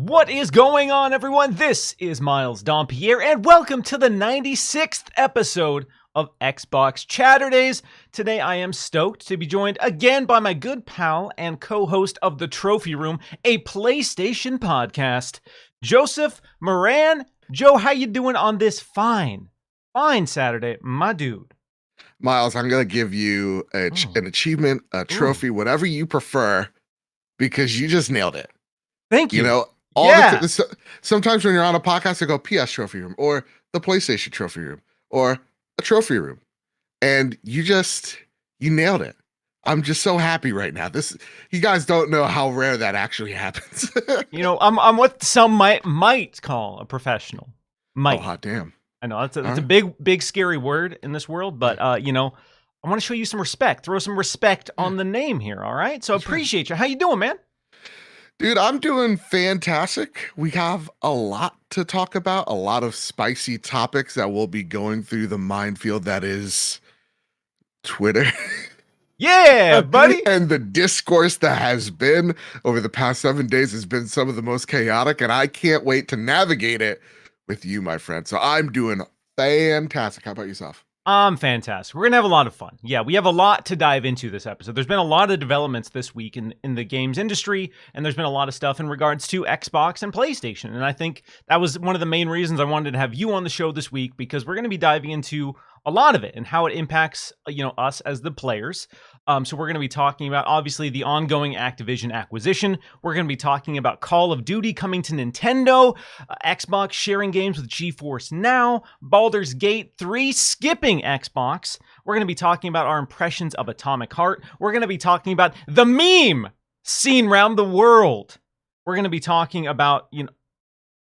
What is going on, everyone? This is Miles Dompier, and welcome to the 96th episode of Xbox Chaturdays. Today, I am stoked to be joined again by my good pal and co-host of The Trophy Room, a PlayStation podcast, Joseph Moran. Joe, how you doing on this fine Saturday, my dude? Miles, I'm going to give you an achievement, a trophy, whatever you prefer, because you just nailed it. Thank you. You know, sometimes when you're on a podcast, I go PS Trophy Room or the PlayStation Trophy Room or a Trophy Room. And you nailed it. I'm just so happy right now. You guys don't know how rare that actually happens. You know, I'm what some might call a professional. Might. Oh, hot damn. I know it's a big scary word in this world, but you know, I want to show you some respect. Throw some respect on the name here, all right? So appreciate you. How you doing, man? Dude, I'm doing fantastic. We have a lot to talk about, a lot of spicy topics that we'll be going through the minefield that is Twitter. Yeah, buddy. And the discourse that has been over the past 7 days has been some of the most chaotic, and I can't wait to navigate it with you, my friend. So I'm doing fantastic. How about yourself? Fantastic. We're going to have a lot of fun. Yeah, we have a lot to dive into this episode. There's been a lot of developments this week in the games industry, and there's been a lot of stuff in regards to Xbox and PlayStation. And I think that was one of the main reasons I wanted to have you on the show this week, because we're going to be diving into a lot of it and how it impacts, us as the players. So we're going to be talking about, obviously, the ongoing Activision acquisition. We're going to be talking about Call of Duty coming to Nintendo, Xbox sharing games with GeForce Now, Baldur's Gate 3 skipping Xbox. We're going to be talking about our impressions of Atomic Heart. We're going to be talking about the meme seen around the world. We're going to be talking about,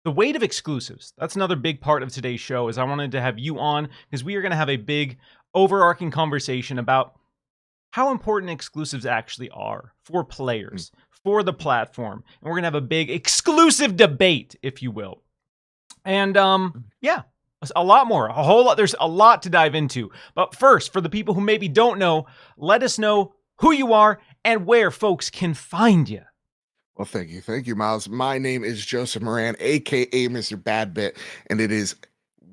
the weight of exclusives. That's another big part of today's show, is I wanted to have you on because we are going to have a big overarching conversation about how important exclusives actually are for players, for the platform. And we're going to have a big exclusive debate, if you will. And a lot more, a whole lot. There's a lot to dive into. But first, for the people who maybe don't know, let us know who you are and where folks can find you. Well, thank you. Thank you, Miles. My name is Joseph Moran, a.k.a. Mr. Badbit, and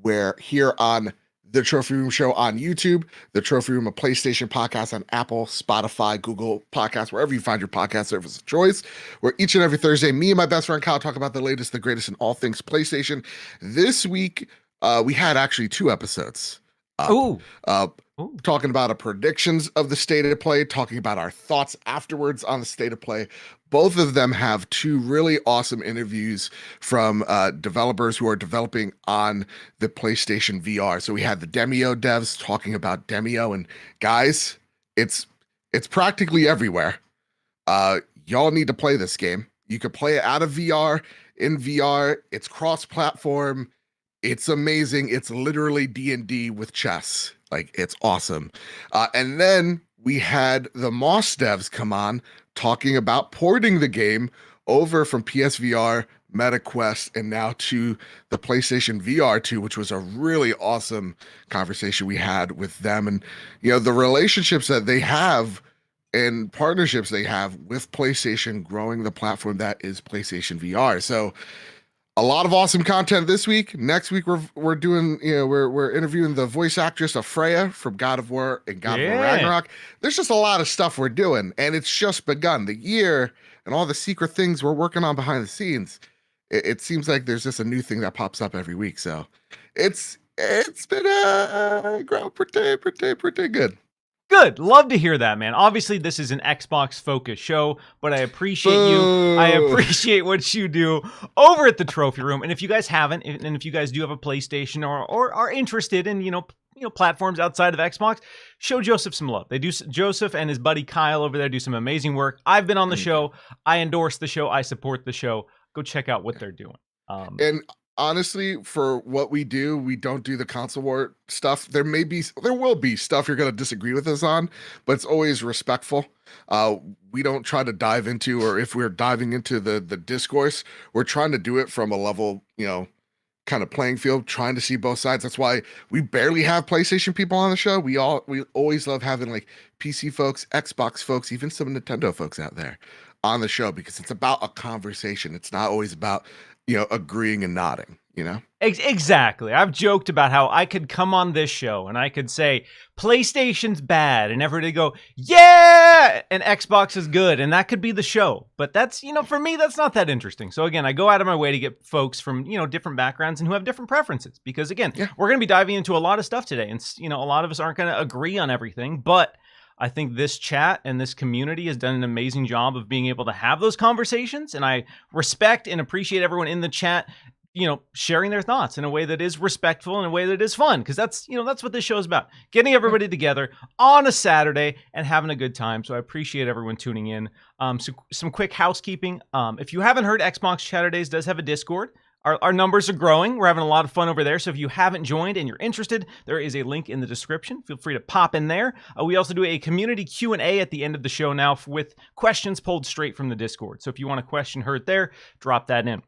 we're here on The Trophy Room Show on YouTube, The Trophy Room, a PlayStation podcast on Apple, Spotify, Google Podcasts, wherever you find your podcast service of choice, where each and every Thursday, me and my best friend Kyle talk about the latest, the greatest in all things PlayStation. This week, we had actually 2 episodes. Talking about our predictions of the state of play, talking about our thoughts afterwards on the state of play. Both of them have 2 really awesome interviews from developers who are developing on the PlayStation VR. So we had the Demio devs talking about Demio, and guys, it's practically everywhere. Y'all need to play this game. You could play it out of VR, in VR. It's cross-platform. It's amazing. It's literally D&D with chess. Like, it's awesome. And then we had the Moss devs come on talking about porting the game over from PSVR, MetaQuest, and now to the PlayStation VR 2, which was a really awesome conversation we had with them. And, the relationships that they have and partnerships they have with PlayStation, growing the platform that is PlayStation VR. So a lot of awesome content this week. Next week we're doing, we're interviewing the voice actress of Freya from God of War and God of War Ragnarok. There's just a lot of stuff we're doing, and it's just begun. The year and all the secret things we're working on behind the scenes. It seems like there's just a new thing that pops up every week. So it's been pretty good. Good. Love to hear that, man. Obviously, this is an Xbox-focused show, but I appreciate you. I appreciate what you do over at the Trophy Room. And if you guys haven't, and if you guys do have a PlayStation or are interested in, platforms outside of Xbox, show Joseph some love. Joseph and his buddy Kyle over there do some amazing work. I've been on the show. I endorse the show. I support the show. Go check out what they're doing. And honestly, for what we do, we don't do the console war stuff. There will be stuff you're going to disagree with us on, but it's always respectful. We don't try to dive into, or if we're diving into the discourse, we're trying to do it from a level, kind of playing field, trying to see both sides. That's why we barely have PlayStation people on the show. We always love having like PC folks, Xbox folks, even some Nintendo folks out there. on the show because it's about a conversation. It's not always about, agreeing and nodding, Exactly. I've joked about how I could come on this show and I could say PlayStation's bad and everybody go, yeah, and Xbox is good, and that could be the show. But that's, for me, that's not that interesting. So again, I go out of my way to get folks from, different backgrounds and who have different preferences because again, we're going to be diving into a lot of stuff today, and a lot of us aren't going to agree on everything, but I think this chat and this community has done an amazing job of being able to have those conversations, and I respect and appreciate everyone in the chat sharing their thoughts in a way that is respectful, in a way that is fun, because that's what this show is about, getting everybody together on a Saturday and having a good time. So I appreciate everyone tuning in. So some quick housekeeping. If you haven't heard, Xbox Chaturdays does have a Discord. Our numbers are growing. We're having a lot of fun over there. So if you haven't joined and you're interested, there is a link in the description. Feel free to pop in there. We also do a community Q&A at the end of the show now with questions pulled straight from the Discord. So if you want a question heard there, drop that in.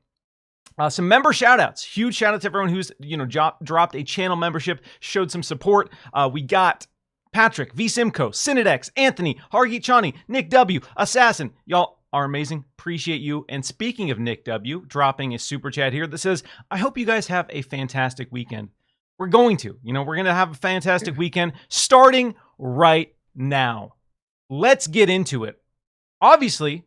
Some member shout-outs. Huge shout-out to everyone who's, dropped a channel membership, showed some support. We got Patrick, V. Simcoe, Cinedex, Anthony, Hargeet Chani, Nick W., Assassin. Y'all are amazing. Appreciate you. And speaking of Nick W., dropping a super chat here that says, I hope you guys have a fantastic weekend. We're going to. We're going to have a fantastic weekend starting right now. Let's get into it. Obviously,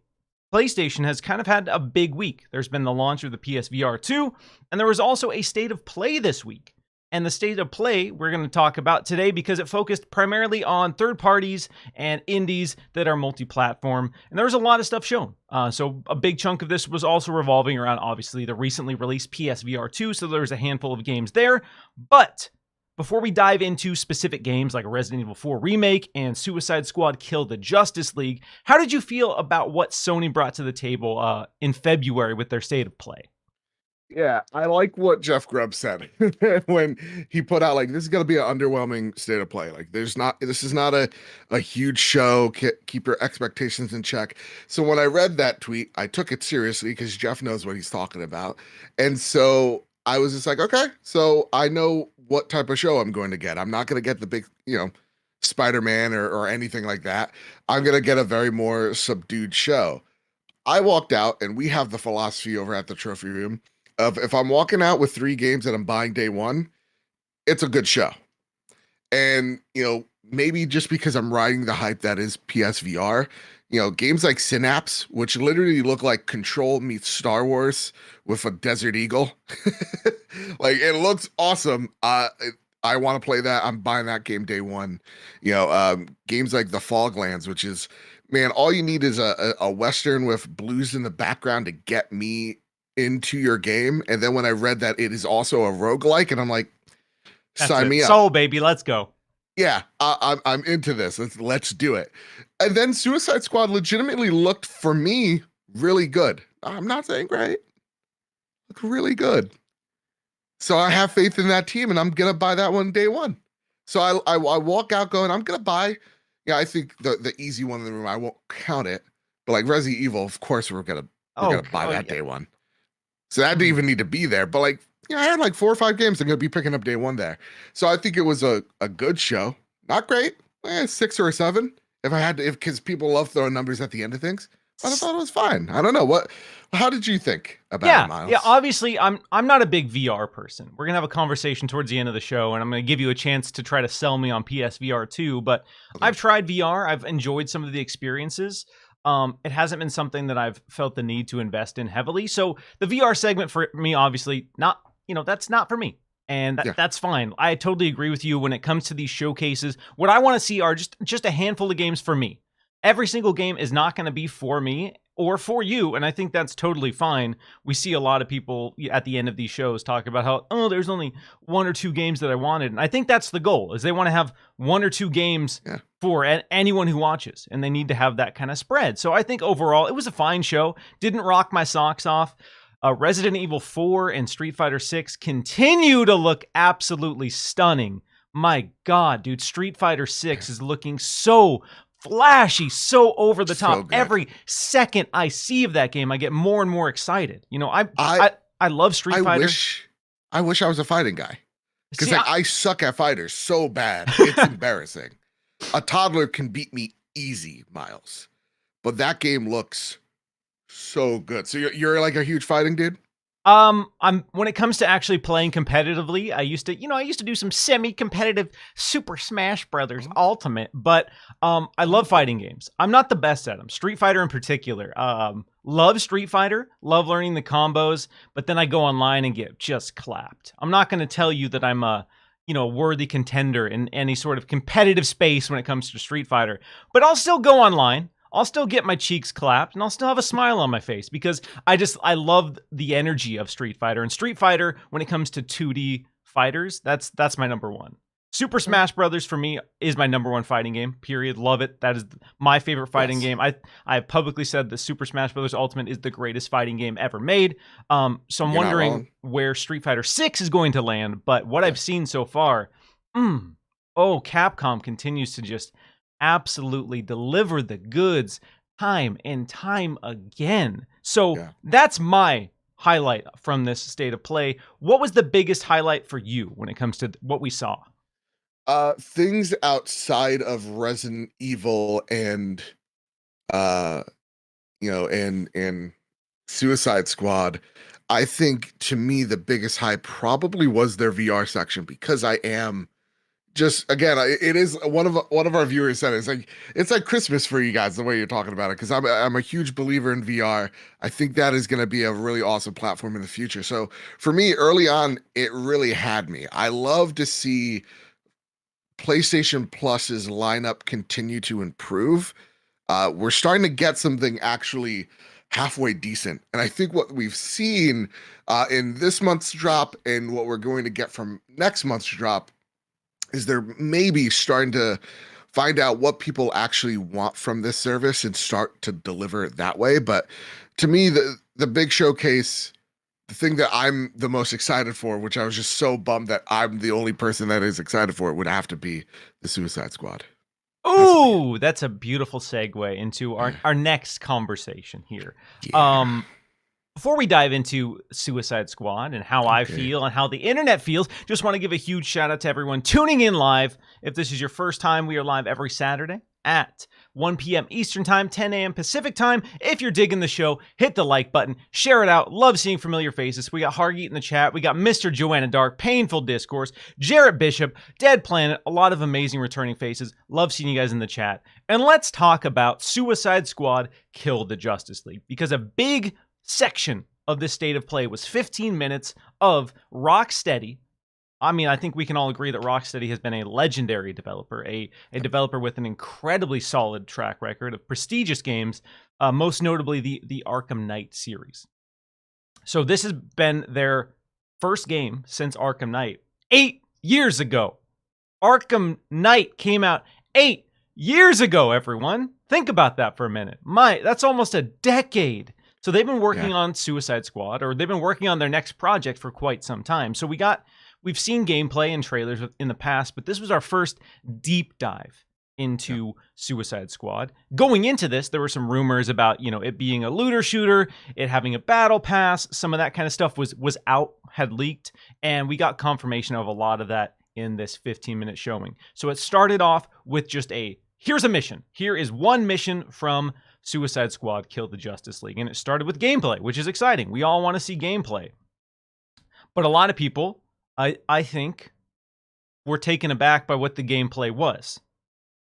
PlayStation has kind of had a big week. There's been the launch of the PSVR 2, and there was also a state of play this week. And the state of play we're going to talk about today because it focused primarily on third parties and indies that are multi-platform. And there was a lot of stuff shown. So a big chunk of this was also revolving around, obviously, the recently released PSVR 2. So there was a handful of games there. But before we dive into specific games like Resident Evil 4 Remake and Suicide Squad Kill the Justice League, how did you feel about what Sony brought to the table in February with their state of play? Yeah, I like what Jeff Grubb said when he put out, like, this is going to be an underwhelming state of play. Like, this is not a huge show. Keep your expectations in check. So when I read that tweet, I took it seriously because Jeff knows what he's talking about. And so I was just like, okay, so I know what type of show I'm going to get. I'm not going to get the big, Spider-Man or anything like that. I'm going to get a very more subdued show. I walked out, and we have the philosophy over at the Trophy Room of if I'm walking out with 3 games that I'm buying day one, it's a good show. And, maybe just because I'm riding the hype that is PSVR, games like Synapse, which literally look like Control meets Star Wars with a Desert Eagle. Like, it looks awesome. I want to play that. I'm buying that game day one. Games like The Foglands, which is, man, all you need is a Western with blues in the background to get me into your game. And then when I read that it is also a roguelike, and I'm like, sign me up. Soul, baby, let's go. Yeah, I'm into this. Let's do it. And then Suicide Squad legitimately looked, for me, really good. I'm not saying great. Looked really good. So I have faith in that team, and I'm gonna buy that one day one. So I walk out going, I'm gonna buy. Yeah, I think the easy one in the room, I won't count it, but like Resident Evil, of course we're gonna buy that day one. So that didn't even need to be there. But like, I had like 4 or 5 games I'm gonna be picking up day one there. So I think it was a good show. Not great, 6 or a 7. If I had to, because people love throwing numbers at the end of things. But I thought it was fine. I don't know. How did you think about it, Miles? Yeah, obviously I'm not a big VR person. We're gonna have a conversation towards the end of the show, and I'm gonna give you a chance to try to sell me on PSVR 2. But okay. I've tried VR. I've enjoyed some of the experiences. It hasn't been something that I've felt the need to invest in heavily. So the VR segment for me, obviously, that's not for me. And that's fine. I totally agree with you when it comes to these showcases. What I want to see are just a handful of games for me. Every single game is not going to be for me or for you, and I think that's totally fine. We see a lot of people at the end of these shows talk about how, there's only 1 or 2 games that I wanted. And I think that's the goal, is they want to have 1 or 2 games for anyone who watches, and they need to have that kind of spread. So I think overall, it was a fine show. Didn't rock my socks off. Resident Evil 4 and Street Fighter 6 continue to look absolutely stunning. My God, dude, Street Fighter 6 is looking so flashy, so over the top. So every second I see of that game, I get more and more excited. I love Street Fighter. I wish I was a fighting guy, because I suck at fighters so bad. It's embarrassing. A toddler can beat me easy, Miles, but that game looks So good. So you're like a huge fighting dude? I'm when it comes to actually playing competitively, I used to do some semi-competitive Super Smash Brothers Oh, Ultimate, but I love fighting games. I'm not the best at them. Street Fighter in particular. Love Street Fighter, love learning the combos, but then I go online and get just clapped. I'm not going to tell you that I'm a worthy contender in any sort of competitive space when it comes to Street Fighter, but I'll still go online. I'll still get my cheeks clapped and I'll still have a smile on my face because I love the energy of Street Fighter. And Street Fighter, when it comes to 2D fighters, that's my number one. Super Smash Brothers for me is my number one fighting game. Period. Love it. That is my favorite fighting game. I have publicly said that Super Smash Brothers Ultimate is the greatest fighting game ever made. So I'm wondering where Street Fighter 6 is going to land, but what I've seen so far, Capcom continues to just absolutely deliver the goods time and time again. So that's my highlight from this state of play. What was the biggest highlight for you when it comes to what we saw? Things outside of Resident Evil and and Suicide Squad. I think to me the biggest hype probably was their VR section because I am just again it is one of our viewers said it's like Christmas for you guys the way you're talking about it because I'm a huge believer in VR. I think that is going to be a really awesome platform in the future. So for me early on it really had me. I love to see PlayStation Plus's lineup continue to improve. We're starting to get something actually halfway decent. And I think what we've seen in this month's drop and what we're going to get from next month's drop is they're maybe starting to find out what people actually want from this service and start to deliver it that way. But to me, the big showcase, the thing that I'm the most excited for, which I was just so bummed that I'm the only person that is excited for it, would have to be the Suicide Squad. Ooh, that's a beautiful segue into our next conversation here. Yeah. Before we dive into Suicide Squad and how I feel and how the internet feels, just want to give a huge shout out to everyone tuning in live. If this is your first time, we are live every Saturday at 1 p.m. Eastern Time, 10 a.m. Pacific Time. If you're digging the show, hit the like button, share it out. Love seeing familiar faces. We got Hargeet in the chat. We got Mr. Joanna Dark, Painful Discourse, Jarrett Bishop, Dead Planet, a lot of amazing returning faces. Love seeing you guys in the chat. And let's talk about Suicide Squad Kill the Justice League, because a big section of this state of play was 15 minutes of Rocksteady. I mean, I think we can all agree that Rocksteady has been a legendary developer, a developer with an incredibly solid track record of prestigious games, most notably the Arkham Knight series. So this has been their first game since Arkham Knight 8 years ago. Arkham Knight came out 8 years ago, everyone. Think about that for a minute. That's almost a decade. So they've been working on Suicide Squad, or they've been working on their next project for quite some time. So we've seen gameplay and trailers in the past, but this was our first deep dive into Suicide Squad. Going into this, there were some rumors about, it being a looter shooter, it having a battle pass, some of that kind of stuff was out, had leaked, and we got confirmation of a lot of that in this 15-minute showing. So it started off with just here's a mission. Here is one mission from Suicide Squad Kill the Justice League. And it started with gameplay, which is exciting. We all want to see gameplay. But a lot of people, I think, were taken aback by what the gameplay was.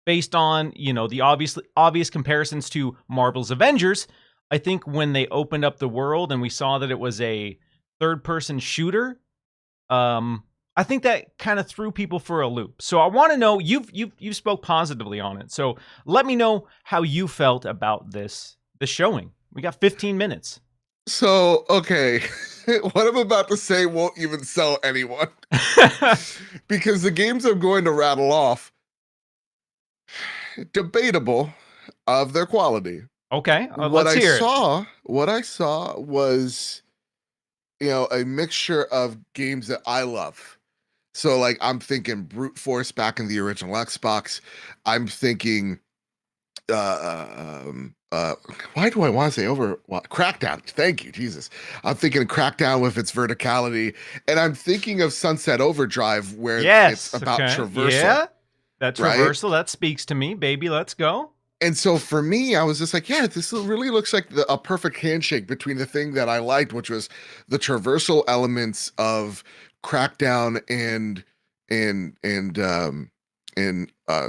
Based on, the obvious comparisons to Marvel's Avengers, I think when they opened up the world and we saw that it was a third-person shooter, I think that kind of threw people for a loop. So I want to know, you spoke positively on it. So let me know how you felt about the showing. We got 15 minutes. So, okay, what I'm about to say won't even sell anyone. Because the games I'm going to rattle off, debatable of their quality. Okay, let's hear it. What I saw was, a mixture of games that I love. So, like, I'm thinking Brute Force back in the original Xbox. I'm thinking, why do I want to say Crackdown? Thank you, Jesus. I'm thinking Crackdown with its verticality, and I'm thinking of Sunset Overdrive, where it's about traversal. Yeah, that traversal, that speaks to me, baby. Let's go. And so for me, I was just like, yeah, this really looks like a perfect handshake between the thing that I liked, which was the traversal elements of Crackdown and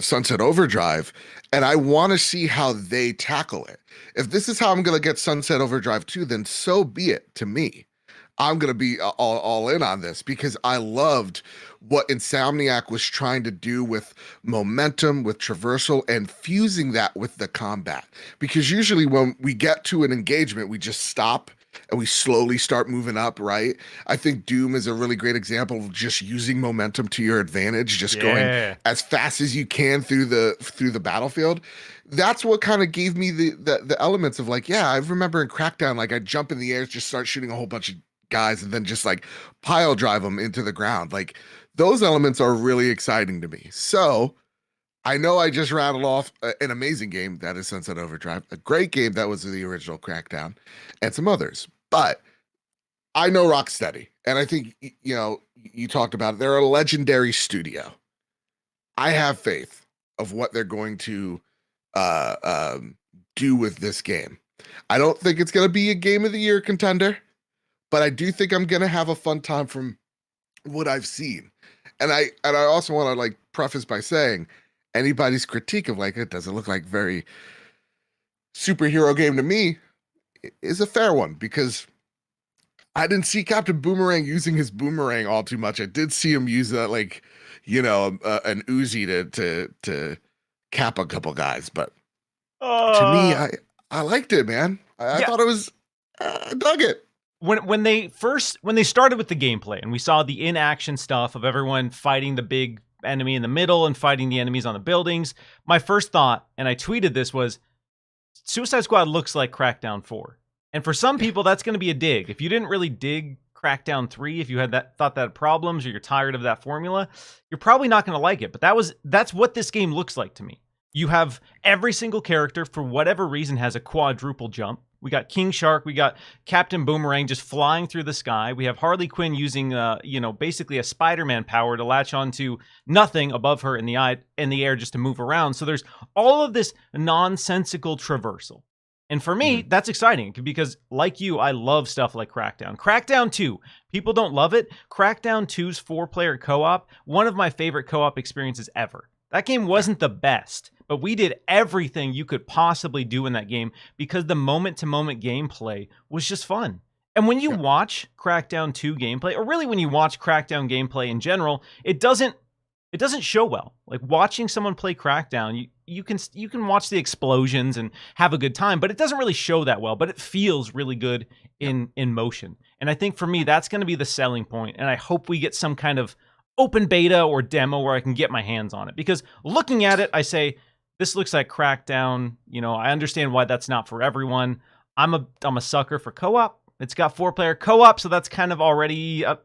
Sunset Overdrive, and I want to see how they tackle it. If this is how I'm gonna get Sunset Overdrive 2, then so be it to me. I'm gonna be all in on this because I loved what Insomniac was trying to do with momentum, with traversal, and fusing that with the combat. Because usually when we get to an engagement, we just stop and we slowly start moving up, right? I think Doom is a really great example of just using momentum to your advantage, just going Yeah. as fast as you can through the battlefield. That's what kind of gave me the elements of like, yeah, I remember in Crackdown, like I jump in the air, just start shooting a whole bunch of guys and then just like pile drive them into the ground. Like those elements are really exciting to me. So I know I just rattled off an amazing game that is Sunset Overdrive, a great game that was the original Crackdown, and some others. But I know Rocksteady, and I think you talked about it. They're a legendary studio. I have faith of what they're going to uh, um, do with this game. I don't think it's going to be a Game of the Year contender, but I do think I'm going to have a fun time from what I've seen. And I also want to like preface by saying anybody's critique of like it doesn't look like very superhero game to me is a fair one because I didn't see Captain Boomerang using his boomerang all too much. I did see him use that like an Uzi to cap a couple guys, but to me I liked it, man. I thought it was I dug it. When they started with the gameplay and we saw the in-action stuff of everyone fighting the big enemy in the middle and fighting the enemies on the buildings, my first thought, and I tweeted this, was Suicide Squad looks like Crackdown 4. And for some people, that's going to be a dig. If you didn't really dig Crackdown 3, if you had thought that had problems or you're tired of that formula, you're probably not going to like it. But that's what this game looks like to me. You have every single character, for whatever reason, has a quadruple jump. We got King Shark, we got Captain Boomerang just flying through the sky. We have Harley Quinn using, basically a Spider-Man power to latch onto nothing above her in the air just to move around. So there's all of this nonsensical traversal. And for me, that's exciting because, like you, I love stuff like Crackdown. Crackdown 2, people don't love it. Crackdown 2's 4-player co-op, one of my favorite co-op experiences ever. That game wasn't the best, but we did everything you could possibly do in that game because the moment-to-moment gameplay was just fun. And when you watch Crackdown 2 gameplay, or really when you watch Crackdown gameplay in general, it doesn't show well. Like watching someone play Crackdown, you can watch the explosions and have a good time, but it doesn't really show that well, but it feels really good in motion. And I think for me, that's going to be the selling point, and I hope we get some kind of open beta or demo where I can get my hands on it. Because looking at it, I say, this looks like Crackdown. I understand why that's not for everyone. I'm a sucker for co-op. It's got 4-player co-op, so that's kind of already a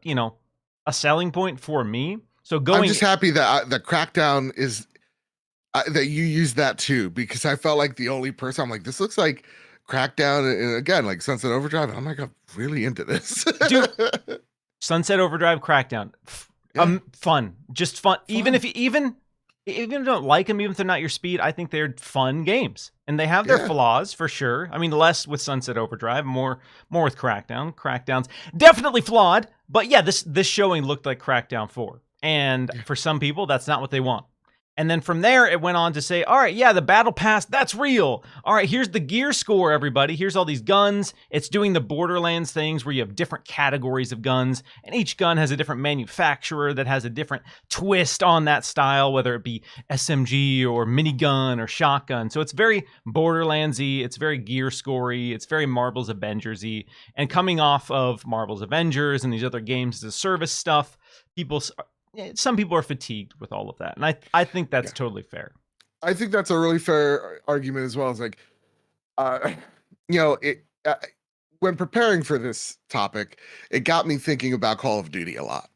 selling point for me. So I'm just happy that the Crackdown is that you use that too, because I felt like the only person I'm like, this looks like Crackdown, and again like Sunset Overdrive, and I'm like, I'm really into this. Dude, Sunset Overdrive, Crackdown, fun, just fun. Even if you don't like them, even if they're not your speed, I think they're fun games, and they have their flaws for sure. I mean, less with Sunset Overdrive, more with Crackdown. Crackdown's definitely flawed, but yeah, this showing looked like Crackdown 4, and for some people, that's not what they want. And then from there, it went on to say, all right, yeah, the battle pass, that's real. All right, here's the gear score, everybody. Here's all these guns. It's doing the Borderlands things where you have different categories of guns, and each gun has a different manufacturer that has a different twist on that style, whether it be SMG or minigun or shotgun. So it's very Borderlands-y, it's very gear score-y, it's very Marvel's Avengers-y. And coming off of Marvel's Avengers and these other games as a service stuff, some people are fatigued with all of that, and I think that's totally fair. I think that's a really fair argument as well. It's like, when preparing for this topic, it got me thinking about Call of Duty a lot,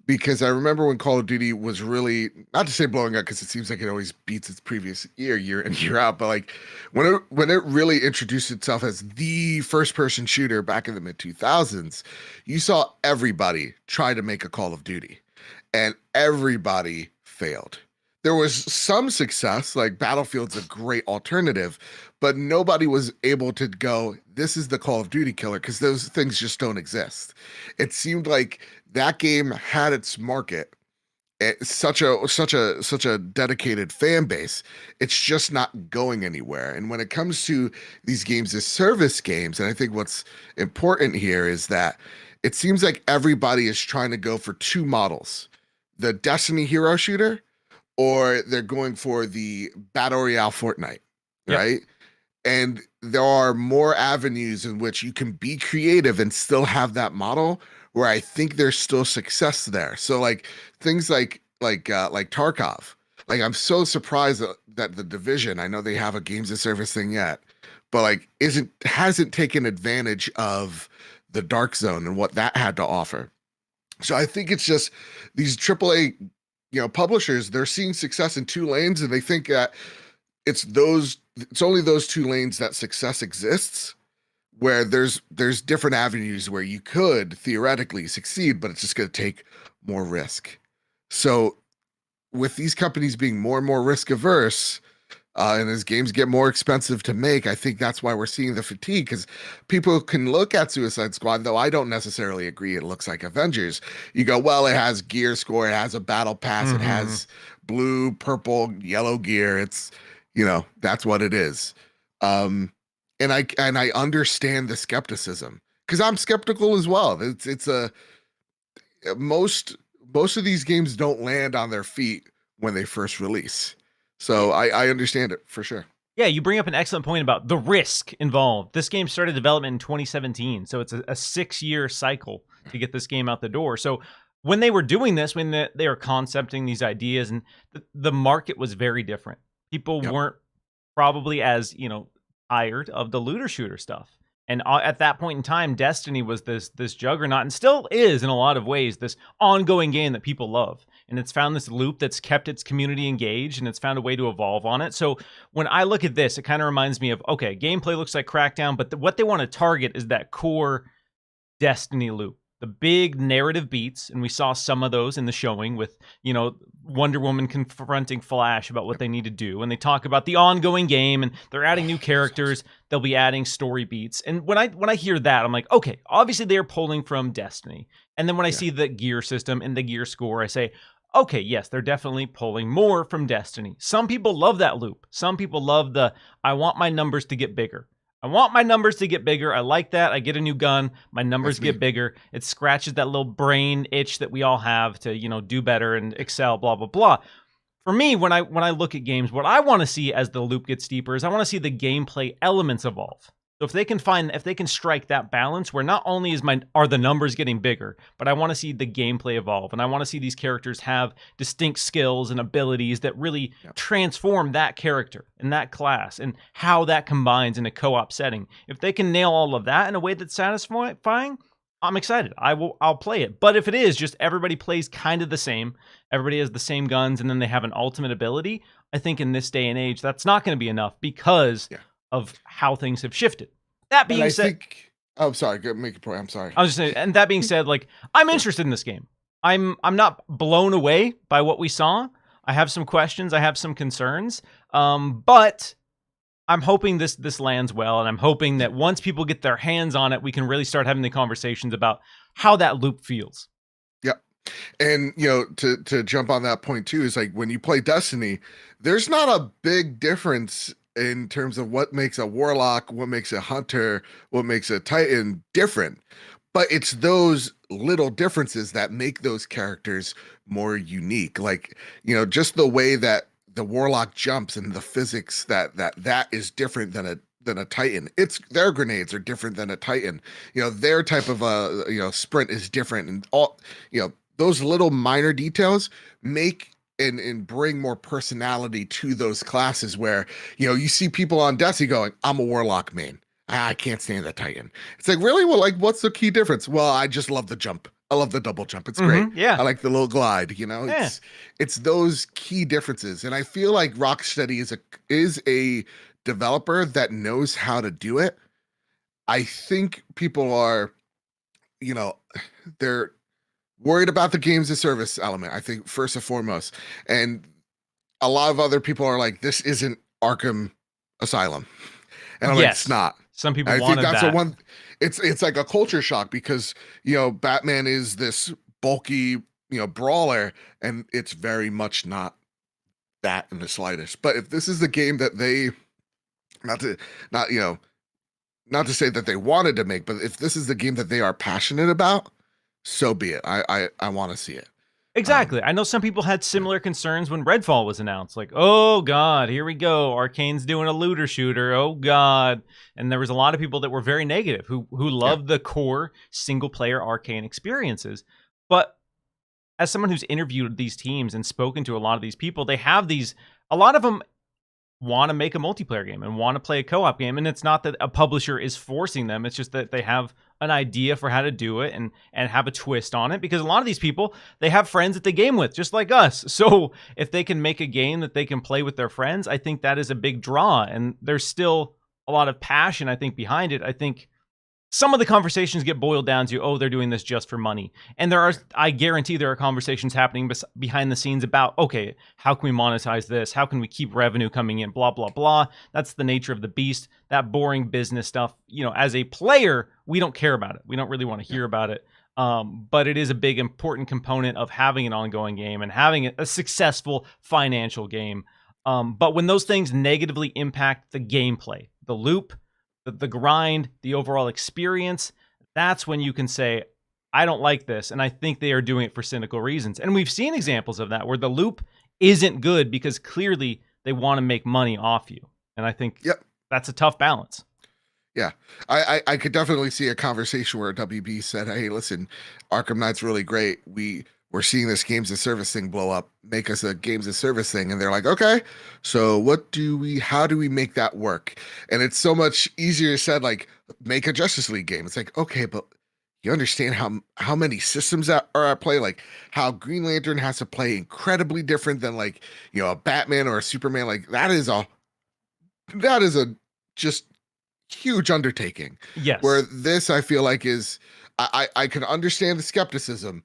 because I remember when Call of Duty was really, not to say blowing up, because it seems like it always beats its previous year in, year out, but like when it really introduced itself as the first-person shooter back in the mid-2000s, you saw everybody try to make a Call of Duty. And everybody failed. there was some success, like Battlefield's a great alternative, but nobody was able to go, this is the Call of Duty killer, because those things just don't exist. It seemed like that game had its market. It's such a dedicated fan base. It's just not going anywhere. And when it comes to these games as service games, and I think what's important here is that it seems like everybody is trying to go for two models: the Destiny hero shooter, or they're going for the Battle Royale Fortnite, Yep. right? And there are more avenues in which you can be creative and still have that model, where I think there's still success there. So like things like Tarkov. Like I'm so surprised that the Division, I know they have a games of service thing yet, but like hasn't taken advantage of the Dark Zone and what that had to offer. So I think it's just these AAA, publishers, they're seeing success in two lanes, and they think that it's only those two lanes that success exists, where there's different avenues where you could theoretically succeed, but it's just going to take more risk. So with these companies being more and more risk averse, and as games get more expensive to make, I think that's why we're seeing the fatigue, because people can look at Suicide Squad, though I don't necessarily agree it looks like Avengers. You go, well, it has gear score, it has a battle pass, it has blue, purple, yellow gear. It's, that's what it is. And I understand the skepticism, because I'm skeptical as well. Most of these games don't land on their feet when they first release. So I understand it for sure. Yeah, you bring up an excellent point about the risk involved. This game started development in 2017, so it's a 6-year cycle to get this game out the door. So when they were doing this, when they were concepting these ideas, and the market was very different. People weren't probably as, tired of the looter shooter stuff. And at that point in time, Destiny was this juggernaut, and still is in a lot of ways, this ongoing game that people love. And it's found this loop that's kept its community engaged, and it's found a way to evolve on it. So when I look at this, it kind of reminds me of, okay, gameplay looks like Crackdown, but what they want to target is that core Destiny loop. The big narrative beats, and we saw some of those in the showing with, Wonder Woman confronting Flash about what they need to do. And they talk about the ongoing game, and they're adding new characters. They'll be adding story beats. And when I hear that, I'm like, okay, obviously they're pulling from Destiny. And then when I see the gear system and the gear score, I say, okay, yes, they're definitely pulling more from Destiny. Some people love that loop. Some people love I want my numbers to get bigger. I want my numbers to get bigger. I like that. I get a new gun. My numbers get bigger. It scratches that little brain itch that we all have to, do better and excel, blah, blah, blah. For me, when I look at games, what I want to see as the loop gets deeper is I want to see the gameplay elements evolve. So if they can strike that balance where not only are the numbers getting bigger, but I want to see the gameplay evolve, and I want to see these characters have distinct skills and abilities that really transform that character and that class and how that combines in a co-op setting. If they can nail all of that in a way that's satisfying, I'm excited. I'll play it. But if it is just everybody plays kind of the same, everybody has the same guns, and then they have an ultimate ability, I think in this day and age that's not going to be enough because of how things have shifted. That being said, oh, sorry, go make a point. I'm sorry. I was just saying, and that being said, like I'm interested in this game. I'm not blown away by what we saw. I have some questions. I have some concerns. But I'm hoping this lands well, and I'm hoping that once people get their hands on it, we can really start having the conversations about how that loop feels. Yep. And to jump on that point too, is like when you play Destiny, there's not a big difference in terms of what makes a warlock, what makes a hunter, what makes a titan different. But it's those little differences that make those characters more unique. Like, just the way that the warlock jumps and the physics that is different than a titan. It's their grenades are different than a titan. Their type of sprint is different, and all those little minor details make and bring more personality to those classes where, you see people on Destiny going, I'm a warlock main. I can't stand that Titan. It's like, really? Well, like, what's the key difference? Well, I just love the jump. I love the double jump. It's great. Yeah. I like the little glide, it's those key differences. And I feel like Rocksteady is a developer that knows how to do it. I think people are, they're worried about the games as service element, I think, first and foremost. And a lot of other people are like, this isn't Arkham Asylum, and I'm like, it's Yes. not. Some people And I think wanted that's that. a one. It's like a culture shock because Batman is this bulky brawler, and it's very much not that in the slightest. But if this is the game that they not to not you know not to say that they wanted to make, but if this is the game that they are passionate about, so be it. I want to see it. Exactly. I know some people had similar concerns when Redfall was announced. Like, oh God, here we go. Arcane's doing a looter shooter. Oh God. And there was a lot of people that were very negative who loved the core single player Arcane experiences. But as someone who's interviewed these teams and spoken to a lot of these people, a lot of them want to make a multiplayer game and want to play a co-op game, and it's not that a publisher is forcing them, it's just that they have an idea for how to do it and have a twist on it, because a lot of these people, they have friends that they game with just like us. So if they can make a game that they can play with their friends, I think that is a big draw, and there's still a lot of passion, I think, behind it. I think some of the conversations get boiled down to, oh, they're doing this just for money. And I guarantee there are conversations happening behind the scenes about, okay, how can we monetize this? How can we keep revenue coming in? Blah, blah, blah. That's the nature of the beast. That boring business stuff, as a player, we don't care about it. We don't really want to hear about it. But it is a big, important component of having an ongoing game and having a successful financial game. But when those things negatively impact the gameplay, the loop, the grind, the overall experience, that's when you can say, I don't like this. And I think they are doing it for cynical reasons. And we've seen examples of that where the loop isn't good because clearly they want to make money off you. And I think that's a tough balance. Yeah, I could definitely see a conversation where WB said, hey, listen, Arkham Knight's really great. We're seeing this games as service thing blow up. Make us a games as service thing. And they're like, okay, so how do we make that work? And it's so much easier said, like, make a Justice League game. It's like, okay, but you understand how many systems are at play, like how Green Lantern has to play incredibly different than like, a Batman or a Superman. Like that is a just huge undertaking. Yes. Where this, I feel like I can understand the skepticism,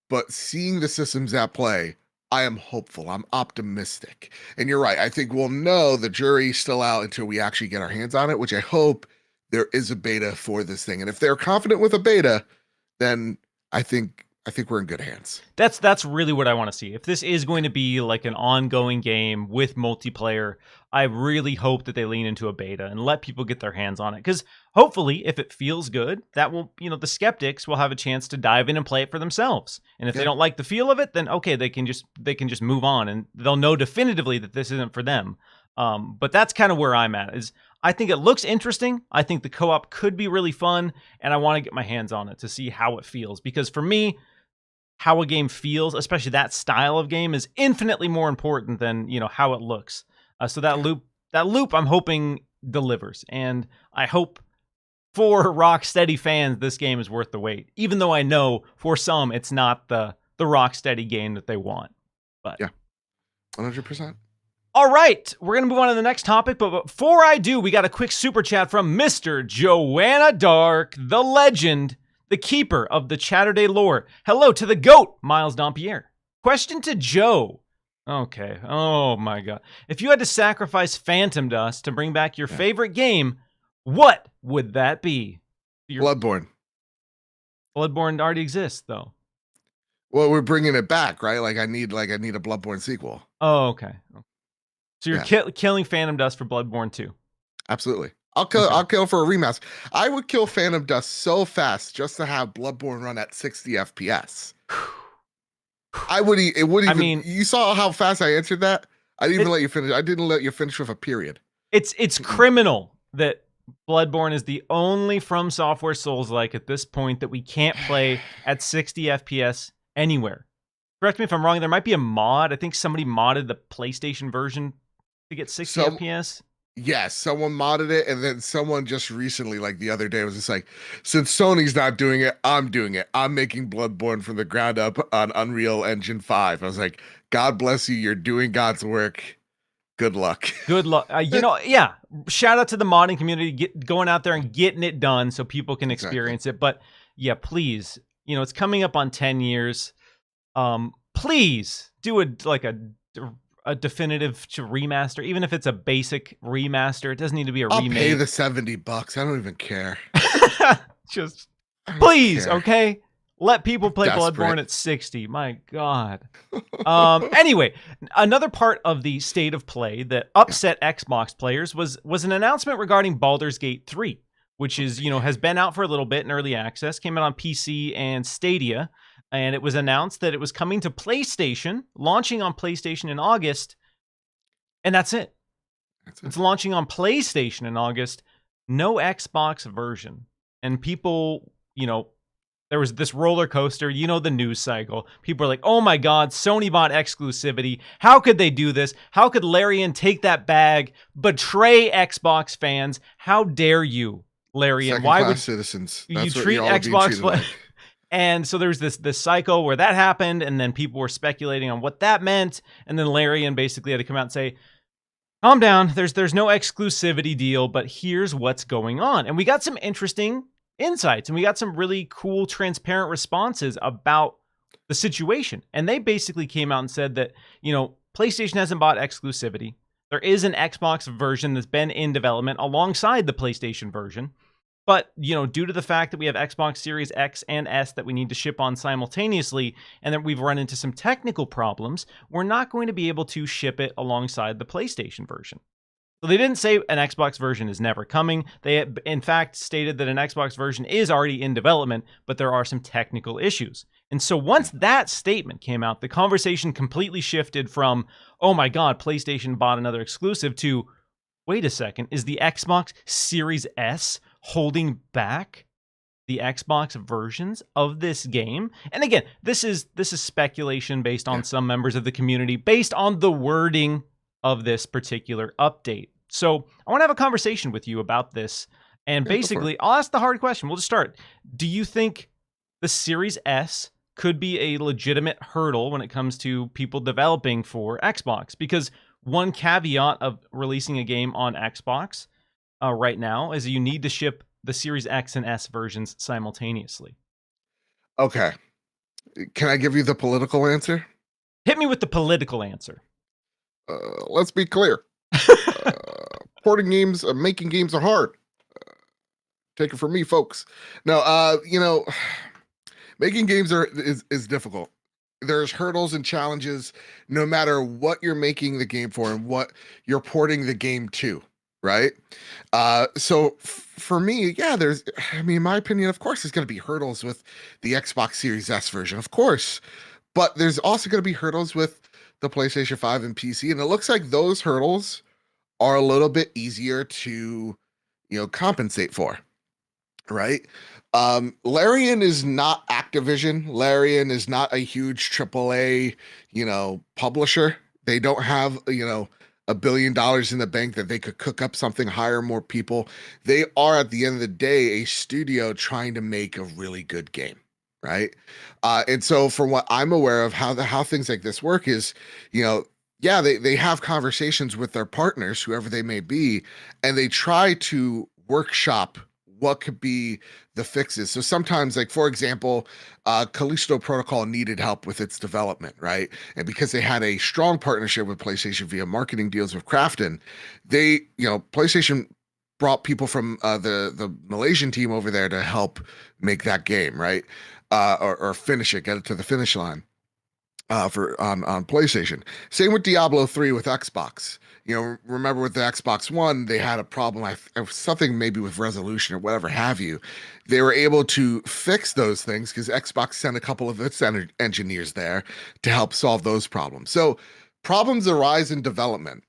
but seeing the systems at play, I am hopeful. I'm optimistic. And you're right. I think we'll know the jury's still out until we actually get our hands on it, which I hope there is a beta for this thing. And if they're confident with a beta, then I think we're in good hands. That's really what I want to see. If this is going to be like an ongoing game with multiplayer, I really hope that they lean into a beta and let people get their hands on it. Because hopefully, if it feels good, that will, the skeptics will have a chance to dive in and play it for themselves. And if they don't like the feel of it, then okay, they can just move on and they'll know definitively that this isn't for them. But that's kind of where I'm at. Is I think it looks interesting. I think the co-op could be really fun, and I want to get my hands on it to see how it feels. Because for me, how a game feels, especially that style of game, is infinitely more important than how it looks. So that loop, I'm hoping delivers, and I hope for Rocksteady fans, this game is worth the wait. Even though I know for some, it's not the Rocksteady game that they want. But yeah, 100%. All right, we're gonna move on to the next topic, but before I do, we got a quick super chat from Mr. Joanna Dark, the legend, the keeper of the Chatterday lore. Hello to the GOAT, Miles Dompier. Question to Joe. Okay. Oh my God. If you had to sacrifice Phantom Dust to bring back your favorite game, what would that be? Bloodborne. Bloodborne already exists, though. Well, we're bringing it back, right? Like I need a Bloodborne sequel. Oh, okay. So you're killing Phantom Dust for Bloodborne 2. Absolutely. I'll kill for a remaster. I would kill Phantom Dust so fast just to have Bloodborne run at 60 FPS. You saw how fast I answered that? I didn't even let you finish. I didn't let you finish with a period. It's criminal that Bloodborne is the only From Software Souls-like at this point that we can't play at 60 FPS anywhere. Correct me if I'm wrong. There might be a mod. I think somebody modded the PlayStation version to get 60 FPS. Yes, someone modded it, and then someone just recently, like the other day, was just like, since Sony's not doing it, I'm doing it. I'm making Bloodborne from the ground up on Unreal Engine 5. I was like, God bless you. You're doing God's work. Good luck. Good luck. Shout out to the modding community going out there and getting it done so people can experience it. But yeah, please, it's coming up on 10 years. Please do a definitive remaster, even if it's a basic remaster. It doesn't need to be a I'll remake. pay the $70. I don't even care. Just please, care. okay? Let people play Desperate. Bloodborne at 60. My God. Anyway, another part of the state of play that upset Xbox players was an announcement regarding Baldur's Gate 3, which is, has been out for a little bit in early access, came out on PC and Stadia, and it was announced that it was coming to PlayStation, launching on PlayStation in August, and that's it. It's launching on PlayStation in August, no Xbox version. And people, there was this roller coaster, the news cycle. People are like, oh my God, Sony bought exclusivity. How could they do this? How could Larian take that bag, betray Xbox fans? How dare you, Larian? Why would citizens? You treat Xbox like? And so there's this cycle where that happened, and then people were speculating on what that meant, and then Larian basically had to come out and say, calm down, there's no exclusivity deal, but here's what's going on. And we got some interesting insights, and we got some really cool, transparent responses about the situation. And they basically came out and said that, PlayStation hasn't bought exclusivity. There is an Xbox version that's been in development alongside the PlayStation version. But, due to the fact that we have Xbox Series X and S that we need to ship on simultaneously, and that we've run into some technical problems, we're not going to be able to ship it alongside the PlayStation version. So they didn't say an Xbox version is never coming. They, in fact, stated that an Xbox version is already in development, but there are some technical issues. And so once that statement came out, the conversation completely shifted from, oh my God, PlayStation bought another exclusive, to, wait a second, is the Xbox Series S holding back the Xbox versions of this game? And again, this is speculation based on some members of the community, based on the wording of this particular update. So I want to have a conversation with you about this. And basically, I'll ask the hard question. We'll just start. Do you think the Series S could be a legitimate hurdle when it comes to people developing for Xbox? Because one caveat of releasing a game on Xbox right now is you need to ship the Series X and S versions simultaneously. Okay. Can I give you the political answer? Hit me with the political answer. Let's be clear. Porting games, making games are hard. Take it from me, folks. No, making games is difficult. There's hurdles and challenges no matter what you're making the game for and what you're porting the game to, right? So for me, in my opinion, of course, there's going to be hurdles with the Xbox Series S version, of course. But there's also going to be hurdles with the PlayStation 5 and PC. And it looks like those hurdles are a little bit easier to, compensate for, right? Larian is not Activision. Larian is not a huge AAA, publisher. They don't have, $1 billion in the bank that they could cook up something, hire more people. They are, at the end of the day, a studio trying to make a really good game, right? And so from what I'm aware of how things like this work is, they have conversations with their partners, whoever they may be, and they try to workshop what could be the fixes. So sometimes, like, for example, Callisto Protocol needed help with its development, right? And because they had a strong partnership with PlayStation via marketing deals with Krafton, they, PlayStation brought people from the Malaysian team over there to help make that game, right? Or finish it, get it to the finish line on PlayStation. Same with Diablo 3 with Xbox. Remember with the Xbox One, they had a problem, something maybe with resolution or whatever have you. They were able to fix those things because Xbox sent a couple of its engineers there to help solve those problems. So problems arise in development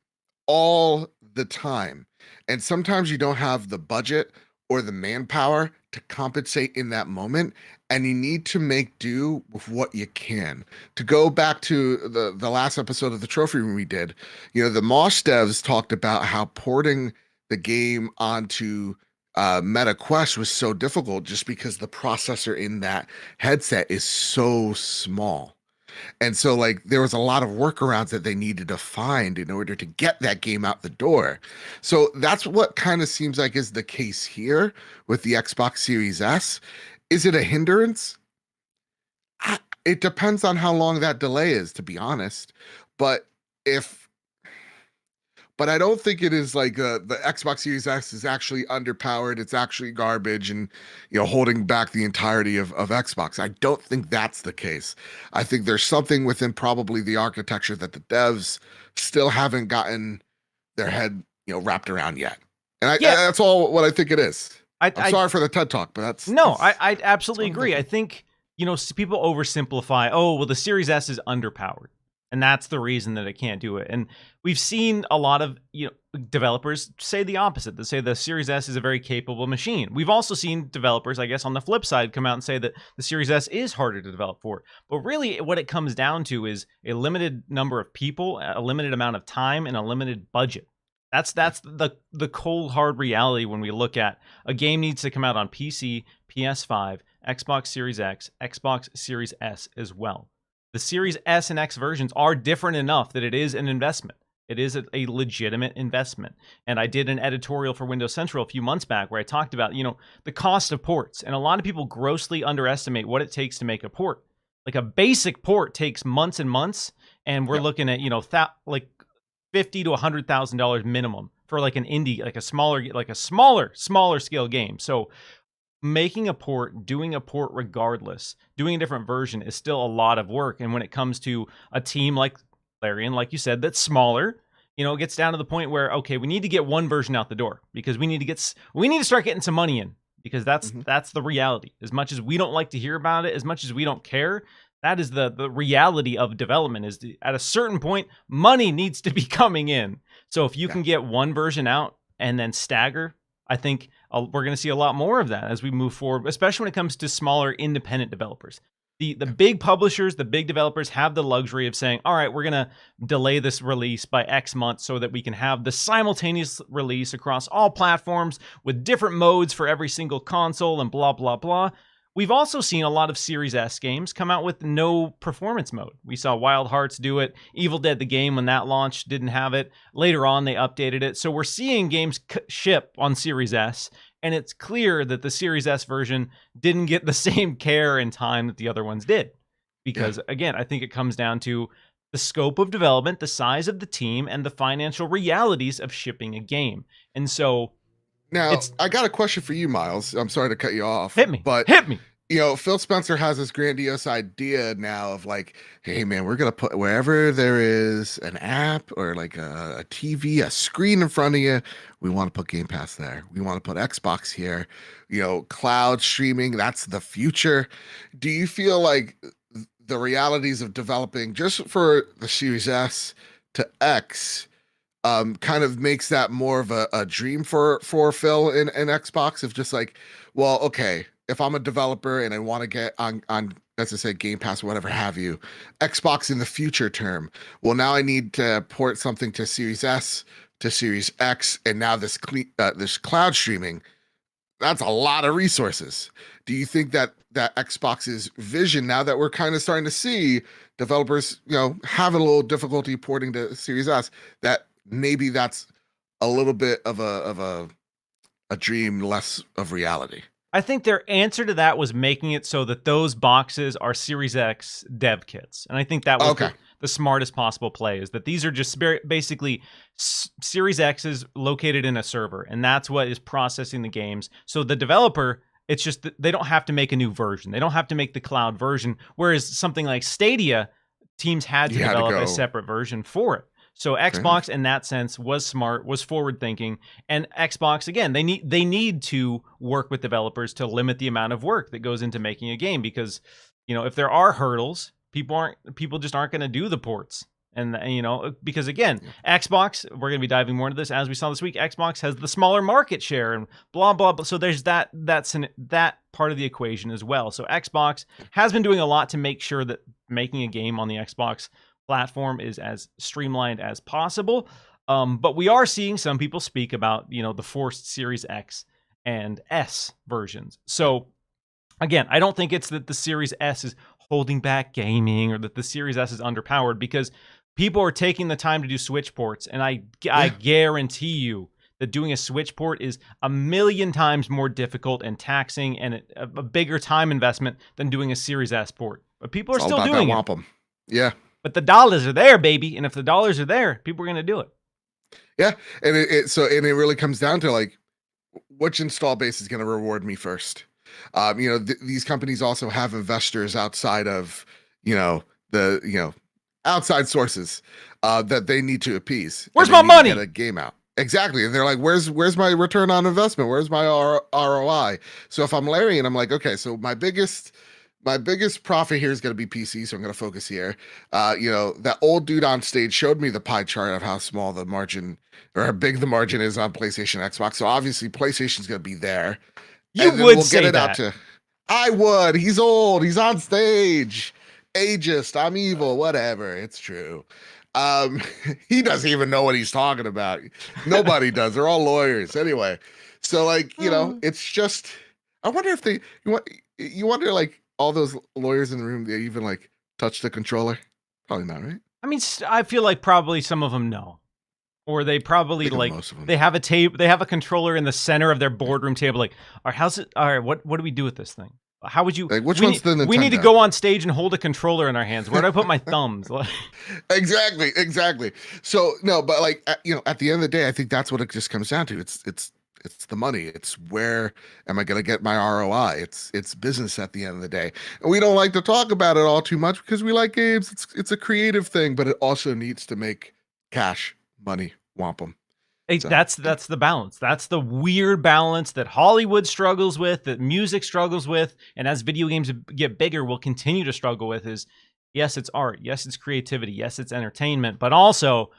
all the time. And sometimes you don't have the budget or the manpower to compensate in that moment, and you need to make do with what you can. To go back to the last episode of the Trophy Room we did, the Moss devs talked about how porting the game onto Meta Quest was so difficult just because the processor in that headset is so small. And so, there was a lot of workarounds that they needed to find in order to get that game out the door. So that's what kind of seems like is the case here with the Xbox Series S. Is it a hindrance? It depends on how long that delay is, to be honest. But if but I don't think it is like the Xbox Series X is actually underpowered. It's actually garbage and, holding back the entirety of Xbox. I don't think that's the case. I think there's something within probably the architecture that the devs still haven't gotten their head, wrapped around yet. And that's all what I think it is. I'm sorry for the TED Talk, but that's... No, I absolutely agree. I think, people oversimplify, the Series S is underpowered. And that's the reason that it can't do it. And we've seen a lot of developers say the opposite. They say the Series S is a very capable machine. We've also seen developers, I guess, on the flip side, come out and say that the Series S is harder to develop for. But really, what it comes down to is a limited number of people, a limited amount of time, and a limited budget. That's the cold, hard reality when we look at a game needs to come out on PC, PS5, Xbox Series X, Xbox Series S as well. The Series S and X versions are different enough that it is an investment. It is a legitimate investment. And I did an editorial for Windows Central a few months back where I talked about, the cost of ports. And a lot of people grossly underestimate what it takes to make a port. Like a basic port takes months and months. And we're looking at, like $50,000 to $100,000 minimum for like an indie, like a smaller scale game. So making a port, doing a port regardless, doing a different version is still a lot of work. And when it comes to a team like Larian, like you said, that's smaller, it gets down to the point where, okay, we need to get one version out the door because we need to start getting some money in, because that's the reality. As much as we don't like to hear about it, as much as we don't care, that is the reality of development. Is at a certain point, money needs to be coming in. So if you can get one version out and then stagger, I think we're going to see a lot more of that as we move forward, especially when it comes to smaller independent developers. The big publishers, the big developers have the luxury of saying, all right, we're going to delay this release by X months so that we can have the simultaneous release across all platforms with different modes for every single console and blah, blah, blah. We've also seen a lot of Series S games come out with no performance mode. We saw Wild Hearts do it. Evil Dead, the game, when that launched, didn't have it. Later on, they updated it. So we're seeing games ship on Series S, and it's clear that the Series S version didn't get the same care and time that the other ones did. Because, again, I think it comes down to the scope of development, the size of the team, and the financial realities of shipping a game. And so... Now, I got a question for you, Miles. I'm sorry to cut you off. Hit me. Phil Spencer has this grandiose idea now of like, hey, man, we're going to put wherever there is an app or like a TV, a screen in front of you, we want to put Game Pass there. We want to put Xbox here. Cloud streaming, that's the future. Do you feel like the realities of developing just for the Series S to X kind of makes that more of a dream for Phil in Xbox of just like, well, okay, if I'm a developer and I want to get on let's just say Game Pass or whatever have you, Xbox in the future term, well, now I need to port something to Series S, to Series X, and now this cloud streaming, that's a lot of resources. Do you think that Xbox's vision, now that we're kind of starting to see developers, having a little difficulty porting to Series S, that maybe that's a little bit of a dream, less of reality? I think their answer to that was making it so that those boxes are Series X dev kits. And I think that was the smartest possible play, is that these are just basically Series X's located in a server. And that's what is processing the games. So the developer, it's just that they don't have to make a new version. They don't have to make the cloud version. Whereas something like Stadia, teams had to develop a separate version for it. So Xbox, in that sense, was smart, was forward-thinking, and Xbox, again, they need to work with developers to limit the amount of work that goes into making a game, because if there are hurdles, people just aren't going to do the ports, and because again, Xbox, we're going to be diving more into this as we saw this week. Xbox has the smaller market share and blah blah blah. So there's that part of the equation as well. So Xbox has been doing a lot to make sure that making a game on the Xbox platform is as streamlined as possible, but we are seeing some people speak about the forced Series X and S versions. So again, I don't think it's that the Series S is holding back gaming or that the Series S is underpowered, because people are taking the time to do Switch ports, and I guarantee you that doing a Switch port is 1,000,000 times more difficult and taxing and a bigger time investment than doing a Series S port. But people are still doing it. Yeah. But the dollars are there, baby. And if the dollars are there, people are going to do it. Yeah, and it really comes down to like which install base is going to reward me first. These companies also have investors outside of the outside sources that they need to appease, Where's and they my need to get money? a game out. Exactly, and they're like, "Where's my return on investment? Where's my ROI?" So if I'm Larry and I'm like, "Okay, so my biggest profit here is going to be PC, so I'm going to focus here." That old dude on stage showed me the pie chart of how small the margin or how big the margin is on PlayStation, Xbox. So obviously PlayStation's going to be there, You and then would we'll get say it out that. to. I would. He's old. He's on stage. Ageist. I'm evil. Whatever. It's true. Um, he doesn't even know what he's talking about. Nobody does. They're all lawyers anyway. So like, it's just. I wonder if you wonder like all those lawyers in the room, they even like touch the controller? Probably not, right? I mean, I feel like probably some of them know. Or they I probably think like most of them. they have a tape, they have a controller in the center of their boardroom table. Like, all right, how's it? All right, what do we do with this thing? How would you? Like, which one's the We need to Nintendo? go on stage and hold a controller in our hands. Where do I put my thumbs? Exactly. So no, but like at the end of the day, I think that's what it just comes down to. It's the money. It's where am I going to get my ROI? It's business at the end of the day, and we don't like to talk about it all too much because we like games. It's a creative thing, but it also needs to make cash, money, wampum. So That's the balance. That's the weird balance that Hollywood struggles with, that music struggles with, and as video games get bigger, will continue to struggle with. Is yes, it's art. Yes, it's creativity. Yes, it's entertainment. But also,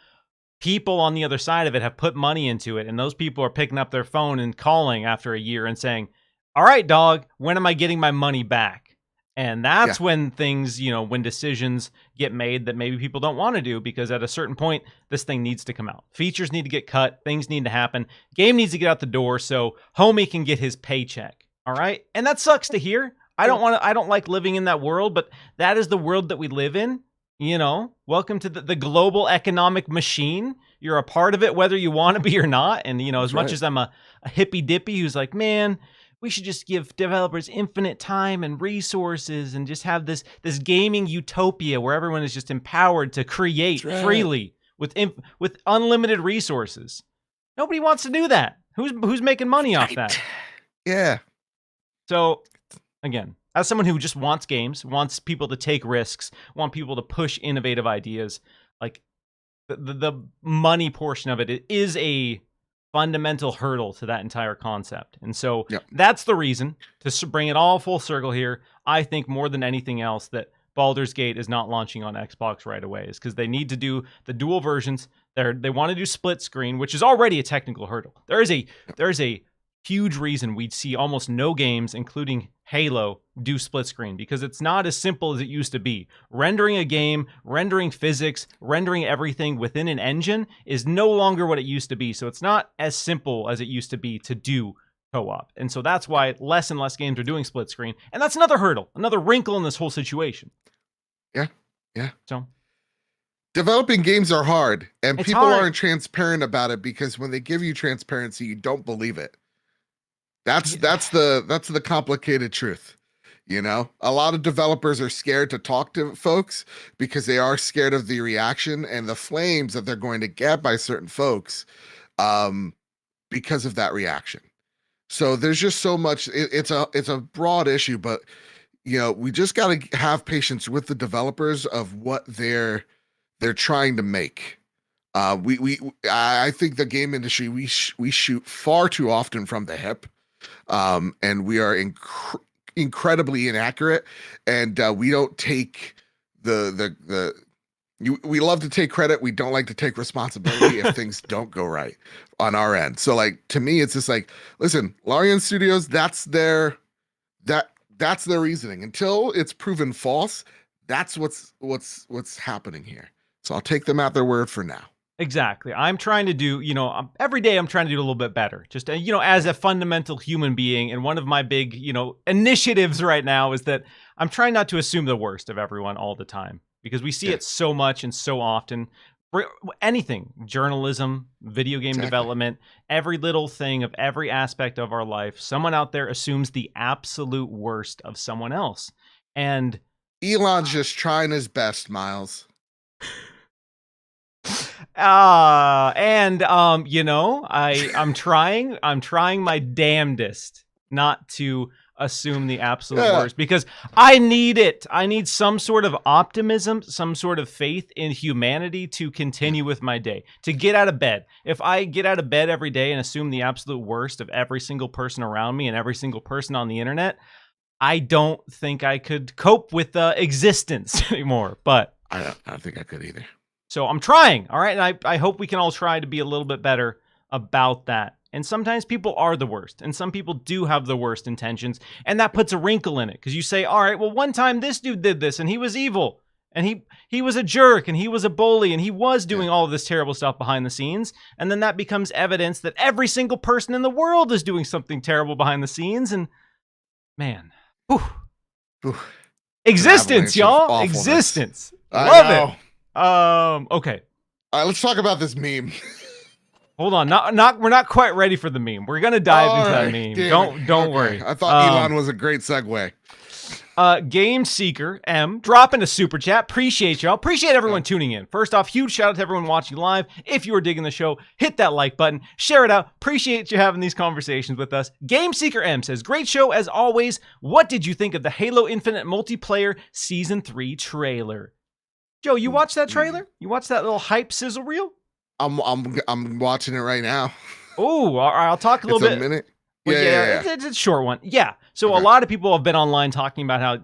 people on the other side of it have put money into it, and those people are picking up their phone and calling after a year and saying, "All right, dog, when am I getting my money back?" And yeah, that's when things, when decisions get made that maybe people don't want to do, because at a certain point, this thing needs to come out. Features need to get cut. Things need to happen. Game needs to get out the door so homie can get his paycheck. All right. And that sucks to hear. I don't like living in that world, but that is the world that we live in. Welcome to the global economic machine. You're a part of it, whether you want to be or not. And, as that's much right. as I'm a hippy dippy who's like, man, we should just give developers infinite time and resources and just have this gaming utopia where everyone is just empowered to create That's right. freely with unlimited resources. Nobody wants to do that. Who's making money off that? Right. Yeah. So again, as someone who just wants games, wants people to take risks, want people to push innovative ideas, like the money portion of it is a fundamental hurdle to that entire concept. And so Yep. that's the reason, to bring it all full circle here, I think more than anything else that Baldur's Gate is not launching on Xbox right away is because they need to do the dual versions. They want to do split screen, which is already a technical hurdle. There is a huge reason we'd see almost no games, including Halo, do split screen, because it's not as simple as it used to be. Rendering a game, rendering physics, rendering everything within an engine is no longer what it used to be. So it's not as simple as it used to be to do co-op. And so that's why less and less games are doing split screen. And that's another hurdle, another wrinkle in this whole situation. Yeah. Yeah. So Developing games are hard, and it's people hard. aren't transparent about it because when they give you transparency, you don't believe it. That's the complicated truth. A lot of developers are scared to talk to folks because they are scared of the reaction and the flames that they're going to get by certain folks, um, because of that reaction. So there's just so much. It's a broad issue, but we just got to have patience with the developers of what they're trying to make. I think the game industry we shoot far too often from the hip, and we are incredibly inaccurate, and we don't take we love to take credit. We don't like to take responsibility if things don't go right on our end. So like to me, it's just like, listen, Larian Studios, that's their reasoning. Until it's proven false, that's what's happening here. So I'll take them at their word for now. Exactly. I'm trying to do, every day I'm trying to do a little bit better. Just, as a fundamental human being. And one of my big, initiatives right now is that I'm trying not to assume the worst of everyone all the time, because we see Yeah, it so much and so often. Anything, journalism, video game exactly. development, every little thing of every aspect of our life, someone out there assumes the absolute worst of someone else. And Elon's just trying his best, Miles. I'm trying my damnedest not to assume the absolute Yeah. worst, because I need it. I need some sort of optimism, some sort of faith in humanity to continue with my day, to get out of bed. If I get out of bed every day and assume the absolute worst of every single person around me and every single person on the internet, I don't think I could cope with existence anymore. But I don't think I could either. so I'm trying, all right? And I hope we can all try to be a little bit better about that. And sometimes people are the worst, and some people do have the worst intentions, and that puts a wrinkle in it, because you say, all right, well, one time this dude did this, and he was evil, and he was a jerk, and he was a bully, and he was doing all of this terrible stuff behind the scenes, and then that becomes evidence that every single person in the world is doing something terrible behind the scenes, and man, whew. Existence, y'all, existence. Love it. Okay. All right, let's talk about this meme. Hold on, we're not quite ready for the meme. We're gonna dive into that meme. Don't worry. I thought Elon was a great segue. Game Seeker M dropping a super chat. Appreciate y'all. Appreciate everyone tuning in. First off, huge shout out to everyone watching live. If you are digging the show, hit that like button, share it out. Appreciate you having these conversations with us. Game Seeker M says, great show as always. What did you think of the Halo Infinite multiplayer Season 3 trailer? Joe, you watched that trailer? You watched that little hype sizzle reel? I'm watching it right now. Oh, all right, I'll talk a little bit. A minute. Well, Yeah. It's a short one. Yeah. So a lot of people have been online talking about how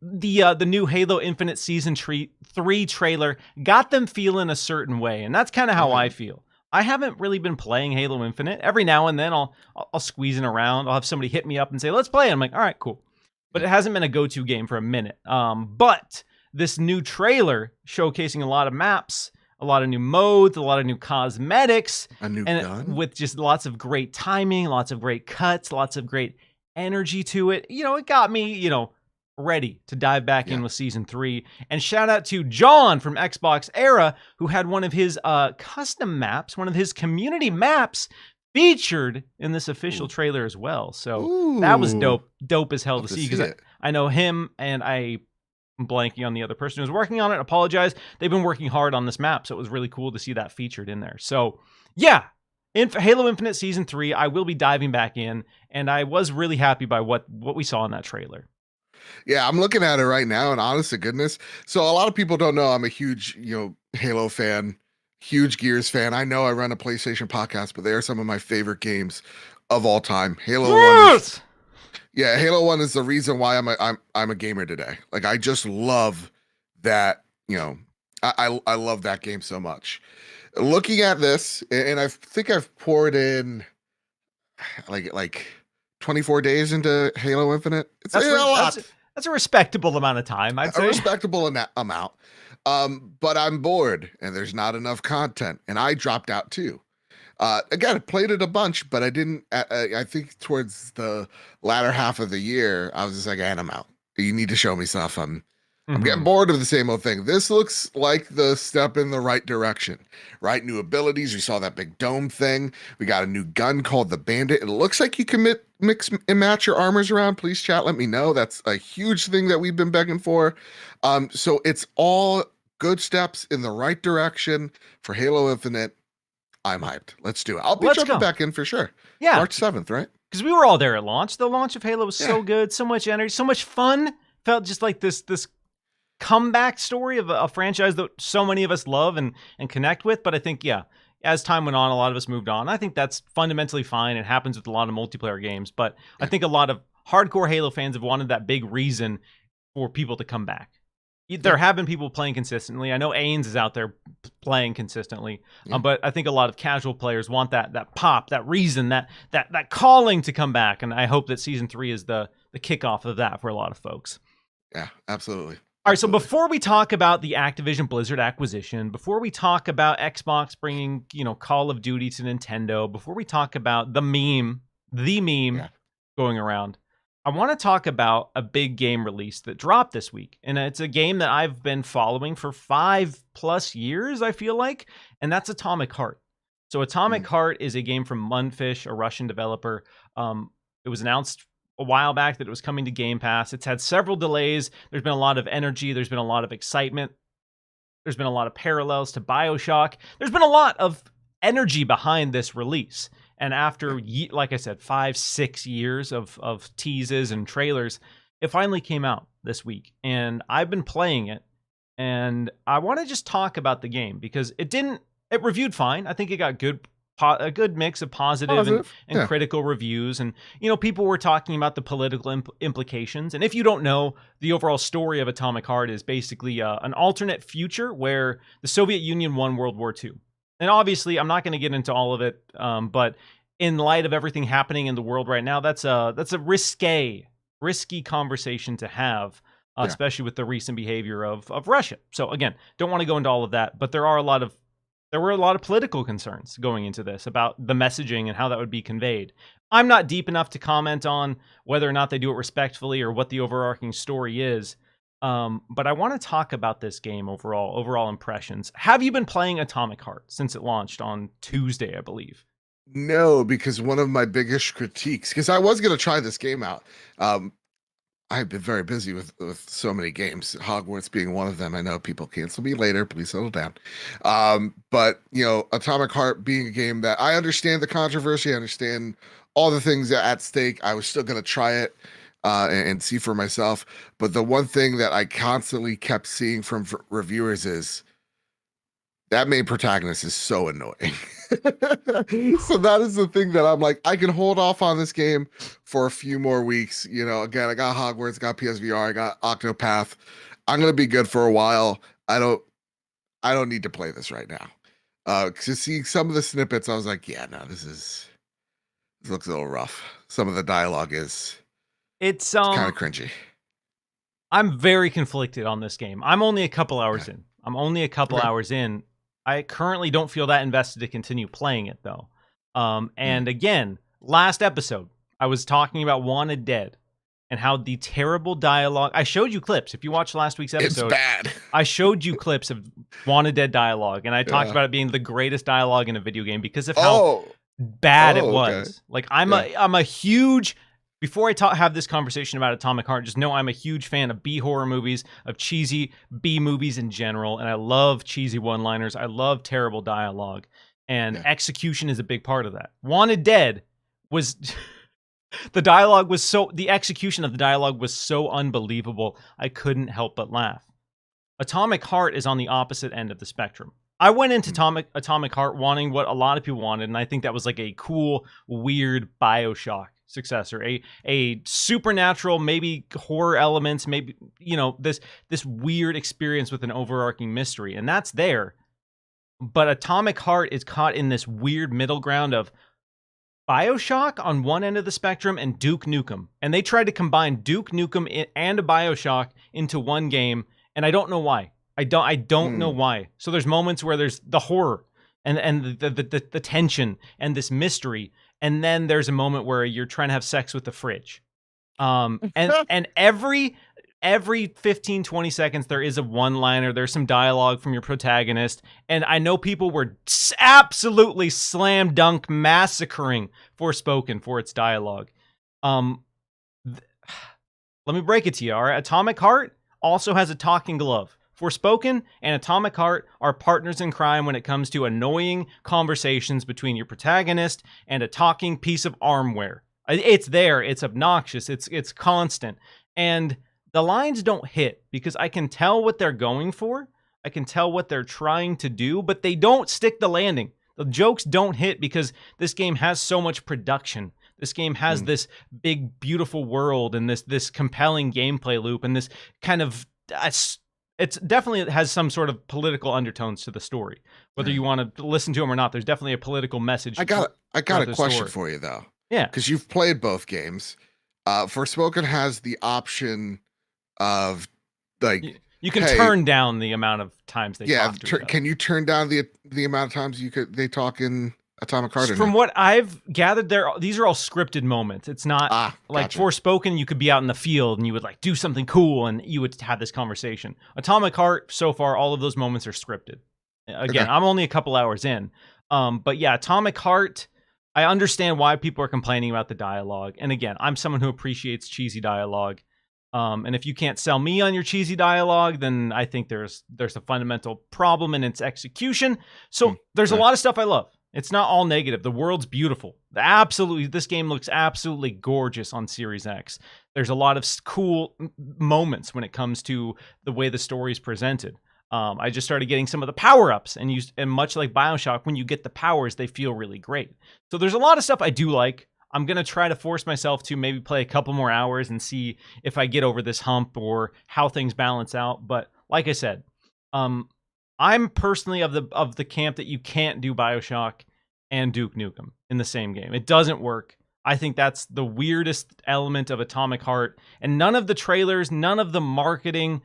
the new Halo Infinite Season 3 trailer got them feeling a certain way, and that's kind of how I feel. I haven't really been playing Halo Infinite. Every now and then I'll squeeze in around. I'll have somebody hit me up and say, "Let's play." I'm like, "All right, cool." But it hasn't been a go-to game for a minute. But this new trailer showcasing a lot of maps, a lot of new modes, a lot of new cosmetics, a new gun with just lots of great timing, lots of great cuts, lots of great energy to it. It got me, ready to dive back in with Season 3. And shout out to John from Xbox Era, who had one of his custom maps, one of his community maps featured in this official trailer as well. So that was dope as hell to see, because I know him, and I'm blanking on the other person who's working on it. Apologize. They've been working hard on this map, so it was really cool to see that featured in there. So yeah, Halo Infinite Season 3, I will be diving back in, and I was really happy by what we saw in that trailer. Yeah, I'm looking at it right now, and honest to goodness, so a lot of people don't know I'm a huge, Halo fan, huge Gears fan. I know I run a PlayStation podcast, but they are some of my favorite games of all time. Halo 1 Halo 1 is the reason why I'm a gamer today. Like, I just love that, I love that game so much. Looking at this, and I think I've poured in like 24 days into Halo Infinite. It's a lot. That's a respectable amount of time, I'd say. A respectable amount. But I'm bored, and there's not enough content, and I dropped out too. Again, I played it a bunch, but I didn't. I think towards the latter half of the year, I was just like, "I'm out. You need to show me stuff." I'm getting bored of the same old thing. This looks like the step in the right direction, right? New abilities. We saw that big dome thing. We got a new gun called the Bandit. It looks like you can mix and match your armors around. Please chat, let me know. That's a huge thing that we've been begging for. So it's all good steps in the right direction for Halo Infinite. I'm hyped. Let's do it. I'll be jumping back in for sure. Yeah. March 7th, right? Because we were all there at launch. The launch of Halo was so good, so much energy, so much fun. Felt just like this comeback story of a franchise that so many of us love and connect with. But I think, as time went on, a lot of us moved on. I think that's fundamentally fine. It happens with a lot of multiplayer games. But I think a lot of hardcore Halo fans have wanted that big reason for people to come back. There have been people playing consistently. I know Ains is out there playing consistently, but I think a lot of casual players want that pop, that reason, that calling to come back. And I hope that Season 3 is the kickoff of that for a lot of folks. Yeah, absolutely. All right, so before we talk about the Activision Blizzard acquisition, before we talk about Xbox bringing, Call of Duty to Nintendo, before we talk about the meme going around, I want to talk about a big game release that dropped this week. And it's a game that I've been following for 5+ years, I feel like, and that's Atomic Heart. So Atomic Heart is a game from Mundfish, a Russian developer. It was announced a while back that it was coming to Game Pass. It's had several delays. There's been a lot of energy. There's been a lot of excitement. There's been a lot of parallels to BioShock. There's been a lot of energy behind this release. And after, like I said, 5-6 years of teases and trailers, it finally came out this week. And I've been playing it. And I want to just talk about the game because it reviewed fine. I think it got a good mix of positive and critical reviews. And, people were talking about the political implications. And if you don't know, the overall story of Atomic Heart is basically an alternate future where the Soviet Union won World War II. And obviously, I'm not going to get into all of it, but in light of everything happening in the world right now, that's a risky conversation to have. Especially with the recent behavior of Russia. So again, don't want to go into all of that, but there were a lot of political concerns going into this about the messaging and how that would be conveyed. I'm not deep enough to comment on whether or not they do it respectfully or what the overarching story is. But I want to talk about this game overall impressions. Have you been playing Atomic Heart since it launched on Tuesday, I believe? No, because one of my biggest critiques, because I was going to try this game out. I've been very busy with so many games, Hogwarts being one of them. I know people cancel me later. Please settle down. But, Atomic Heart being a game that I understand the controversy, I understand all the things at stake. I was still going to try it and see for myself. But the one thing that I constantly kept seeing from reviewers is that main protagonist is so annoying. So that is the thing that I'm like, I can hold off on this game for a few more weeks. Again, I got Hogwarts, got PSVR, I got Octopath. I'm gonna be good for a while. I don't need to play this right now. To see some of the snippets, I was like, yeah, no, this looks a little rough. Some of the dialogue it's kind of cringy. I'm very conflicted on this game. I'm only a couple hours in. Hours in. I currently don't feel that invested to continue playing it, though. And again, last episode, I was talking about Wanted Dead and how the terrible dialogue... I showed you clips. If you watched last week's episode... It's bad. I showed you clips of Wanted Dead dialogue, and I talked about it being the greatest dialogue in a video game because of how bad it was. Okay. Like, I'm a huge... Before I have this conversation about Atomic Heart, just know I'm a huge fan of B-horror movies, of cheesy B movies in general, and I love cheesy one-liners. I love terrible dialogue, and execution is a big part of that. Wanted Dead was... the execution of the dialogue was so unbelievable, I couldn't help but laugh. Atomic Heart is on the opposite end of the spectrum. I went into Atomic Heart wanting what a lot of people wanted, and I think that was like a cool, weird BioShock successor, a supernatural, maybe horror elements, maybe this weird experience with an overarching mystery, and that's there. But Atomic Heart is caught in this weird middle ground of BioShock on one end of the spectrum and Duke Nukem, and they tried to combine Duke Nukem and a BioShock into one game, and I don't know why. I don't know why. So there's moments where there's the horror and the tension and this mystery. And then there's a moment where you're trying to have sex with the fridge. And every 15, 20 seconds, there is a one-liner. There's some dialogue from your protagonist. And I know people were absolutely slam dunk massacring Forspoken for its dialogue. Let me break it to you, all right? Atomic Heart also has a talking glove. Forspoken and Atomic Heart are partners in crime when it comes to annoying conversations between your protagonist and a talking piece of armware. It's there, it's obnoxious, it's constant. And the lines don't hit because I can tell what they're going for, I can tell what they're trying to do, but they don't stick the landing. The jokes don't hit because this game has so much production. This game has this big, beautiful world and this compelling gameplay loop and this kind of... It's definitely has some sort of political undertones to the story. Whether you want to listen to them or not, there's definitely a political message. I got a question for you though. Yeah, because you've played both games. Forspoken has the option of like you can turn down the amount of times they talk to each other. Can you turn down the amount of times they talk in Atomic Heart? From what I've gathered, these are all scripted moments. It's not like Forspoken. You could be out in the field and you would like do something cool and you would have this conversation. Atomic Heart, so far, all of those moments are scripted. Again, I'm only a couple hours in, but yeah, Atomic Heart. I understand why people are complaining about the dialogue, and again, I'm someone who appreciates cheesy dialogue. And if you can't sell me on your cheesy dialogue, then I think there's a fundamental problem in its execution. So there's a lot of stuff I love. It's not all negative. The world's beautiful. This game looks absolutely gorgeous on Series X. There's a lot of cool moments when it comes to the way the story is presented. I just started getting some of the power-ups, and much like BioShock, when you get the powers, they feel really great. So there's a lot of stuff I do like. I'm going to try to force myself to maybe play a couple more hours and see if I get over this hump or how things balance out. But like I said, I'm personally of the camp that you can't do BioShock and Duke Nukem in the same game. It doesn't work. I think that's the weirdest element of Atomic Heart. And none of the trailers, none of the marketing,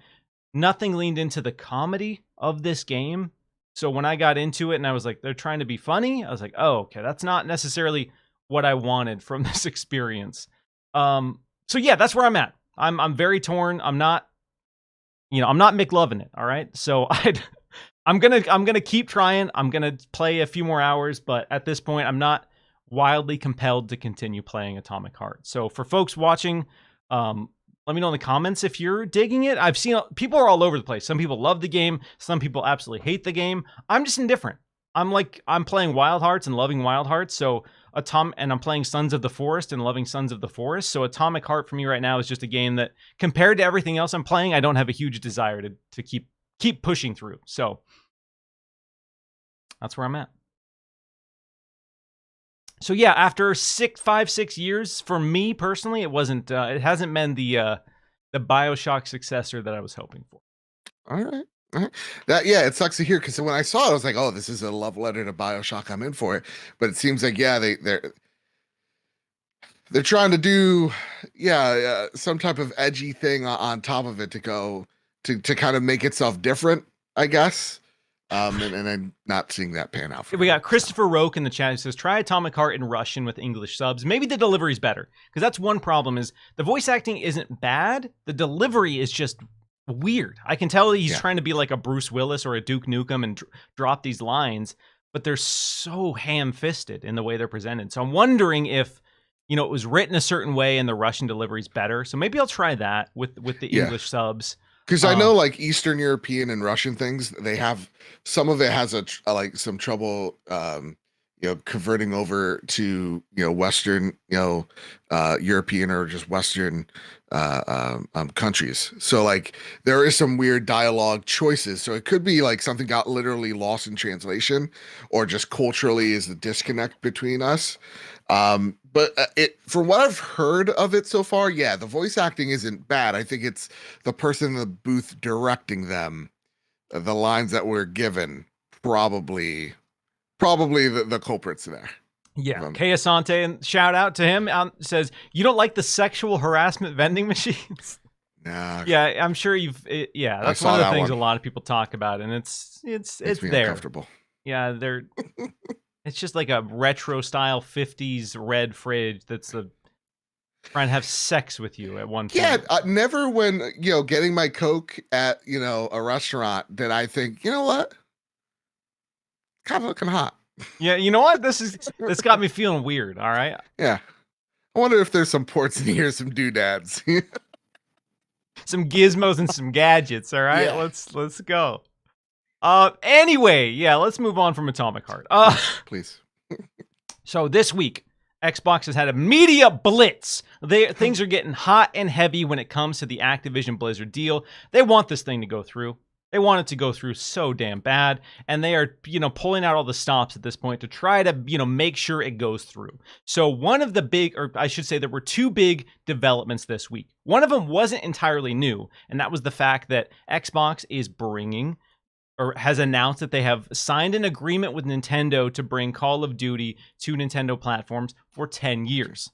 nothing leaned into the comedy of this game. So when I got into it and I was like, they're trying to be funny, I was like, oh, okay, that's not necessarily what I wanted from this experience. So yeah, that's where I'm at. I'm very torn. I'm not McLovin' it. All right. So I'm gonna keep trying. I'm gonna play a few more hours, but at this point, I'm not wildly compelled to continue playing Atomic Heart. So for folks watching, let me know in the comments if you're digging it. I've seen people are all over the place. Some people love the game. Some people absolutely hate the game. I'm just indifferent. I'm playing Wild Hearts and loving Wild Hearts. So and I'm playing Sons of the Forest and loving Sons of the Forest. So Atomic Heart for me right now is just a game that, compared to everything else I'm playing, I don't have a huge desire to keep pushing through. So that's where I'm at. So yeah, after 5-6 years, for me personally, it hasn't been the BioShock successor that I was hoping for. All right. It sucks to hear, because when I saw it, I was like, oh, this is a love letter to BioShock. I'm in for it. But it seems like, they're trying to do some type of edgy thing on top of it to go to kind of make itself different, I guess. And I'm not seeing that pan out for we got Christopher Roke in the chat who says, try Atomic Heart in Russian with English subs. Maybe the delivery's better, because that's one problem, is the voice acting isn't bad. The delivery is just weird. I can tell he's trying to be like a Bruce Willis or a Duke Nukem and drop these lines, but they're so ham-fisted in the way they're presented. So I'm wondering if, it was written a certain way and the Russian delivery's better. So maybe I'll try that with the English subs. Because I know, like, Eastern European and Russian things, they have, some of it has some trouble, converting over to, Western, European or just Western countries. So, like, there is some weird dialogue choices. So it could be like something got literally lost in translation, or just culturally is the disconnect between us. But from what I've heard of it so far, the voice acting isn't bad. I think it's the person in the booth directing them, the lines that were given, probably the culprits there. Yeah, Kay Asante, and shout out to him, says, you don't like the sexual harassment vending machines? Nah. Yeah, I'm sure that's one of the things a lot of people talk about, and it's there. Uncomfortable. Yeah, it's just like a retro style 50s red fridge that's trying to have sex with you at one point. Yeah, never when, getting my Coke at, a restaurant did I think, you know what? Kind of looking hot. Yeah, you know what? This got me feeling weird, all right? Yeah. I wonder if there's some ports in here, some doodads. Some gizmos and some gadgets, all right? Yeah. Let's go. Anyway, let's move on from Atomic Heart. Please. So this week, Xbox has had a media blitz. Things are getting hot and heavy when it comes to the Activision Blizzard deal. They want this thing to go through. They want it to go through so damn bad, and they are, pulling out all the stops at this point to try to, make sure it goes through. So one of the big, or I should say there were two big developments this week. One of them wasn't entirely new, and that was the fact that Xbox is has announced that they have signed an agreement with Nintendo to bring Call of Duty to Nintendo platforms for 10 years.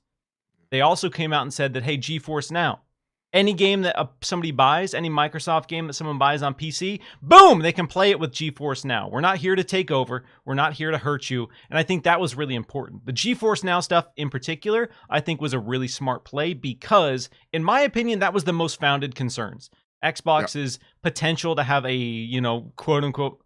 They also came out and said that, hey, GeForce Now, any game that somebody buys, any Microsoft game that someone buys on PC, boom, they can play it with GeForce Now. We're not here to take over. We're not here to hurt you. And I think that was really important. The GeForce Now stuff in particular, I think was a really smart play because, in my opinion, that was the most founded concerns. Xbox's potential to have a, quote unquote,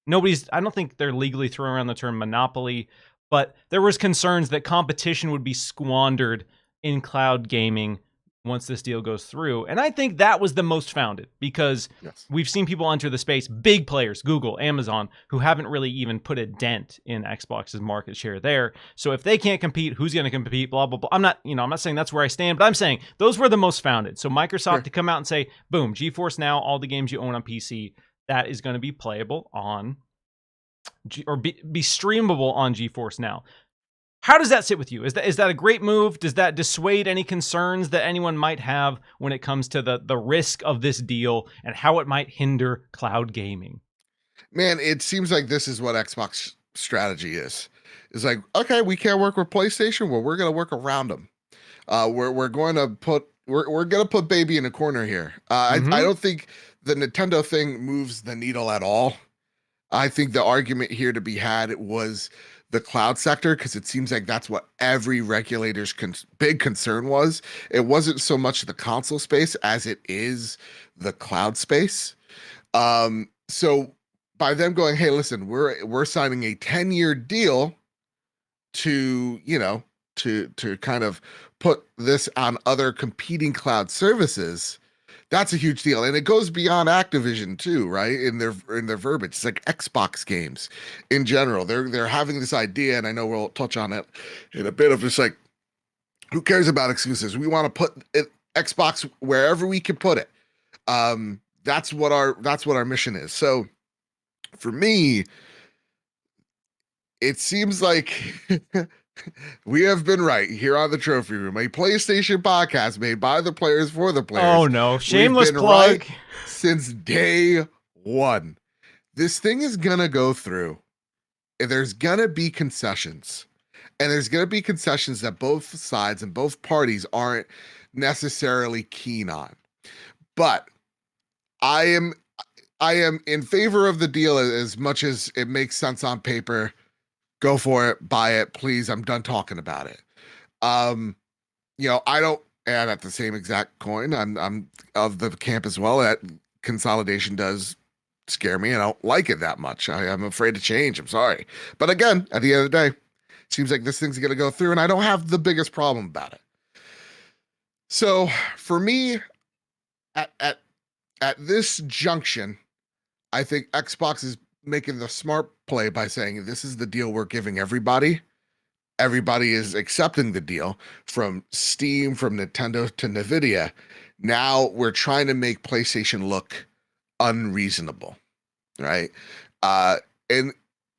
I don't think they're legally throwing around the term monopoly, but there was concerns that competition would be squandered in cloud gaming once this deal goes through. And I think that was the most founded, because Yes. we've seen people enter the space, big players, Google, Amazon, who haven't really even put a dent in Xbox's market share there. So if they can't compete, who's going to compete? Blah, blah, blah. I'm not saying that's where I stand, but I'm saying those were the most founded. So Microsoft to come out and say, boom, GeForce Now, all the games you own on PC, that is going to be playable on be streamable on GeForce Now. How does that sit with you? Is that a great move? Does that dissuade any concerns that anyone might have when it comes to the risk of this deal and how it might hinder cloud gaming? Man, it seems like this is what Xbox strategy is. It's like, okay, we can't work with PlayStation. Well, we're gonna work around them. We're going to put baby in a corner here. I don't think the Nintendo thing moves the needle at all. I think the argument here to be had was the cloud sector, because it seems like that's what every regulator's big concern was. It wasn't so much the console space as it is the cloud space. So by them going, hey, listen, we're signing a 10-year deal to, to kind of put this on other competing cloud services, that's a huge deal. And it goes beyond Activision too, right? In their verbiage. It's like Xbox games in general. They're having this idea, and I know we'll touch on it in a bit, of just like, who cares about exclusives? We want to put Xbox wherever we can put it. That's what our mission is. So for me, it seems like we have been right here on the Trophy Room, a PlayStation podcast made by the players for the players. Oh no, shameless plug. Right since day one. This thing is gonna go through. There's gonna be concessions. And there's gonna be concessions that both sides and both parties aren't necessarily keen on. But I am in favor of the deal as much as it makes sense on paper. Go for it, buy it, please. I'm done talking about it. I don't, and at the same exact coin, I'm of the camp as well that consolidation does scare me. I don't like it that much. I'm afraid to change. I'm sorry. But again, at the end of the day, it seems like this thing's gonna go through, and I don't have the biggest problem about it. So for me, at this junction, I think Xbox is making the smart play by saying this is the deal we're giving everybody. Everybody is accepting the deal, from Steam, from Nintendo to Nvidia. Now we're trying to make PlayStation look unreasonable, right? And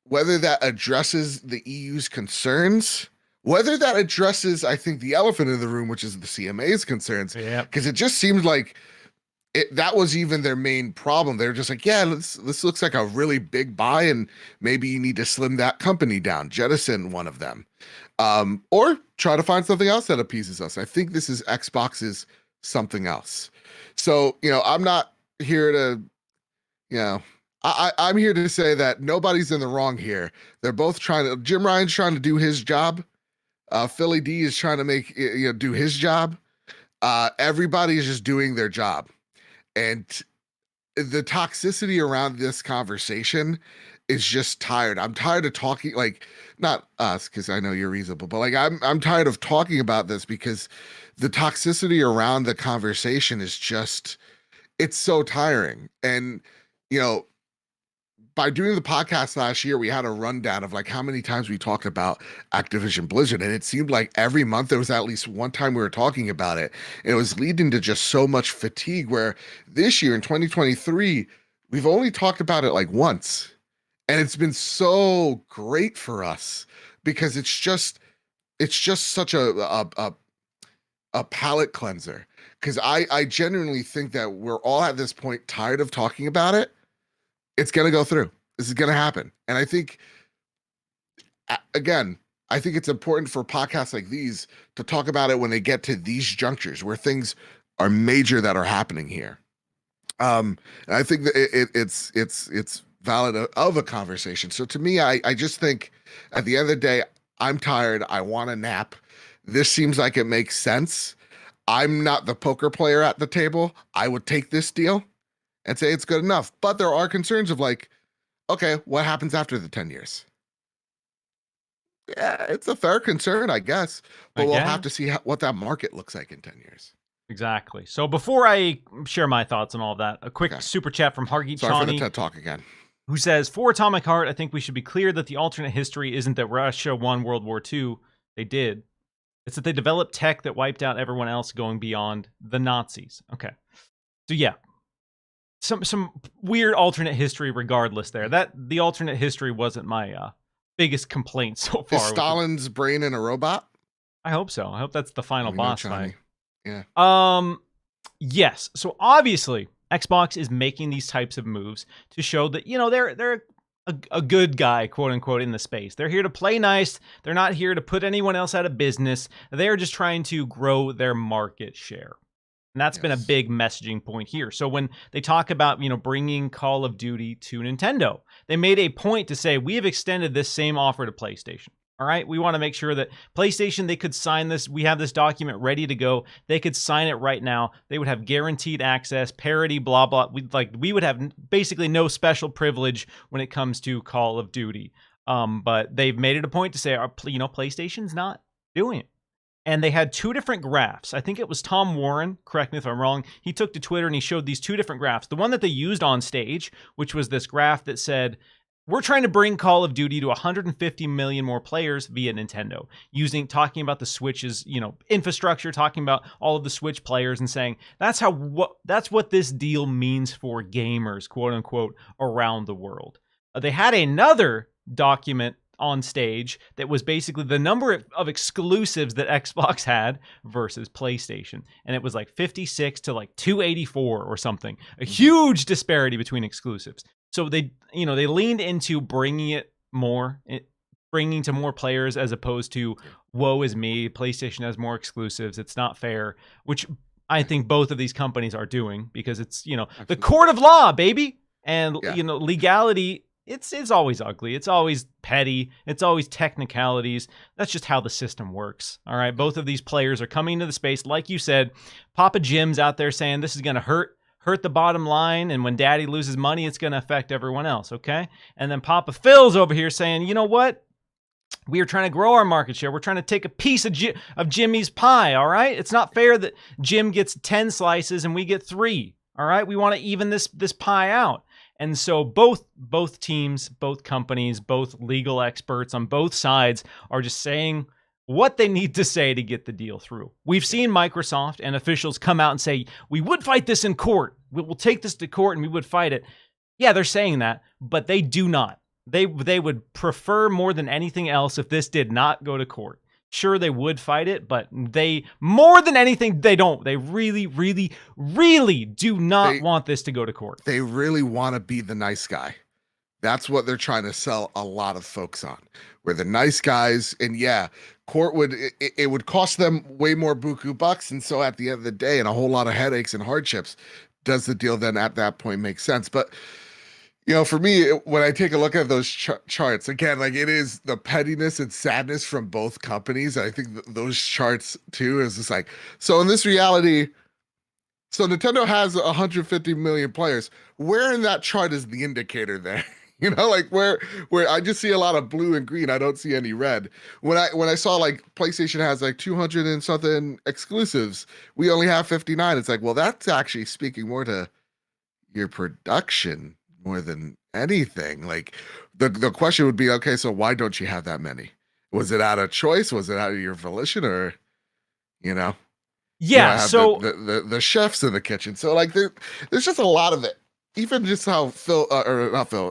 whether that addresses the EU's concerns, whether that addresses, I think, the elephant in the room, which is the CMA's concerns, because it just seems like that was even their main problem. They're just like, yeah, this looks like a really big buy, and maybe you need to slim that company down, jettison one of them, or try to find something else that appeases us. I think this is Xbox's something else. So, I'm not here to, I'm here to say that nobody's in the wrong here. They're both Jim Ryan's trying to do his job. Philly D is trying to do his job. Everybody is just doing their job. And the toxicity around this conversation is just tired. I'm tired of talking, like, not us, because I know you're reasonable, but like I'm tired of talking about this, because the toxicity around the conversation is just, it's so tiring. And by doing the podcast last year, we had a rundown of like how many times we talked about Activision Blizzard, and it seemed like every month there was at least one time we were talking about it. And it was leading to just so much fatigue, where this year in 2023, we've only talked about it like once. And it's been so great for us, because it's just such a palate cleanser. Because I genuinely think that we're all at this point tired of talking about it. It's going to go through. This is going to happen. And I think, again, it's important for podcasts like these to talk about it when they get to these junctures where things are major that are happening here. And I think that it's valid of a conversation. So to me, I just think at the end of the day, I'm tired. I want a nap. This seems like it makes sense. I'm not the poker player at the table. I would take this deal and say it's good enough. But there are concerns of like, okay, what happens after the 10 years? Yeah, it's a fair concern, I guess. But we'll have to see what that market looks like in 10 years. Exactly. So before I share my thoughts on all of that, a quick Okay. super chat from Hargeet Sorry for the Chani, TED Talk again. who says, for Atomic Heart, I think we should be clear that the alternate history isn't that Russia won World War II. They did. It's that they developed tech that wiped out everyone else going beyond the Nazis. Okay. So yeah. Some weird alternate history regardless there. That the alternate history wasn't my biggest complaint so far. Is Stalin's brain in a robot? I hope so. I hope that's the final boss fight. Yeah. Yes. So obviously, Xbox is making these types of moves to show that, they're a good guy, quote unquote, in the space. They're here to play nice. They're not here to put anyone else out of business. They're just trying to grow their market share. And that's been a big messaging point here. So when they talk about, bringing Call of Duty to Nintendo, they made a point to say, we have extended this same offer to PlayStation. All right, we want to make sure that PlayStation, they could sign this. We have this document ready to go. They could sign it right now. They would have guaranteed access, parity, blah, blah. We would have basically no special privilege when it comes to Call of Duty. But they've made it a point to say, PlayStation's not doing it. And they had two different graphs. I think it was Tom Warren, correct me if I'm wrong. He took to Twitter and he showed these two different graphs. The one that they used on stage, which was this graph that said, we're trying to bring Call of Duty to 150 million more players via Nintendo, talking about the Switch's, infrastructure, talking about all of the Switch players and saying that's what this deal means for gamers, quote unquote, around the world. They had another document on stage that was basically the number of exclusives that Xbox had versus PlayStation. And it was like 56 to like 284 or something. A huge disparity between exclusives. So they leaned into bringing to more players as opposed to, woe is me, PlayStation has more exclusives, it's not fair, which I think both of these companies are doing because it's, the court of law, baby. And, legality, it's always ugly. It's always petty. It's always technicalities. That's just how the system works. All right. Both of these players are coming into the space. Like you said, Papa Jim's out there saying this is going to hurt the bottom line. And when daddy loses money, it's going to affect everyone else. Okay. And then Papa Phil's over here saying, you know what? We are trying to grow our market share. We're trying to take a piece of Jimmy's pie. All right. It's not fair that Jim gets 10 slices and we get 3. All right. We want to even this pie out. And so both teams, both companies, both legal experts on both sides are just saying what they need to say to get the deal through. We've seen Microsoft and officials come out and say, we would fight this in court. We'll take this to court and we would fight it. Yeah, they're saying that, but they do not. They would prefer more than anything else if this did not go to court. Sure, they would fight it, but they, more than anything, they don't. They really, really, really do not want this to go to court. They really want to be the nice guy. That's what they're trying to sell a lot of folks on. We're the nice guys, and yeah, court it would cost them way more buku bucks, and so at the end of the day, and a whole lot of headaches and hardships, does the deal then at that point make sense? But for me, when I take a look at those charts, again, like it is the pettiness and sadness from both companies. I think those charts too is just like, so in this reality, so Nintendo has 150 million players. Where in that chart is the indicator there? Like where I just see a lot of blue and green. I don't see any red. When I saw like PlayStation has like 200 and something exclusives, we only have 59. It's like, well, that's actually speaking more to your production more than anything. Like the question would be, okay, so why don't you have that many? Was it out of choice? Was it out of your volition? Or so the chefs in the kitchen. So like there's just a lot of it. Even just how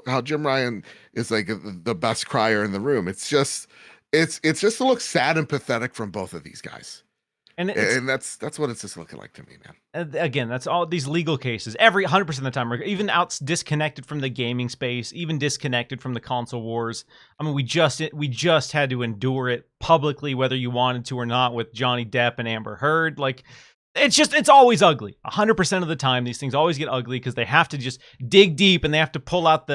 how Jim Ryan is like the best crier in the room. It's just to look sad and pathetic from both of these guys. And that's what it's just looking like to me, man. Again, that's all these legal cases. 100% of the time, even disconnected from the gaming space, even disconnected from the console wars. I mean, we just had to endure it publicly, whether you wanted to or not, with Johnny Depp and Amber Heard. Like, it's always ugly. 100% of the time, these things always get ugly because they have to just dig deep and they have to pull out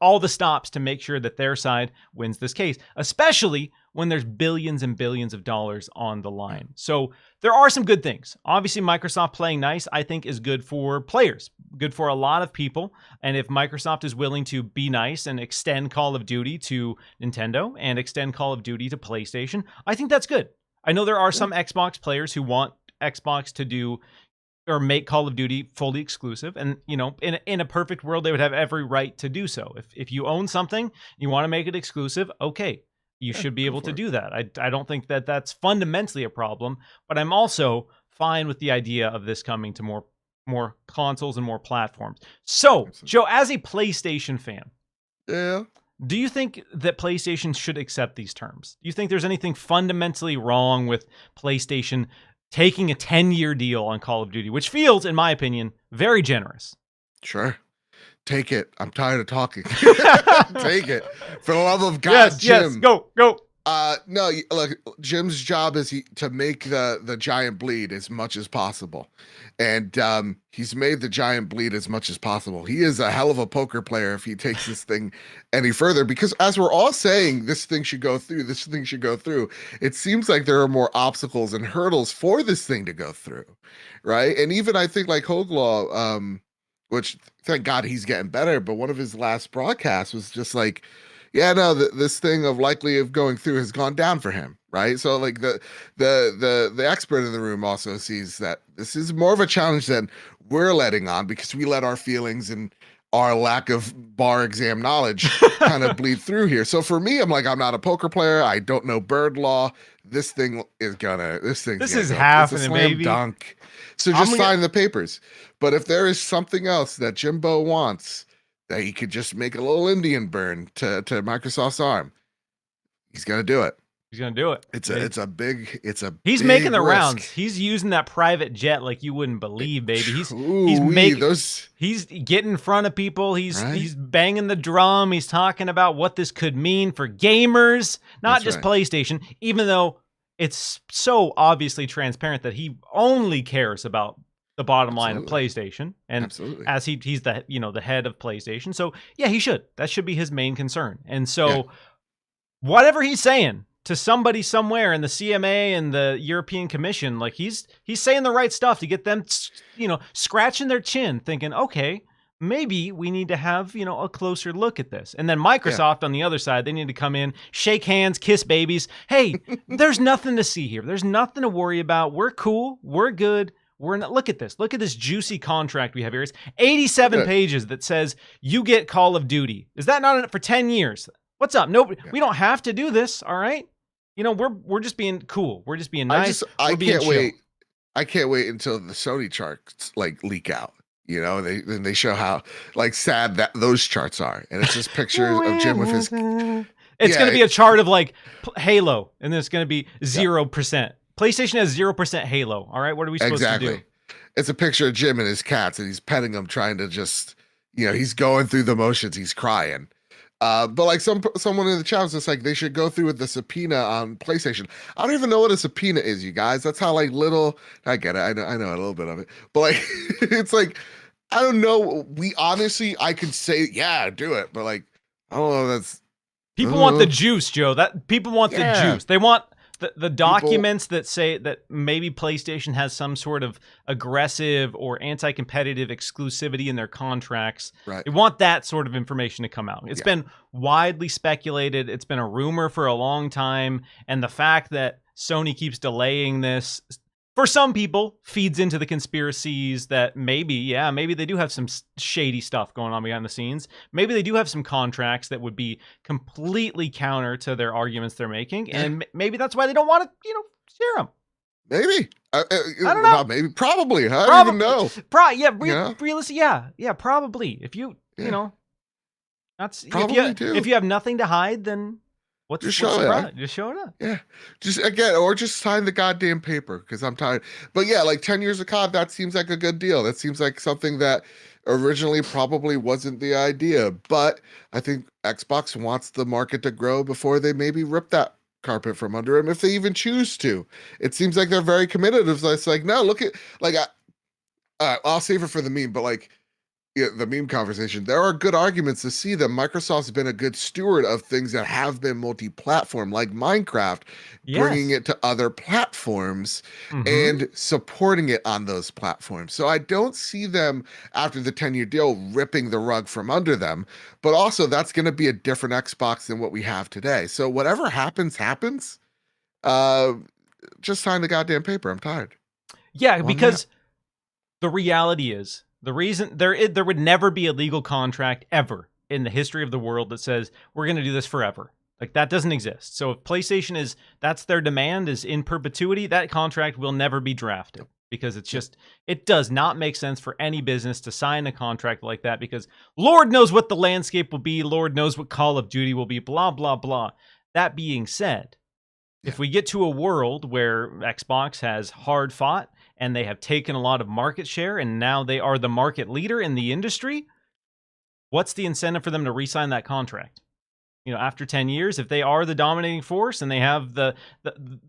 all the stops to make sure that their side wins this case, especially when there's billions and billions of dollars on the line. So there are some good things. Obviously, Microsoft playing nice, I think, is good for players, good for a lot of people. And if Microsoft is willing to be nice and extend Call of Duty to Nintendo and extend Call of Duty to PlayStation, I think that's good. I know there are some Xbox players who want Xbox to do or make Call of Duty fully exclusive. And, in a perfect world, they would have every right to do so. If you own something, you want to make it exclusive, okay, you should be able to do that. I don't think that that's fundamentally a problem, but I'm also fine with the idea of this coming to more consoles and more platforms. So, Joe, as a PlayStation fan, yeah, do you think that PlayStation should accept these terms? Do you think there's anything fundamentally wrong with PlayStation taking a 10-year deal on Call of Duty, which feels, in my opinion, very generous? Sure. Take it. I'm tired of talking. Take it. For the love of God, Jim. Yes, go. No, look, Jim's job is to make the giant bleed as much as possible. And he's made the giant bleed as much as possible. He is a hell of a poker player if he takes this thing any further, because as we're all saying, this thing should go through, it seems like there are more obstacles and hurdles for this thing to go through, right? And even I think like Hoglaw, which thank God he's getting better, but one of his last broadcasts was just like, yeah, no, this thing of likely of going through has gone down for him, right? So like the expert in the room also sees that this is more of a challenge than we're letting on, because we let our feelings and our lack of bar exam knowledge kind of bleed through here. So for me, I'm like, I'm not a poker player. I don't know bird law. This is happening, baby. Dunk. So just sign the papers. But if there is something else that Jimbo wants, that he could just make a little Indian burn to Microsoft's arm, he's gonna do it. He's gonna do it. He's making the risk. Rounds. He's using that private jet like you wouldn't believe, baby. He's getting in front of people. He's banging the drum. He's talking about what this could mean for gamers, not just PlayStation, even though it's so obviously transparent that he only cares about the bottom line of PlayStation, and as he's the the head of PlayStation, so yeah, he should. That should be his main concern. And so, whatever he's saying to somebody somewhere in the CMA and the European Commission, like he's saying the right stuff to get them, scratching their chin, thinking, okay, maybe we need to have a closer look at this. And then Microsoft on the other side, they need to come in, shake hands, kiss babies. Hey, there's nothing to see here. There's nothing to worry about. We're cool. We're good. Look at this. Look at this juicy contract we have here. It's 87 pages that says you get Call of Duty. Is that not enough for 10 years? What's up? Nobody. We don't have to do this. All right. We're just being cool. We're just being nice. I can't wait. I can't wait until the Sony charts leak out. They show how sad that those charts are, and it's just pictures of Jim with his. It's going to be a chart of Halo, and then it's going to be 0%. PlayStation has 0% Halo. All right, what are we supposed to do? It's a picture of Jim and his cats, and he's petting them, trying to just, he's going through the motions. He's crying. But someone in the chat was just like, they should go through with the subpoena on PlayStation. I don't even know what a subpoena is, you guys. That's how little. I get it. I know a little bit of it, but it's I don't know. I could say do it, but I don't know. That's people want the juice, Joe. People want the juice. They want the documents that say that maybe PlayStation has some sort of aggressive or anti-competitive exclusivity in their contracts. Right. They want that sort of information to come out. It's been widely speculated. It's been a rumor for a long time. And the fact that Sony keeps delaying this, for some people, feeds into the conspiracies that maybe they do have some shady stuff going on behind the scenes. Maybe they do have some contracts that would be completely counter to their arguments they're making, and maybe that's why they don't want to, share them. Maybe. I don't know. Maybe. Probably. I don't even know. Realistically, probably. If you, that's probably if you have nothing to hide, then. Just show it up. Just show it up. Yeah. Just sign the goddamn paper, because I'm tired. But 10 years of COD, that seems like a good deal. That seems like something that originally probably wasn't the idea. But I think Xbox wants the market to grow before they maybe rip that carpet from under them, if they even choose to. It seems like they're very committed. It's no, look at, I'll save it for the meme, but the meme conversation, there are good arguments to see that Microsoft's been a good steward of things that have been multi-platform, like Minecraft, bringing it to other platforms and supporting it on those platforms. So I don't see them, after the 10-year deal, ripping the rug from under them, but also that's going to be a different Xbox than what we have today. So whatever happens, just sign the goddamn paper. I'm tired. Yeah, because the reality is, the reason there would never be a legal contract ever in the history of the world that says we're going to do this forever. Like, that doesn't exist. So if PlayStation that's their demand is in perpetuity, that contract will never be drafted, because it's just, it does not make sense for any business to sign a contract like that, because Lord knows what the landscape will be. Lord knows what Call of Duty will be, blah, blah, blah. That being said, if we get to a world where Xbox has hard fought and they have taken a lot of market share and now they are the market leader in the industry, what's the incentive for them to re-sign that contract? After 10 years, if they are the dominating force and they have the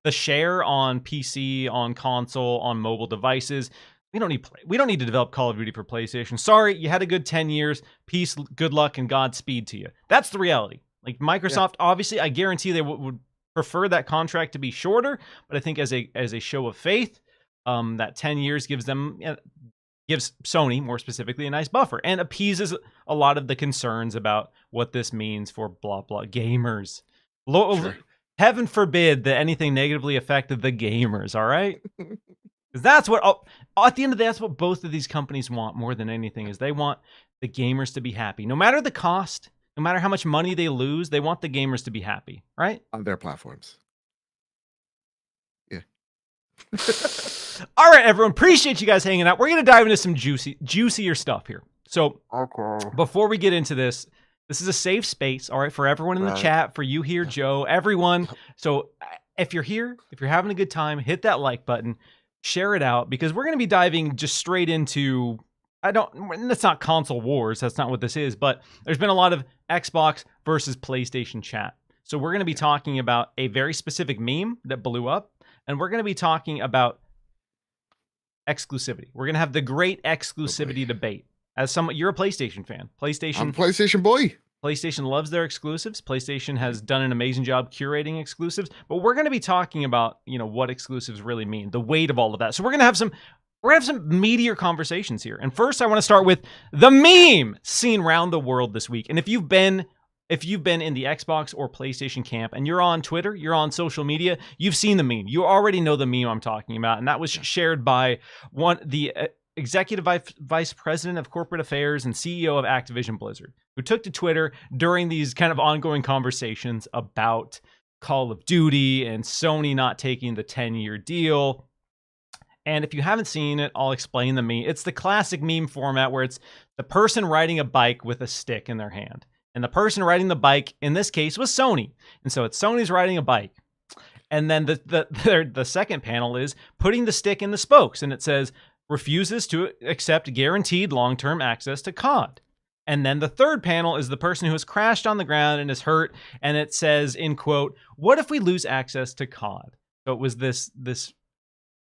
share on PC, on console, on mobile devices, we don't need to develop Call of Duty for PlayStation. Sorry, you had a good 10 years. Peace, good luck, and Godspeed to you. That's the reality. Like, Microsoft, obviously, I guarantee they would prefer that contract to be shorter, but I think as a show of faith, that 10 years gives Sony, more specifically, a nice buffer and appeases a lot of the concerns about what this means for blah blah gamers. Sure. Heaven forbid that anything negatively affected the gamers. All right, because that's what at the end of the day, that's what both of these companies want more than anything. Is they want the gamers to be happy, no matter the cost, no matter how much money they lose. They want the gamers to be happy, right? On their platforms. Yeah. All right, everyone. Appreciate you guys hanging out. We're going to dive into some juicier stuff here. So before we get into this is a safe space, all right, for everyone in the chat, for you here, Joe, everyone. So if you're here, if you're having a good time, hit that like button, share it out, because we're going to be diving just straight into, that's not console wars. That's not what this is, but there's been a lot of Xbox versus PlayStation chat. So we're going to be talking about a very specific meme that blew up, and we're going to be talking about exclusivity. We're going to have the great exclusivity debate. As you're a PlayStation fan. I'm a PlayStation boy. PlayStation loves their exclusives. PlayStation has done an amazing job curating exclusives, but we're going to be talking about, what exclusives really mean, the weight of all of that. So we're going to have some meatier conversations here. And first, I want to start with the meme seen around the world this week. And if you've been in the Xbox or PlayStation camp and you're on Twitter, you're on social media, you've seen the meme. You already know the meme I'm talking about. And that was shared by the Executive Vice President of Corporate Affairs and CEO of Activision Blizzard, who took to Twitter during these kind of ongoing conversations about Call of Duty and Sony not taking the 10-year deal. And if you haven't seen it, I'll explain the meme. It's the classic meme format where it's the person riding a bike with a stick in their hand. And the person riding the bike, in this case, was Sony. And so it's Sony's riding a bike. And then the second panel is putting the stick in the spokes. And it says, refuses to accept guaranteed long-term access to COD. And then the third panel is the person who has crashed on the ground and is hurt. And it says, in quote, what if we lose access to COD? So it was this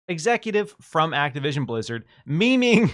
executive from Activision Blizzard memeing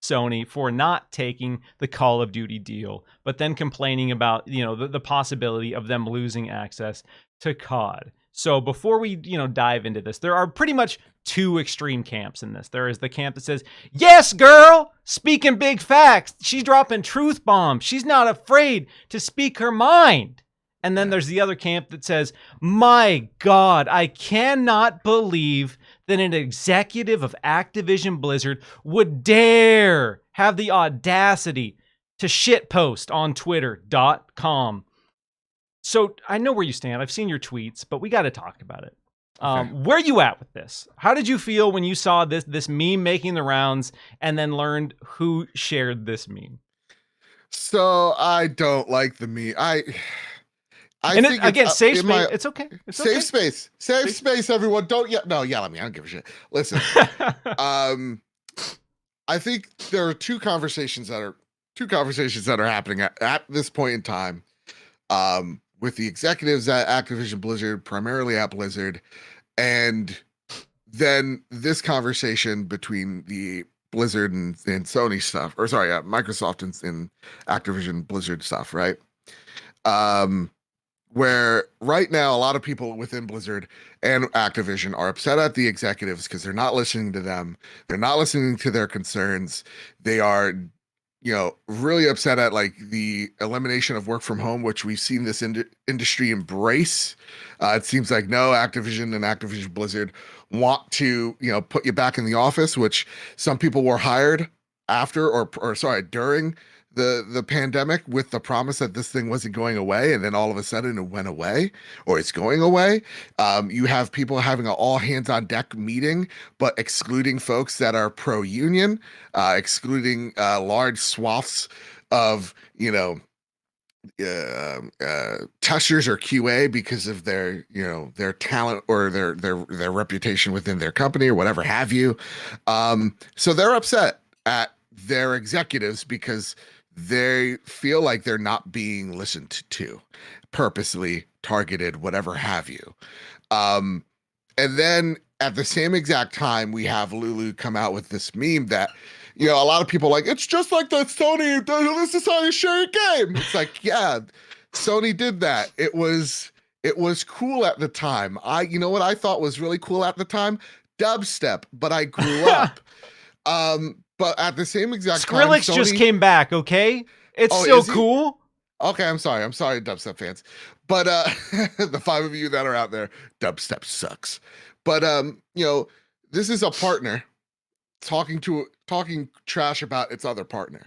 Sony for not taking the Call of Duty deal, but then complaining about, the possibility of them losing access to COD. So before we, dive into this, there are pretty much two extreme camps in this. There is the camp that says, yes, girl, speaking big facts. She's dropping truth bombs. She's not afraid to speak her mind. And then there's the other camp that says, my God, I cannot believe that an executive of Activision Blizzard would dare have the audacity to shitpost on Twitter.com. So I know where you stand. I've seen your tweets, but we got to talk about it. Okay. Where are you at with this? How did you feel when you saw this meme making the rounds and then learned who shared this meme? So I don't like the meme. Safe space. It's okay. It's safe space. Safe space, everyone. Don't yell. No, yell at me. I don't give a shit. Listen. I think there are two conversations that are happening at this point in time. With the executives at Activision Blizzard, primarily at Blizzard, and then this conversation between the Blizzard and Sony stuff, or sorry, Microsoft and Activision Blizzard stuff, right? Where right now a lot of people within Blizzard and Activision are upset at the executives because they're not listening to them. They're not listening to their concerns. They are really upset at like the elimination of work from home, which we've seen this industry embrace. It seems like no, Activision and Activision Blizzard want to, put you back in the office, which some people were hired after or sorry, during the pandemic with the promise that this thing wasn't going away, and then all of a sudden it went away, or it's going away. You have people having an all hands on deck meeting, but excluding folks that are pro union, excluding large swaths of testers or QA because of their talent or their reputation within their company or whatever have you. So they're upset at their executives because they feel like they're not being listened to, purposely targeted, whatever have you. And then at the same exact time, we have Lulu come out with this meme that, a lot of people are like, it's just like the Sony, this is how you share your game. It's like, yeah, Sony did that. It was cool at the time. You know what I thought was really cool at the time? Dubstep, but I grew up. But at the same exact time, Skrillex just came back, okay? It's still cool. Okay, I'm sorry, dubstep fans. But the 5 of you that are out there, dubstep sucks. But this is a partner talking trash about its other partner.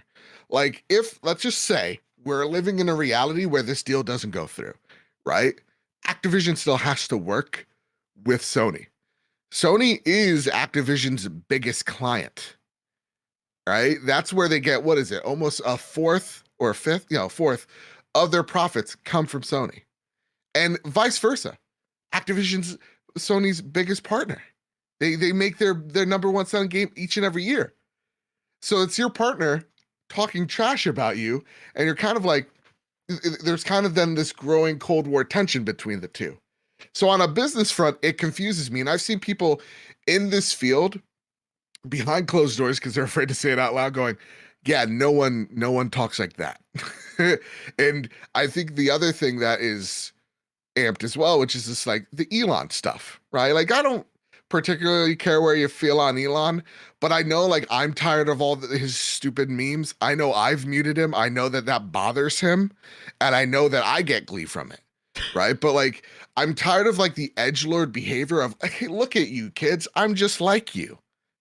Like, if, let's just say, we're living in a reality where this deal doesn't go through, right? Activision still has to work with Sony. Sony is Activision's biggest client, right? That's where they get, what is it? Almost a fourth of their profits come from Sony. And vice versa. Activision's Sony's biggest partner. They make their number one selling game each and every year. So it's your partner talking trash about you, and you're kind of like, there's kind of then this growing Cold War tension between the two. So on a business front, it confuses me. And I've seen people in this field behind closed doors, because they're afraid to say it out loud, going, yeah, no one talks like that. And I think the other thing that is amped as well, which is just like the Elon stuff, right? Like, I don't particularly care where you feel on Elon, but I know, like, I'm tired of all his stupid memes. I know I've muted him. I know that bothers him, and I know that I get glee from it, right? But like, I'm tired of like the edgelord behavior of, hey, look at you kids, I'm just like you.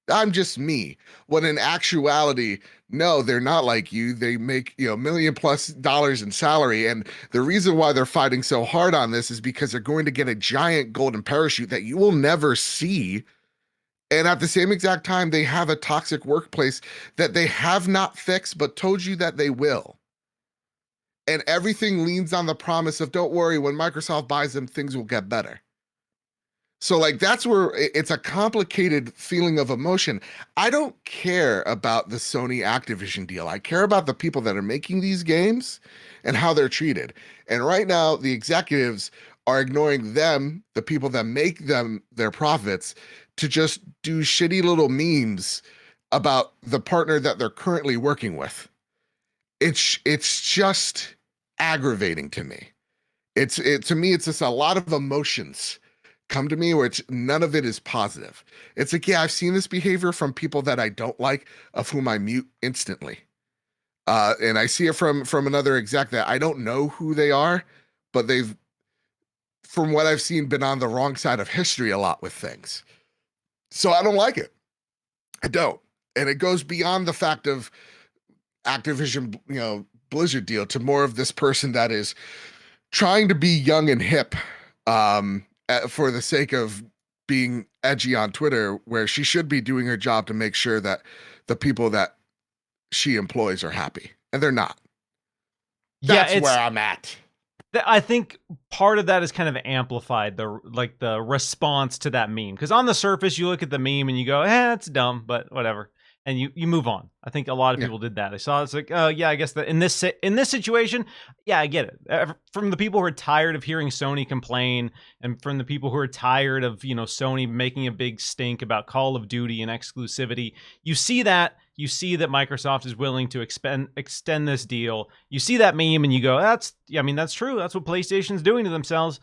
I'm just me. When in actuality, no, they're not like you. They make, $1 million+ in salary. And the reason why they're fighting so hard on this is because they're going to get a giant golden parachute that you will never see. And at the same exact time, they have a toxic workplace that they have not fixed, but told you that they will. And everything leans on the promise of, don't worry, when Microsoft buys them, things will get better. So like, that's where it's a complicated feeling of emotion. I don't care about the Sony Activision deal. I care about the people that are making these games and how they're treated. And right now, the executives are ignoring them, the people that make them their profits, to just do shitty little memes about the partner that they're currently working with. It's just aggravating to me. To me, it's just a lot of emotions come to me where none of it is positive. It's like, yeah, I've seen this behavior from people that I don't like, of whom I mute instantly. And I see it from another exec that I don't know who they are, but they've, from what I've seen, been on the wrong side of history a lot with things. So I don't like it. I don't. And it goes beyond the fact of Activision, Blizzard deal, to more of this person that is trying to be young and hip, for the sake of being edgy on Twitter, where she should be doing her job to make sure that the people that she employs are happy, and they're not. That's where I'm at. I think part of that is kind of amplified, the response to that meme. Because on the surface, you look at the meme and you go, it's dumb, but whatever. And you move on. I think a lot of people did that. I saw it's like, I guess that in this situation, I get it. From the people who are tired of hearing Sony complain, and from the people who are tired of Sony making a big stink about Call of Duty and exclusivity, you see that Microsoft is willing to extend this deal. You see that meme and you go, that's true. That's what PlayStation's doing to themselves.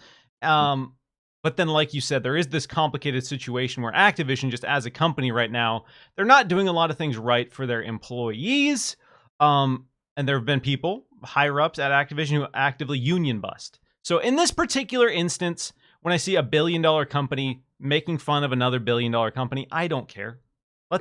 But then, like you said, there is this complicated situation where Activision, just as a company right now, they're not doing a lot of things right for their employees. And there have been people, higher-ups at Activision, who actively union bust. So in this particular instance, when I see a billion-dollar company making fun of another billion-dollar company, I don't care.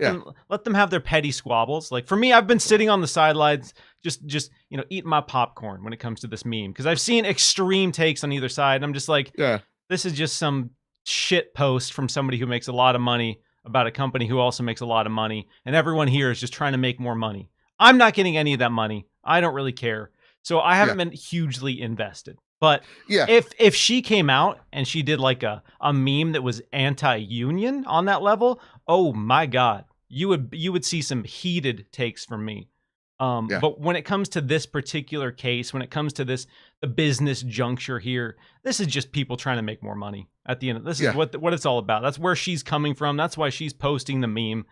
Yeah. Let them have their petty squabbles. Like for me, I've been sitting on the sidelines, just eating my popcorn when it comes to this meme because I've seen extreme takes on either side, and I'm just like, Yeah. this is just some shit post from somebody who makes a lot of money about a company who also makes a lot of money, and everyone here is just trying to make more money. I'm not getting any of that money. I don't really care. So I haven't been hugely invested. But if she came out and she did like a meme that was anti-union on that level, oh my God, you would see some heated takes from me. But when it comes to this particular case, when it comes to the business juncture here, this is just people trying to make more money at the end. This is what it's all about. That's where she's coming from. That's why she's posting the meme.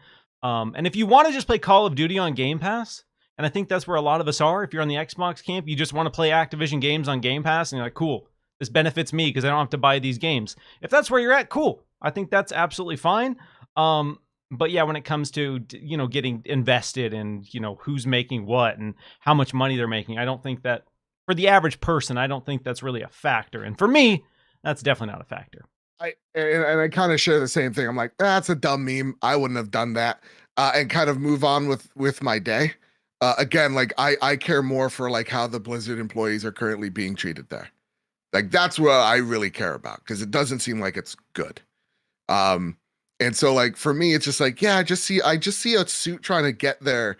And if you want to just play Call of Duty on Game Pass, and I think that's where a lot of us are. If you're on the Xbox camp, you just want to play Activision games on Game Pass, and you're like, cool, this benefits me because I don't have to buy these games. If that's where you're at, cool. I think that's absolutely fine. But yeah, when it comes to, getting invested in, who's making what and how much money they're making, I don't think that, for the average person, I don't think that's really a factor. And for me, that's definitely not a factor. I kind of share the same thing. I'm like, that's a dumb meme. I wouldn't have done that. And kind of move on with my day. Again, like I care more for like how the Blizzard employees are currently being treated there. Like that's what I really care about because it doesn't seem like it's good. And so like for me, it's just like, I just see a suit trying to get their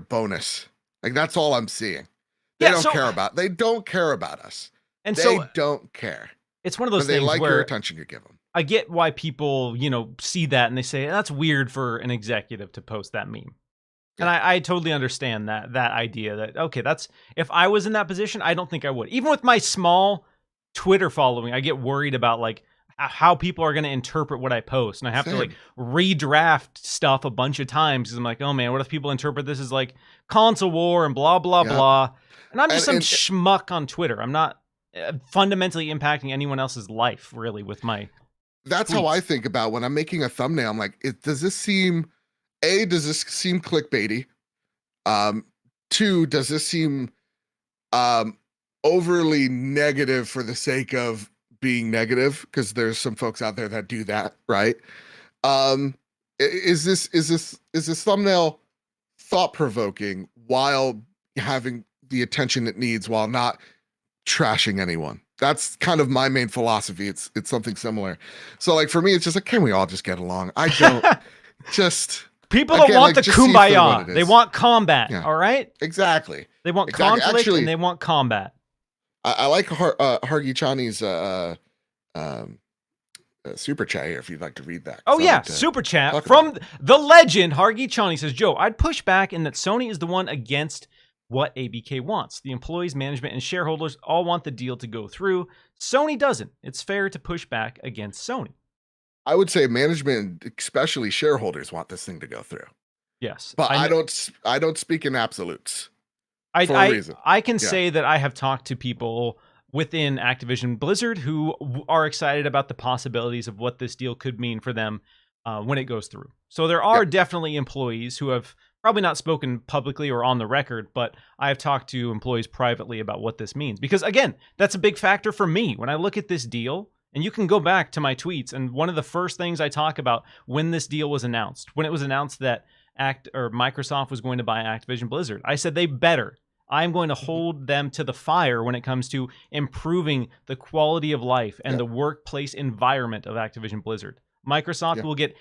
bonus. Like that's all I'm seeing. They don't care about us. And they don't care. It's one of those things they like your attention you give them. I get why people, see that and they say that's weird for an executive to post that meme. And I totally understand that idea that, okay, that's, if I was in that position, I don't think I would. Even with my small Twitter following, I get worried about like how people are going to interpret what I post. And I have to like redraft stuff a bunch of times because I'm like, oh man, what if people interpret this as like console war and blah, blah, blah. And I'm just some schmuck on Twitter. I'm not fundamentally impacting anyone else's life really with my That's tweets. How I think about when I'm making a thumbnail. I'm like, does this seem clickbaity? 2, does this seem overly negative for the sake of being negative? Because there's some folks out there that do that, right? Is this thumbnail thought-provoking while having the attention it needs while not trashing anyone? That's kind of my main philosophy. It's something similar. So like for me, it's just like, can we all just get along? I don't just people don't want the kumbaya. They want combat. Yeah. All right. Exactly. They want conflict. Actually, and they want combat. I like Hargi Chani's super chat here if you'd like to read that. Oh yeah, super chat from the legend Hargi Chani says, Joe, I'd push back in that Sony is the one against what ABK wants. The employees, management, and shareholders all want the deal to go through. Sony doesn't. It's fair to push back against Sony. I would say management, especially shareholders, want this thing to go through. Yes. But I don't speak in absolutes. I can say that I have talked to people within Activision Blizzard who are excited about the possibilities of what this deal could mean for them when it goes through. So there are definitely employees who have probably not spoken publicly or on the record, but I have talked to employees privately about what this means. Because again, that's a big factor for me. When I look at this deal, and you can go back to my tweets, and one of the first things I talk about when this deal was announced, when it was announced that Microsoft was going to buy Activision Blizzard, I said they better. I'm going to hold them to the fire when it comes to improving the quality of life and the workplace environment of Activision Blizzard. Microsoft will get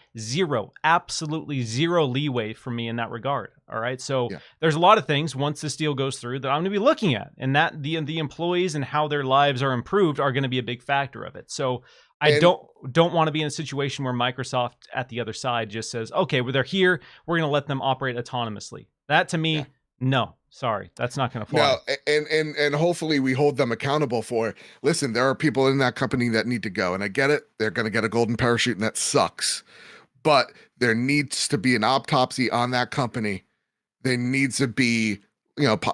absolutely zero leeway from me in that regard. All right. So there's a lot of things once this deal goes through that I'm going to be looking at, and that the employees and how their lives are improved are going to be a big factor of it. So I don't want to be in a situation where Microsoft at the other side just says, okay, well, they're here, we're going to let them operate autonomously. That to me, no. Sorry, that's not going to fly. No, and hopefully we hold them accountable for, listen, there are people in that company that need to go, and I get it. They're going to get a golden parachute, and that sucks. But there needs to be an autopsy on that company. There needs to be,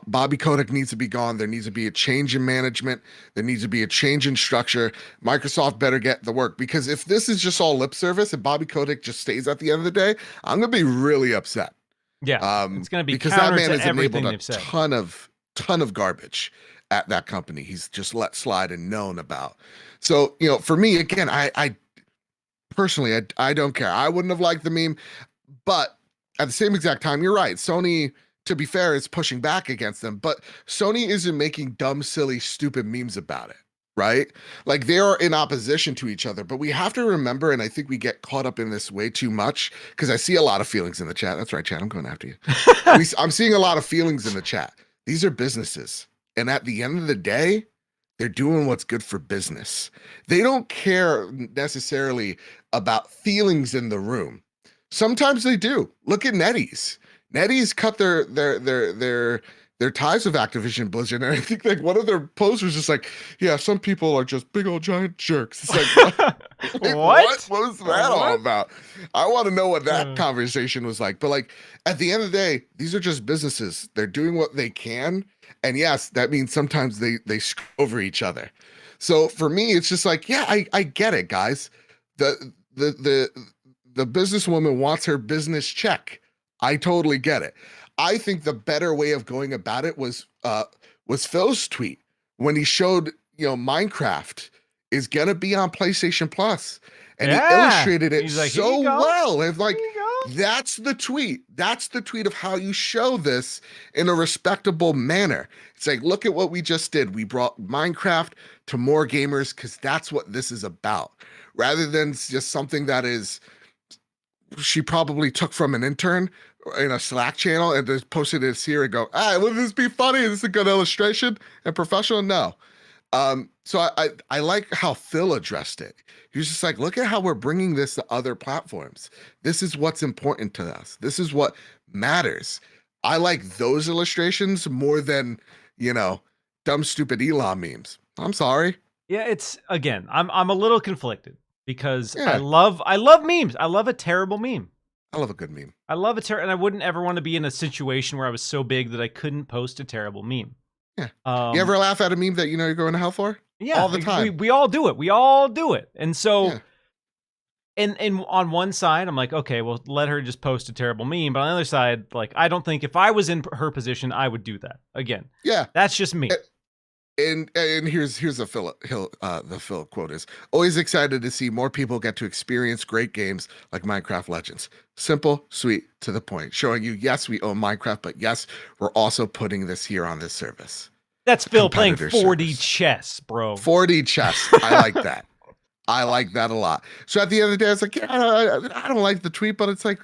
Bobby Kotick needs to be gone. There needs to be a change in management. There needs to be a change in structure. Microsoft better get the work, because if this is just all lip service and Bobby Kotick just stays at the end of the day, I'm going to be really upset. Yeah, it's going to be because that man has enabled a ton of garbage at that company. He's just let slide and known about. So, for me, again, I Personally, I don't care. I wouldn't have liked the meme, but at the same exact time, you're right. Sony, to be fair, is pushing back against them, but Sony isn't making dumb, silly, stupid memes about it, right? Like they are in opposition to each other, but we have to remember, and I think we get caught up in this way too much because I see a lot of feelings in the chat. That's right, chat. I'm going after you. I'm seeing a lot of feelings in the chat. These are businesses, and at the end of the day, they're doing what's good for business. They don't care necessarily about feelings in the room. Sometimes they do. Look at NetEase. NetEase cut their ties with Activision Blizzard, and I think like one of their posts was just like, "Yeah, some people are just big old giant jerks." It's like, what? What was that all about? I want to know what that conversation was like. But like at the end of the day, these are just businesses. They're doing what they can, and yes, that means sometimes they screw over each other. So for me, it's just like, yeah, I get it, guys. The businesswoman wants her business check. I totally get it. I think the better way of going about it was Phil's tweet when he showed, Minecraft is gonna be on PlayStation Plus, and he illustrated it like, so well. And like, that's the tweet. That's the tweet of how you show this in a respectable manner. It's like, look at what we just did. We brought Minecraft to more gamers because that's what this is about, rather than just something that is she probably took from an intern in a Slack channel and just posted this here and go, wouldn't this be funny? Is this a good illustration and professional? No. So I like how Phil addressed it. He was just like, look at how we're bringing this to other platforms. This is what's important to us. This is what matters. I like those illustrations more than, dumb, stupid Elon memes. I'm sorry. Yeah, it's, again, I'm a little conflicted because I love memes. I love a terrible meme. I love a good meme. I love a and I wouldn't ever want to be in a situation where I was so big that I couldn't post a terrible meme. Yeah. You ever laugh at a meme that you're going to hell for? Yeah, all the time. We all do it. We all do it. And so, and on one side, I'm like, okay, well, let her just post a terrible meme. But on the other side, like, I don't think if I was in her position, I would do that again. Yeah, that's just me. And here's the Phil quote is, always excited to see more people get to experience great games like Minecraft Legends. Simple, sweet, to the point. Showing you, yes, we own Minecraft, but yes, we're also putting this here on this service. That's Phil playing 4D chess, bro. 4D chess. I like that. I like that a lot. So at the end of the day, it's like, I don't like the tweet, but it's like,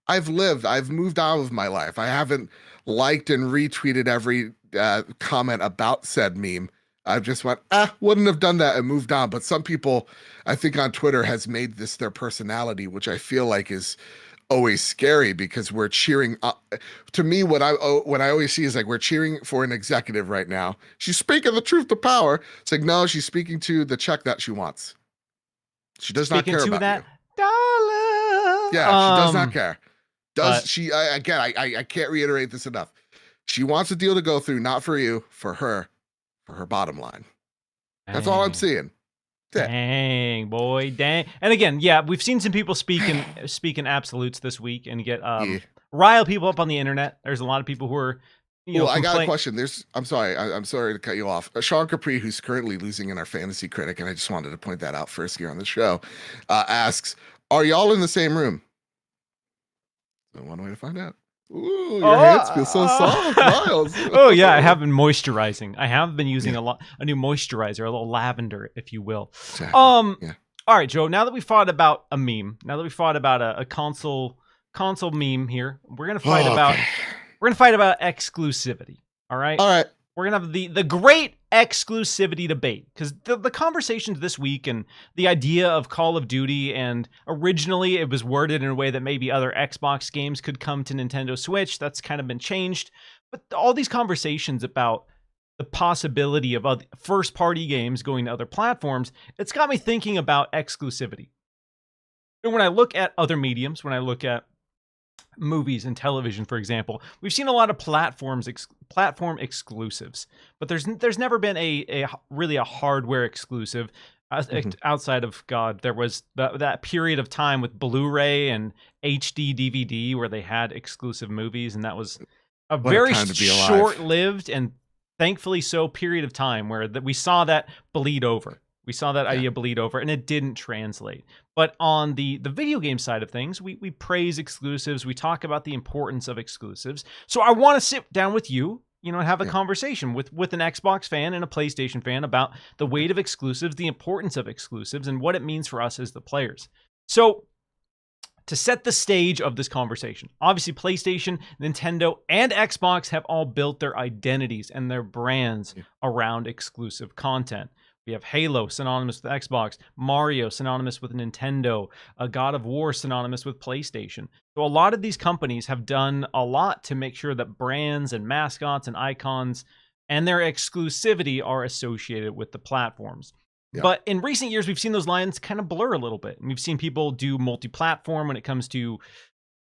I've moved on with my life. I haven't liked and retweeted every comment about said meme. I just went, wouldn't have done that and moved on. But some people, I think on Twitter, has made this their personality, which I feel like is always scary because we're cheering up. To me, what I always see is like, we're cheering for an executive right now. She's speaking the truth to power. It's like, no, she's speaking to the check that she wants. She does not care about that dollar. Yeah, she does not care. I can't reiterate this enough. She wants a deal to go through, not for you, for her bottom line. That's all I'm seeing. Dang, boy, dang. And again, yeah, we've seen some people speak in absolutes this week and get rile people up on the internet. There's a lot of people who are, I got a question. I'm sorry to cut you off. Sean Capri, who's currently losing in our fantasy critic, and I just wanted to point that out first here on the show, asks, are y'all in the same room? One way to find out. Ooh, your hands feel so soft, Miles. Oh yeah, I have been moisturizing. I have been using a new moisturizer, a little lavender, if you will. Exactly. All right, Joe. Now that we fought about a meme, now that we fought about a console meme here, we're gonna fight about exclusivity. All right. All right. We're gonna have the great exclusivity debate, because the conversations this week and the idea of Call of Duty, and originally it was worded in a way that maybe other Xbox games could come to Nintendo Switch. That's kind of been changed, but all these conversations about the possibility of other first-party games going to other platforms, it's got me thinking about exclusivity. And when I look at other mediums, when I look at movies and television, for example, we've seen a lot of platform exclusives, but there's never been a really a hardware exclusive outside of there was that period of time with Blu-ray and HD DVD where they had exclusive movies, and that was a very short-lived and thankfully so period of time where we saw that bleed over. We saw that Yeah. idea bleed over, and it didn't translate. But on the video game side of things, we praise exclusives. We talk about the importance of exclusives. So I want to sit down with you, and have a conversation with an Xbox fan and a PlayStation fan about the weight of exclusives, the importance of exclusives, and what it means for us as the players. So to set the stage of this conversation, obviously PlayStation, Nintendo, and Xbox have all built their identities and their brands around exclusive content. We have Halo synonymous with Xbox, Mario synonymous with Nintendo, God of War synonymous with PlayStation. So a lot of these companies have done a lot to make sure that brands and mascots and icons and their exclusivity are associated with the platforms. Yeah. But in recent years, we've seen those lines kind of blur a little bit. And we've seen people do multi-platform when it comes to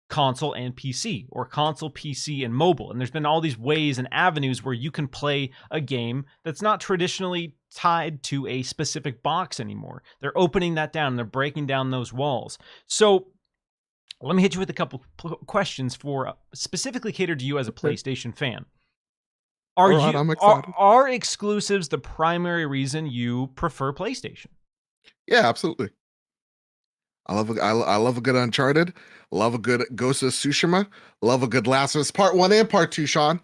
console and PC, or console, PC, and mobile. And there's been all these ways and avenues where you can play a game that's not traditionally tied to a specific box anymore. They're opening that down, and they're breaking down those walls. So let me hit you with a couple questions for specifically catered to you as a PlayStation fan. I'm excited. Are exclusives the primary reason you prefer PlayStation? Yeah, absolutely. I love a good Uncharted. Love a good Ghost of Tsushima. Love a good Last of Us Part 1 and Part 2, Sean.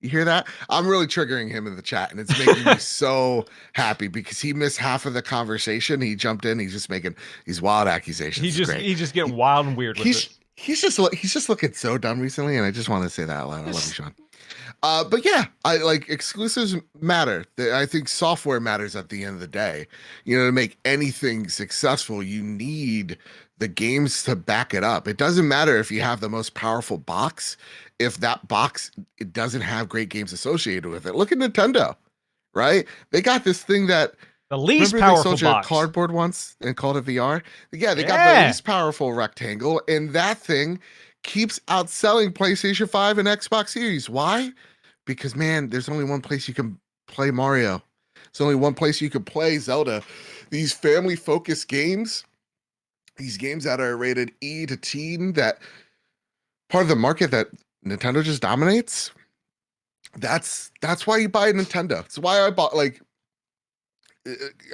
You hear that? I'm really triggering him in the chat, and it's making me so happy because he missed half of the conversation. He jumped in. He's just making these wild accusations. He just get wild and weird with it. He's just looking so dumb recently, and I just want to say that out loud. I love you, Sean. But yeah, I like exclusives matter. I think software matters at the end of the day. To make anything successful, you need the games to back it up. It doesn't matter if you have the most powerful box, if that box, it doesn't have great games associated with it. Look at Nintendo, right? They got this thing that the least powerful they sold box. You a cardboard once and called it VR. Yeah, they got the least powerful rectangle, and that thing keeps outselling PlayStation 5 and Xbox Series. Why? Because, man, there's only one place you can play Mario. There's only one place you can play Zelda. These family-focused games, these games that are rated E to teen, that part of the market that Nintendo just dominates, that's why you buy a Nintendo. That's why I bought, like,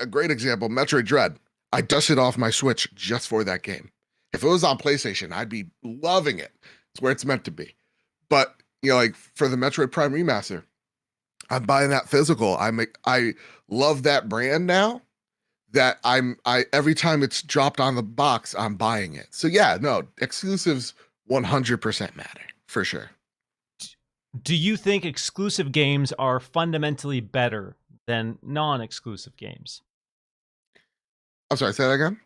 a great example, Metroid Dread. I dusted off my Switch just for that game. If it was on PlayStation, I'd be loving it. It's where it's meant to be. But like for the Metroid Prime Remaster, I'm buying that physical. I love that brand now that I every time it's dropped on the box, I'm buying it. So yeah, no, exclusives 100% matter for sure. Do you think exclusive games are fundamentally better than non-exclusive games? I'm sorry, say that again?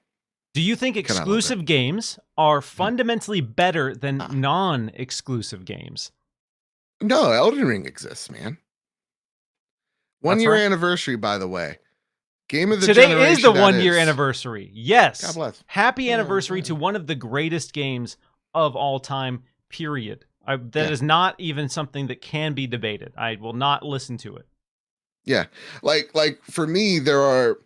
Do you think exclusive games are fundamentally better than non-exclusive games? No, Elden Ring exists, man. 1 year anniversary, by the way. Game of the Today generation. is the 1 year anniversary. Yes. God bless. Happy anniversary to one of the greatest games of all time, period. That is not even something that can be debated. I will not listen to it. Yeah. Like for me, there are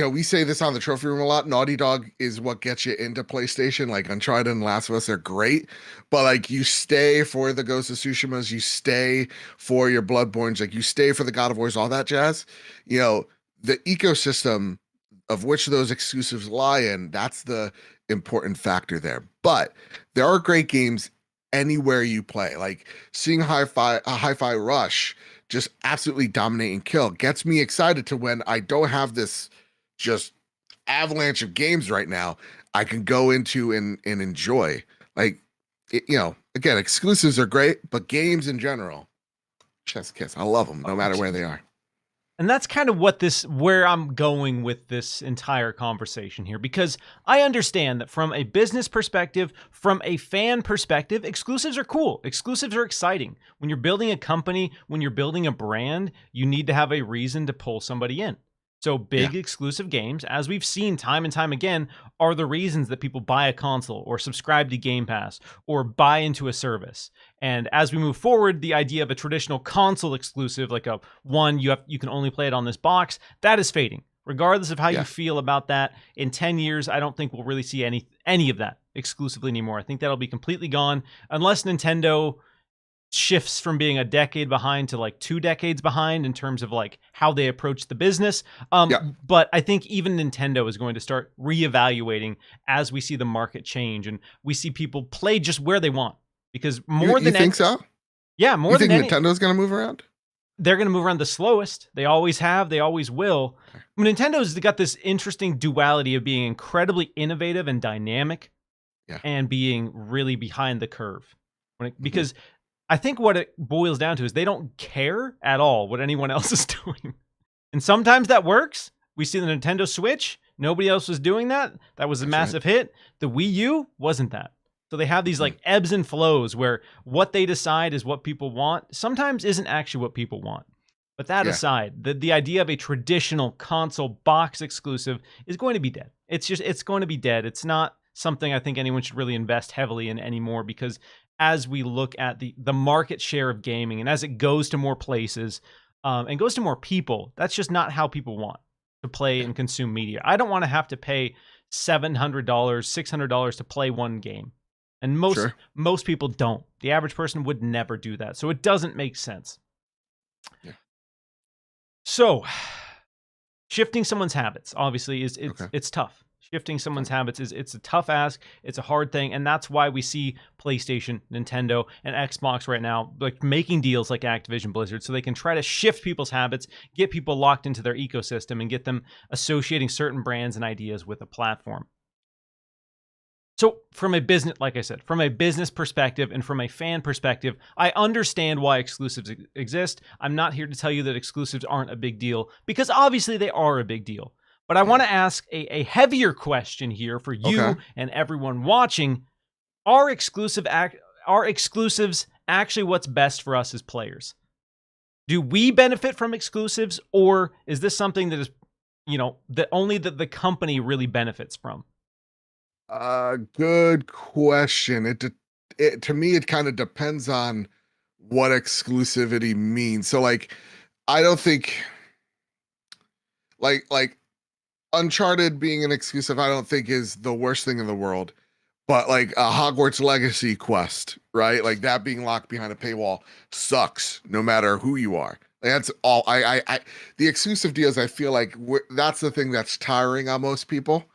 we say this on the trophy room a lot. Naughty Dog is what gets you into PlayStation. Like Uncharted and Last of Us are great, but like you stay for the Ghost of Tsushimas, you stay for your Bloodborns, like you stay for the God of Wars, all that jazz. The ecosystem of which those exclusives lie in, that's the important factor there. But there are great games anywhere you play. Like seeing Hi-Fi Rush just absolutely dominate and kill gets me excited to when I don't have this just avalanche of games right now, I can go into and enjoy. Like, again, exclusives are great, but games in general, chef's kiss. I love them no matter where they are. And that's kind of where I'm going with this entire conversation here, because I understand that from a business perspective, from a fan perspective, exclusives are cool. Exclusives are exciting. When you're building a company, when you're building a brand, you need to have a reason to pull somebody in. So big exclusive games, as we've seen time and time again, are the reasons that people buy a console or subscribe to Game Pass or buy into a service. And as we move forward, the idea of a traditional console exclusive, like you can only play it on this box, that is fading. Regardless of how you feel about that, in 10 years, I don't think we'll really see any of that exclusively anymore. I think that'll be completely gone unless Nintendo shifts from being a decade behind to like 2 decades behind in terms of like how they approach the business. But I think even Nintendo is going to start reevaluating as we see the market change and we see people play just where they want. Because more you than think so? Yeah, more you than think Nintendo's going to move around? They're going to move around the slowest. They always have. They always will. Nintendo's got this interesting duality of being incredibly innovative and dynamic, and being really behind the curve. Because I think what it boils down to is they don't care at all what anyone else is doing. And sometimes that works. We see the Nintendo Switch. Nobody else was doing that. That was a massive hit. The Wii U wasn't that. So they have these like ebbs and flows where what they decide is what people want. Sometimes isn't actually what people want. But that aside, the idea of a traditional console box exclusive is going to be dead. It's going to be dead. It's not something I think anyone should really invest heavily in anymore, because as we look at the market share of gaming and as it goes to more places and goes to more people, that's just not how people want to play and consume media. I don't want to have to pay $700, $600 to play one game. And most people don't. The average person would never do that. So it doesn't make sense. Yeah. So shifting someone's habits, obviously, it's tough. Shifting someone's habits it's a tough ask. It's a hard thing, and that's why we see PlayStation, Nintendo, and Xbox right now like making deals like Activision Blizzard, so they can try to shift people's habits, get people locked into their ecosystem, and get them associating certain brands and ideas with a platform. So from a business, like I said, from a business perspective and from a fan perspective, I understand why exclusives exist. I'm not here to tell you that exclusives aren't a big deal, because obviously they are a big deal. But I want to ask a heavier question here for you and everyone watching. Are exclusives actually what's best for us as players? Do we benefit from exclusives, or is this something that is, that only the company really benefits from? Good question. To me, it kind of depends on what exclusivity means. So like, I don't think like Uncharted being an exclusive, I don't think is the worst thing in the world. But like a Hogwarts Legacy quest, right? Like that being locked behind a paywall sucks no matter who you are. Like that's all the exclusive deals, I feel like that's the thing that's tiring on most people.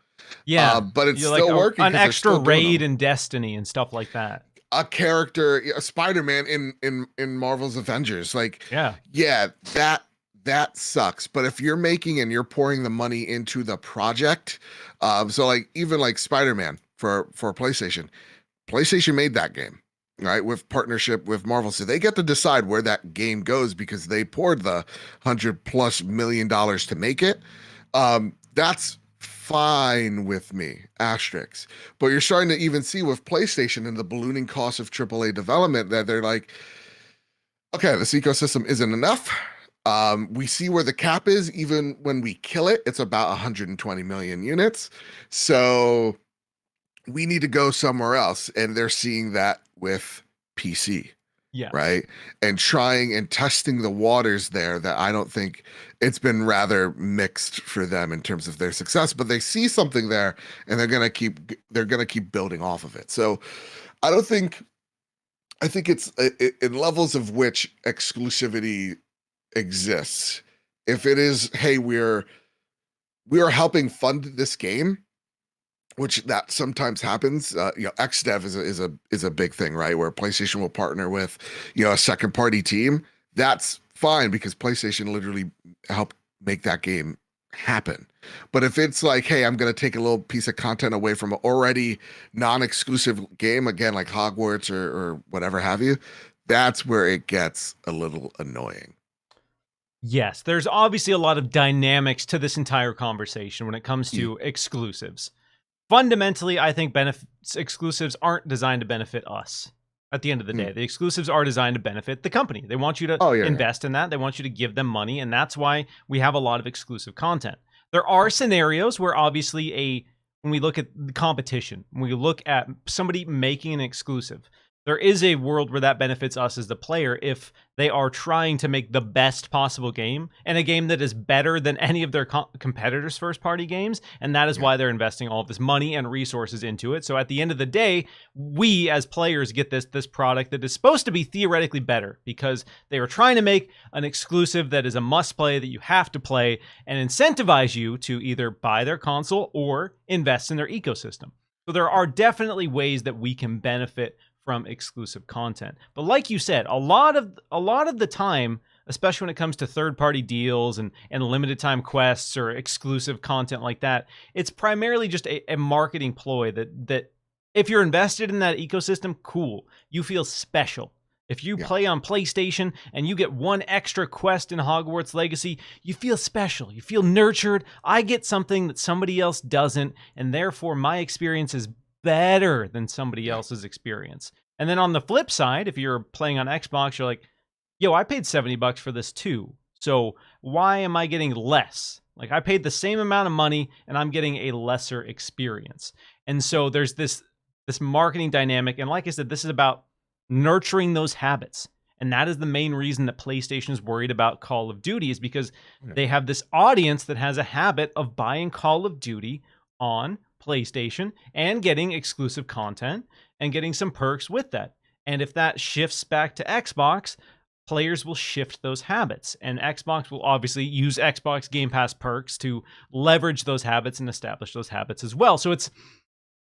Yeah, but it's still working. An extra raid in Destiny and stuff like that. A character, a Spider-Man in Marvel's Avengers, like that sucks. But if you're making and you're pouring the money into the project, so like even like Spider-Man for PlayStation made that game, right, with partnership with Marvel, so they get to decide where that game goes because they poured the $100+ million to make it. That's fine with me, asterisks. But you're starting to even see with PlayStation and the ballooning cost of AAA development that they're like, okay, this ecosystem isn't enough. We see where the cap is. Even when we kill it, it's about 120 million units. So we need to go somewhere else. And they're seeing that with PC. Yeah. Right. And trying and testing the waters there, that I don't think it's been rather mixed for them in terms of their success, but they see something there and they're going to keep building off of it. So I think it's in levels of which exclusivity exists. If it is, hey, we are helping fund this game, which that sometimes happens. XDev is a big thing, right? Where PlayStation will partner with, a second party team. That's fine because PlayStation literally helped make that game happen. But if it's like, hey, I'm going to take a little piece of content away from an already non-exclusive game, again, like Hogwarts or whatever have you, that's where it gets a little annoying. Yes, there's obviously a lot of dynamics to this entire conversation when it comes to exclusives. Fundamentally, I think exclusives aren't designed to benefit us at the end of the day. The exclusives are designed to benefit the company. They want you to invest in that. They want you to give them money, and that's why we have a lot of exclusive content. There are scenarios where obviously when we look at the competition, when we look at somebody making an exclusive, there is a world where that benefits us as the player if they are trying to make the best possible game, and a game that is better than any of their competitors' first-party games, and that is why they're investing all of this money and resources into it. So at the end of the day, we as players get this product that is supposed to be theoretically better because they are trying to make an exclusive that is a must-play that you have to play and incentivize you to either buy their console or invest in their ecosystem. So there are definitely ways that we can benefit from exclusive content. But like you said, a lot of the time, especially when it comes to third-party deals and limited time quests or exclusive content like that, it's primarily just a marketing ploy that if you're invested in that ecosystem, cool. You feel special. If you play on PlayStation and you get one extra quest in Hogwarts Legacy, you feel special. You feel nurtured. I get something that somebody else doesn't, and therefore my experience is better than somebody else's experience. And then on the flip side, if you're playing on Xbox, you're like, yo, I paid $70 for this too. So why am I getting less? Like, I paid the same amount of money and I'm getting a lesser experience. And so there's this marketing dynamic. And like I said, this is about nurturing those habits. And that is the main reason that PlayStation is worried about Call of Duty, is because they have this audience that has a habit of buying Call of Duty on PlayStation and getting exclusive content and getting some perks with that. And if that shifts back to Xbox, players will shift those habits. And Xbox will obviously use Xbox Game Pass perks to leverage those habits and establish those habits as well. So it's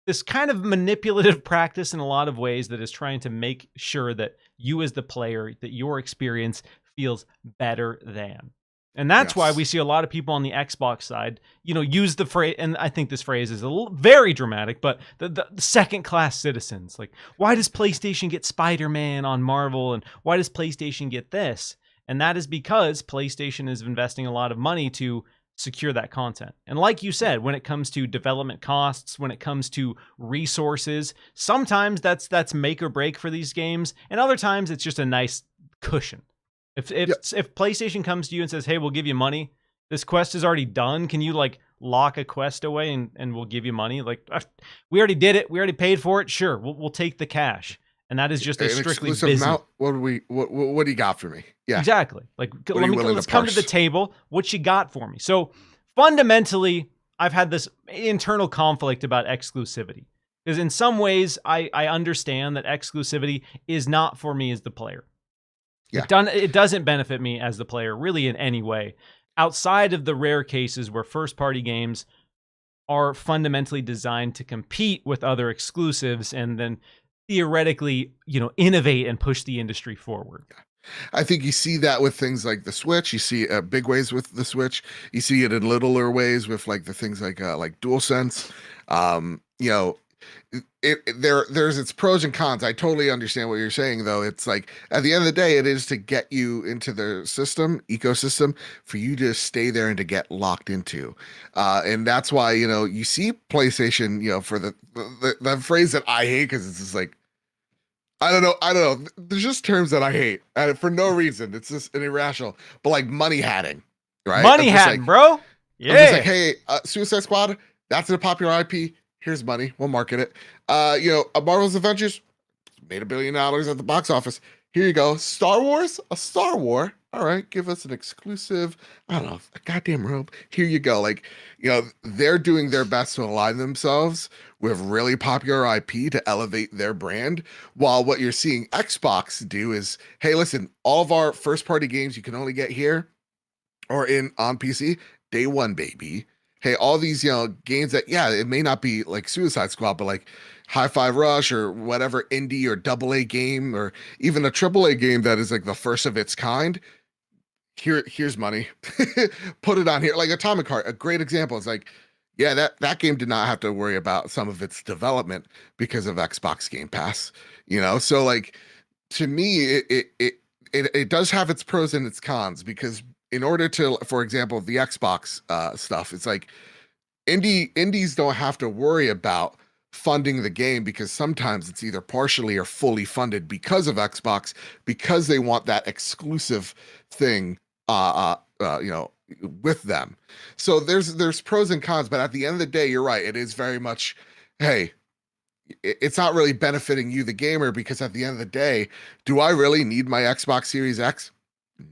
this kind of manipulative practice in a lot of ways that is trying to make sure that you as the player, that your experience feels better than. And that's why we see a lot of people on the Xbox side, use the phrase, and I think this phrase is very dramatic, but the second-class citizens. Like, why does PlayStation get Spider-Man on Marvel, and why does PlayStation get this? And that is because PlayStation is investing a lot of money to secure that content. And like you said, when it comes to development costs, when it comes to resources, sometimes that's make or break for these games, and other times it's just a nice cushion. If PlayStation comes to you and says, hey, we'll give you money, this quest is already done, can you lock a quest away and we'll give you money? Like, we already did it, we already paid for it, sure, we'll take the cash. And that is just a strictly business. Amount, what do you got for me? Yeah, exactly. Like, let's come to the table. What you got for me? So fundamentally, I've had this internal conflict about exclusivity, because in some ways I understand that exclusivity is not for me as the player. Yeah. It doesn't benefit me as the player really in any way, outside of the rare cases where first-party games are fundamentally designed to compete with other exclusives and then theoretically, innovate and push the industry forward. I think you see that with things like the Switch. You see big ways with the Switch. You see it in littler ways with the things like DualSense. There's its pros and cons. I totally understand what you're saying, though. It's like, at the end of the day, it is to get you into the ecosystem for you to stay there and to get locked into. And that's why, you see PlayStation, for the phrase that I hate, because it's just like, I don't know. There's just terms that I hate for no reason. It's just an irrational, but like money hatting, right? Money hatting, bro. Yeah. I'm just like, hey, Suicide Squad, that's a popular IP. Here's money. We'll market it. A Marvel's Avengers made $1 billion at the box office. Here you go. Star Wars, a Star War. All right, give us an exclusive, I don't know, a goddamn robe. Here you go. They're doing their best to align themselves with really popular IP to elevate their brand. While what you're seeing Xbox do is, hey, listen, all of our first-party games you can only get here or on PC, day one, baby. Hey, all these, games that, it may not be like Suicide Squad, but like Hi-Fi Rush or whatever indie or AA game or even a AAA game that is like the first of its kind. Here's money. Put it on here. Like Atomic Heart, a great example. It's like, that game did not have to worry about some of its development because of Xbox Game Pass. So like, to me, it does have its pros and its cons, because in order to, for example, the Xbox stuff, it's like indies don't have to worry about funding the game, because sometimes it's either partially or fully funded because of Xbox, because they want that exclusive thing, with them. So there's pros and cons, but at the end of the day, you're right. It is very much, hey, it's not really benefiting you, the gamer, because at the end of the day, do I really need my Xbox Series X?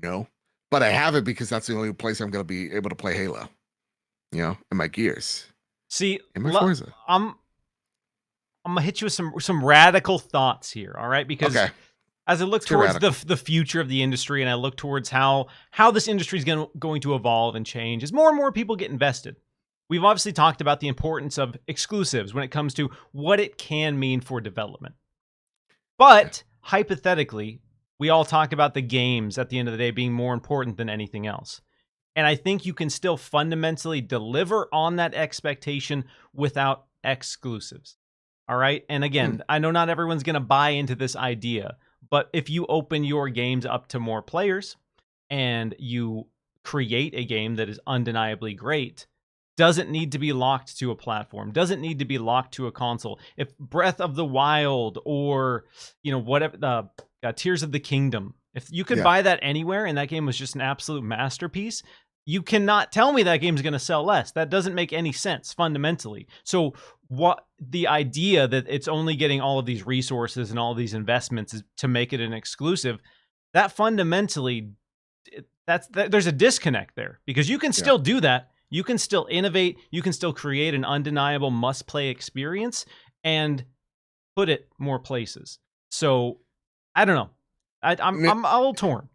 No, but I have it because that's the only place I'm going to be able to play Halo, and my Gears See, and my Forza. I'm gonna hit you with some radical thoughts here, all right? Because Okay. as I look towards the future of the industry, and I look towards how this industry is going to evolve and change, as more and more people get invested. We've obviously talked about the importance of exclusives when it comes to what it can mean for development. But hypothetically, we all talk about the games at the end of the day being more important than anything else. And I think you can still fundamentally deliver on that expectation without exclusives. All right. And again, I know not everyone's going to buy into this idea, but if you open your games up to more players and you create a game that is undeniably great, doesn't need to be locked to a platform, doesn't need to be locked to a console. If Breath of the Wild or, whatever, the Tears of the Kingdom, if you could buy that anywhere and that game was just an absolute masterpiece, you cannot tell me that game's going to sell less. That doesn't make any sense fundamentally. So what the idea that it's only getting all of these resources and all of these investments is to make it an exclusive, that fundamentally, there's a disconnect there, because you can still do that. You can still innovate. You can still create an undeniable must-play experience and put it more places. So I don't know. I'm a little torn.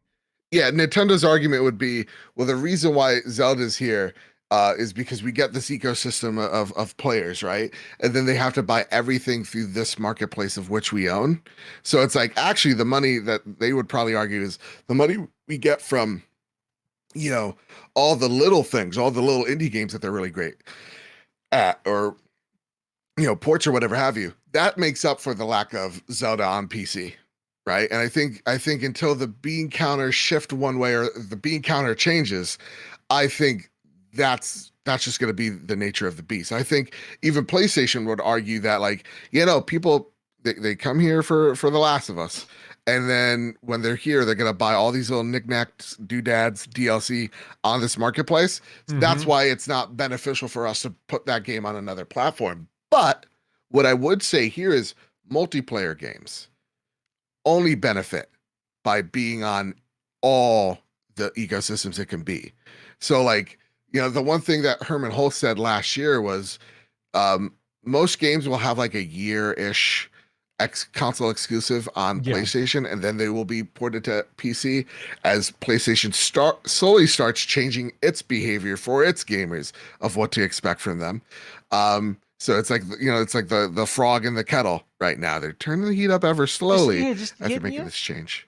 Yeah, Nintendo's argument would be, well, the reason why Zelda's here is because we get this ecosystem of players, right? And then they have to buy everything through this marketplace of which we own. So it's like, actually, the money that they would probably argue is the money we get from, all the little things, all the little indie games that they're really great at, or, ports or whatever have you. That makes up for the lack of Zelda on PC. Right. And I think until the bean counter shift one way or the bean counter changes, I think that's just going to be the nature of the beast. I think even PlayStation would argue that, like, people, they come here for The Last of Us. And then when they're here, they're going to buy all these little knickknacks, doodads, DLC on this marketplace. Mm-hmm. That's why it's not beneficial for us to put that game on another platform. But what I would say here is multiplayer games only benefit by being on all the ecosystems it can be. So, like, the one thing that Herman Hulst said last year was most games will have like a year-ish console exclusive on PlayStation, and then they will be ported to PC as PlayStation slowly starts changing its behavior for its gamers of what to expect from them. So it's like, it's like the frog in the kettle right now. They're turning the heat up ever slowly after making this change.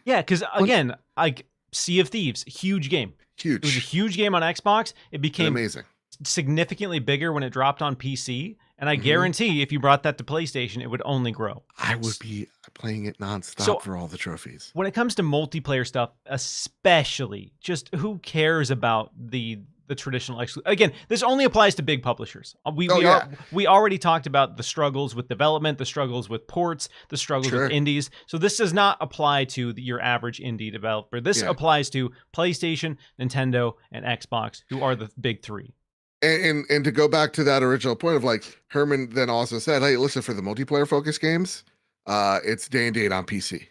Yeah, because again, like Sea of Thieves, huge game. Huge. It was a huge game on Xbox. It became amazing, significantly bigger when it dropped on PC. And I guarantee if you brought that to PlayStation, it would only grow. I would be playing it nonstop for all the trophies. When it comes to multiplayer stuff, especially, just who cares about the traditional again, this only applies to big publishers. We already talked about the struggles with development, the struggles with ports, the struggles with indies. So this does not apply to your average indie developer. This applies to PlayStation, Nintendo, and Xbox, who are the big three. And to go back to that original point of, like, Herman then also said, hey, listen, for the multiplayer focused games, it's day and date on PC,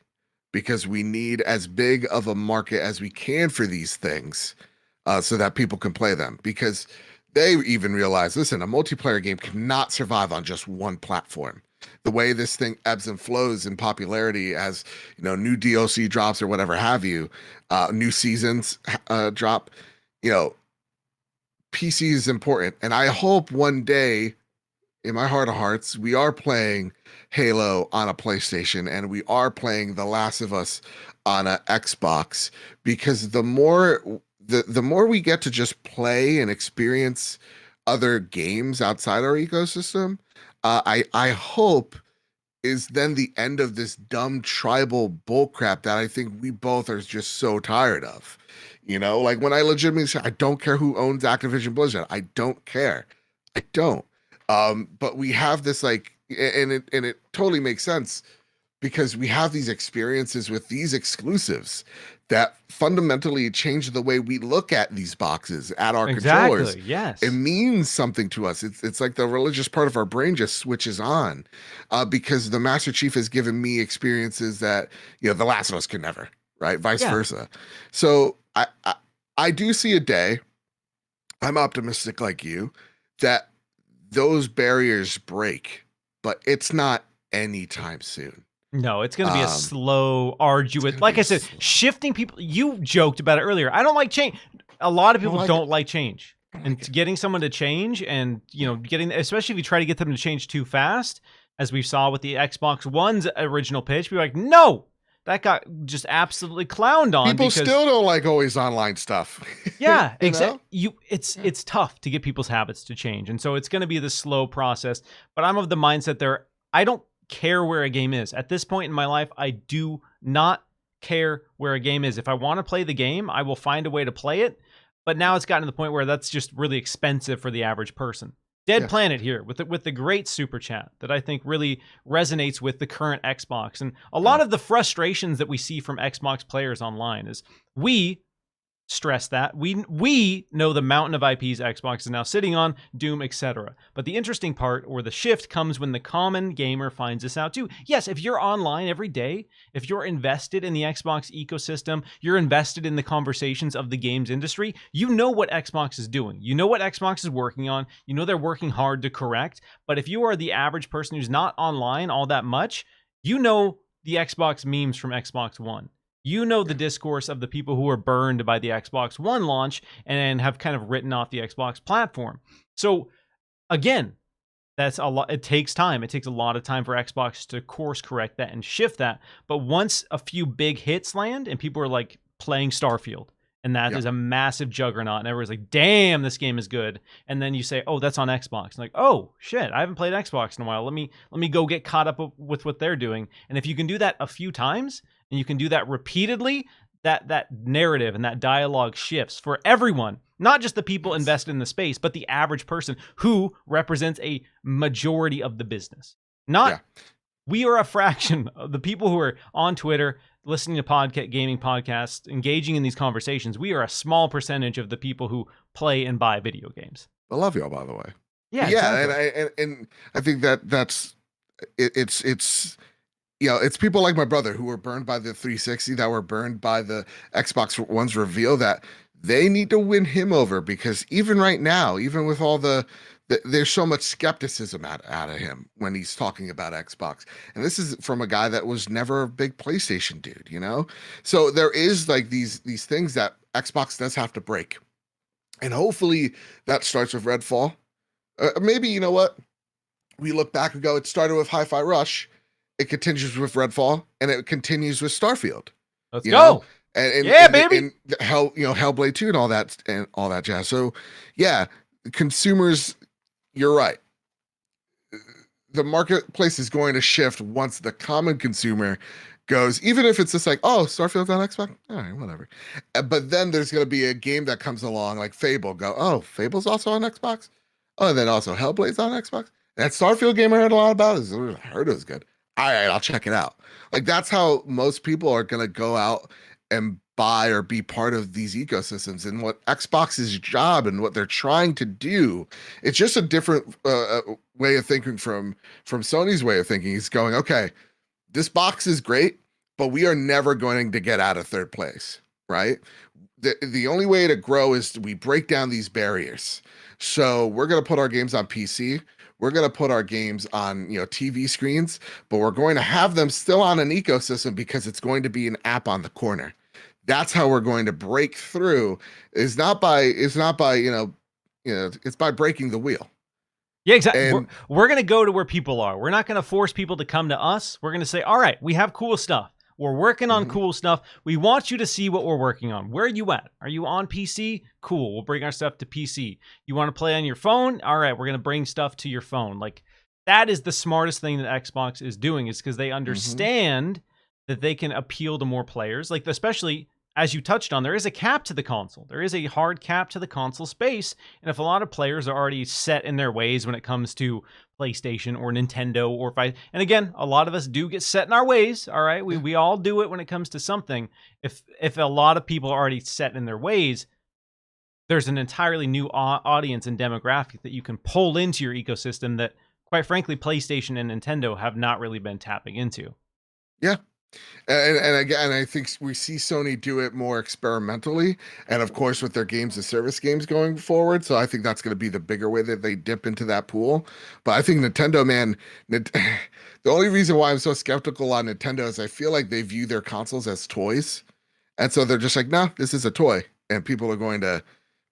because we need as big of a market as we can for these things. So that people can play them, because they even realize, listen, a multiplayer game cannot survive on just one platform. The way this thing ebbs and flows in popularity as, new DLC drops or whatever have you, new seasons drop, PC is important. And I hope one day, in my heart of hearts, we are playing Halo on a PlayStation and we are playing The Last of Us on an Xbox, because the more we get to just play and experience other games outside our ecosystem, I hope is then the end of this dumb tribal bullcrap that I think we both are just so tired of. Like, when I legitimately say, I don't care who owns Activision Blizzard. I don't care. I don't. But we have this, like, and it totally makes sense. because we have these experiences with these exclusives that fundamentally change the way we look at these boxes, at our controllers. Exactly. Yes. It means something to us. It's like the religious part of our brain just switches on, because the Master Chief has given me experiences that, The Last of Us could never, right? Vice Yeah. versa. So I do see a day, I'm optimistic like you, that those barriers break, but it's not anytime soon. No, it's going to be a slow, It's arduous. gonna Like be I said, slow. shifting people. You joked about it earlier. I don't like change. A lot of people like don't like change, I don't and like it. getting someone to change, and getting, especially if you try to get them to change too fast, as we saw with the Xbox One's original pitch, be like, no, that got just absolutely clowned on. People because still don't like always online stuff. Yeah, You exactly. know? It's tough to get people's habits to change, and so it's going to be this slow process. But I'm of the mindset I don't care where a game is at this point in my life. I do not care where a game is. If I want to play the game, I will find a way to play it. But now it's gotten to the point where that's just really expensive for the average person. Dead Yeah. Planet here with the great super chat that I think really resonates with the current Xbox, and a lot of the frustrations that we see from Xbox players online is we stress that we know the mountain of IPs Xbox is now sitting on, Doom, etc. But the interesting part, or the shift, comes when the common gamer finds this out too. Yes, if you're online every day, if you're invested in the Xbox ecosystem, you're invested in the conversations of the games industry, you know what Xbox is doing. You know what Xbox is working on. You know they're working hard to correct. But if you are the average person who's not online all that much, you know the Xbox memes from Xbox One. You know the discourse of the people who were burned by the Xbox One launch and have kind of written off the Xbox platform. So again, that's a lot. It takes time. It takes a lot of time for Xbox to course correct that and shift that. But once a few big hits land and people are like playing Starfield, and that is a massive juggernaut, and everyone's like, damn, this game is good. And then you say, oh, that's on Xbox. And like, oh shit, I haven't played Xbox in a while. Let me go get caught up with what they're doing. And if you can do that a few times, and you can do that repeatedly, that narrative and that dialogue shifts for everyone, not just the people invested in the space, but the average person who represents a majority of the business. We are a fraction of the people who are on Twitter, listening to gaming podcasts, engaging in these conversations. We are a small percentage of the people who play and buy video games. I love y'all, by the way. Yeah, exactly. and I think that's it's it's people like my brother who were burned by the 360, that were burned by the Xbox One's reveal, that they need to win him over, because even right now, even with all there's so much skepticism out of him when he's talking about Xbox. And this is from a guy that was never a big PlayStation dude, So there is like these things that Xbox does have to break. And hopefully that starts with Redfall. Maybe, you know what? We look back and go, it started with Hi-Fi Rush, it continues with Redfall, and it continues with Starfield. Let's go. And baby. And Hellblade 2 and all that jazz. So yeah, consumers, you're right. The marketplace is going to shift once the common consumer goes, even if it's just like, oh, Starfield's on Xbox, all right, whatever. But then there's going to be a game that comes along like Fable, go, oh, Fable's also on Xbox? Oh, and then also Hellblade's on Xbox? That Starfield game I heard a lot about, I heard it was good. All right, I'll check it out. Like, that's how most people are going to go out and buy or be part of these ecosystems. And what Xbox's job and what they're trying to do, it's just a different way of thinking from Sony's way of thinking. It's going, okay, this box is great, but we are never going to get out of third place, right? The only way to grow is we break down these barriers. So we're going to put our games on PC. We're going to put our games on, TV screens, but we're going to have them still on an ecosystem because it's going to be an app on the corner. That's how we're going to break through. It's by breaking the wheel. Yeah, exactly. And we're going to go to where people are. We're not going to force people to come to us. We're going to say, all right, we have cool stuff. We're working on cool stuff. We want you to see what we're working on. Where are you at? Are you on PC? Cool. We'll bring our stuff to PC. You want to play on your phone? All right, we're going to bring stuff to your phone. Like, that is the smartest thing that Xbox is doing, is because they understand that they can appeal to more players. Like, especially, as you touched on, there is a cap to the console. There is a hard cap to the console space. And if a lot of players are already set in their ways when it comes to PlayStation or Nintendo or if and again, a lot of us do get set in our ways. All right. We all do it when it comes to something. If a lot of people are already set in their ways, there's an entirely new audience and demographic that you can pull into your ecosystem that, quite frankly, PlayStation and Nintendo have not really been tapping into. Yeah. And again, I think we see Sony do it more experimentally, and of course with their games as service games going forward. So I think that's going to be the bigger way that they dip into that pool. But I think Nintendo, man, the only reason why I'm so skeptical on Nintendo is I feel like they view their consoles as toys, and so they're just like, nah, this is a toy, and people are going to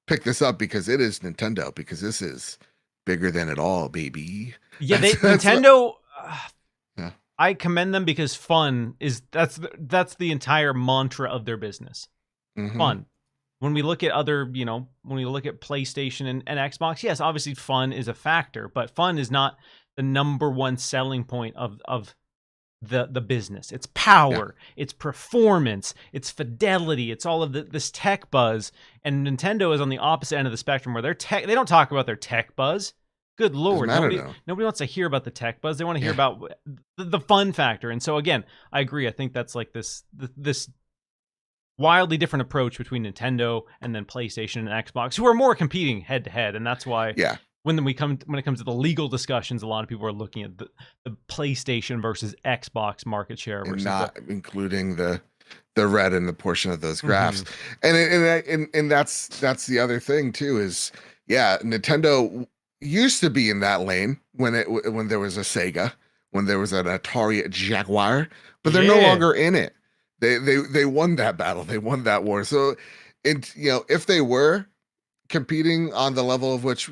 pick this up because it is Nintendo, because this is bigger than it all, baby. Yeah, Nintendo. Yeah. I commend them because fun is that's the entire mantra of their business. Mm-hmm. Fun. When we look at other, when we look at PlayStation and Xbox, yes, obviously fun is a factor, but fun is not the number one selling point of the business. It's power, it's performance, it's fidelity, it's all of this tech buzz. And Nintendo is on the opposite end of the spectrum where they don't talk about their tech buzz. Good Lord, nobody wants to hear about the tech buzz. They want to hear about the fun factor. And so again, I agree. I think that's like this wildly different approach between Nintendo and then PlayStation and Xbox, who are more competing head to head. And that's why when it comes to the legal discussions, a lot of people are looking at the PlayStation versus Xbox market share, and not including the red in the portion of those graphs. Mm-hmm. And that's the other thing too is Nintendo used to be in that lane when there was a Sega, when there was an Atari Jaguar, but they're no longer in it. They won that battle. They won that war. So, if they were competing on the level of which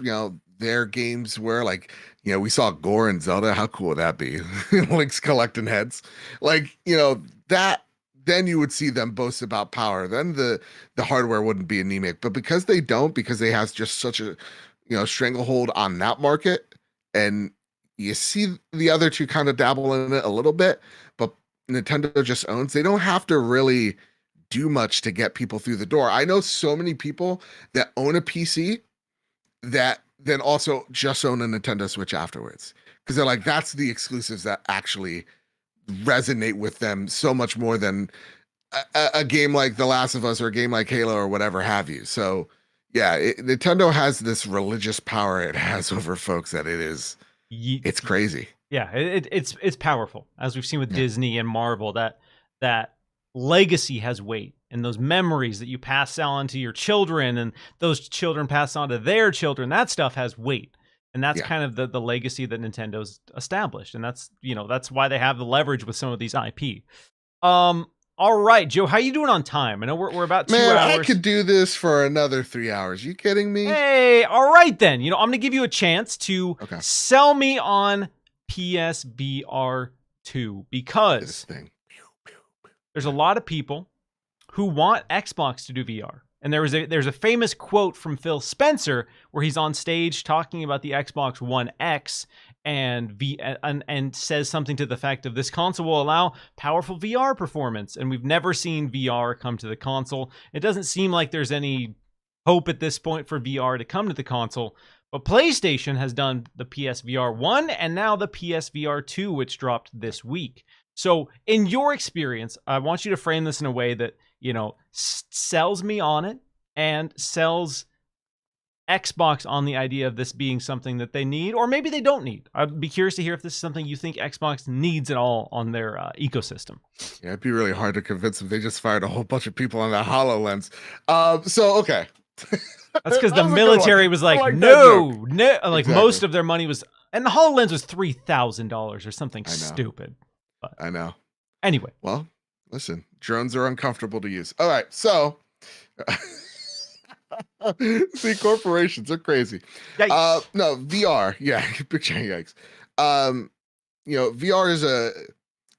their games were, like we saw Gore and Zelda. How cool would that be? Link's collecting heads, that. Then you would see them boast about power. Then the hardware wouldn't be anemic. But because they don't, because they have just such a stranglehold on that market, and you see the other two kind of dabble in it a little bit, but Nintendo just owns. They don't have to really do much to get people through the door. I know so many people that own a PC that then also just own a Nintendo Switch afterwards, because they're like, that's the exclusives that actually resonate with them so much more than a game like The Last of Us or a game like Halo or whatever have you. So Nintendo has this religious power it has over folks that it's crazy. Yeah, it's powerful, as we've seen with Disney and Marvel. That legacy has weight, and those memories that you pass on to your children, and those children pass on to their children. That stuff has weight, and that's kind of the legacy that Nintendo's established, and that's why they have the leverage with some of these IP. All right, Joe, how you doing on time? I know we're about 2 hours. I could do this for another 3 hours. You kidding me? Hey, all right then. I'm going to give you a chance to sell me on PSVR 2, because there's a lot of people who want Xbox to do VR. And there's a famous quote from Phil Spencer where he's on stage talking about the Xbox One X and says something to the fact of, this console will allow powerful VR performance, and we've never seen VR come to the console. It doesn't seem like there's any hope at this point for VR to come to the console, but PlayStation has done the PSVR 1 and now the PSVR 2, which dropped this week. So in your experience, I want you to frame this in a way that sells me on it and sells Xbox on the idea of this being something that they need, or maybe they don't need. I'd be curious to hear if this is something you think Xbox needs at all on their ecosystem. Yeah, it'd be really hard to convince them. They just fired a whole bunch of people on that HoloLens. Okay. That's because the military was like no. Like most of their money was, and the HoloLens was $3,000 or something stupid. But I know. Anyway. Well, listen, drones are uncomfortable to use. All right, so see, corporations are crazy. Yikes. No, VR. Yeah, big giant yikes. VR is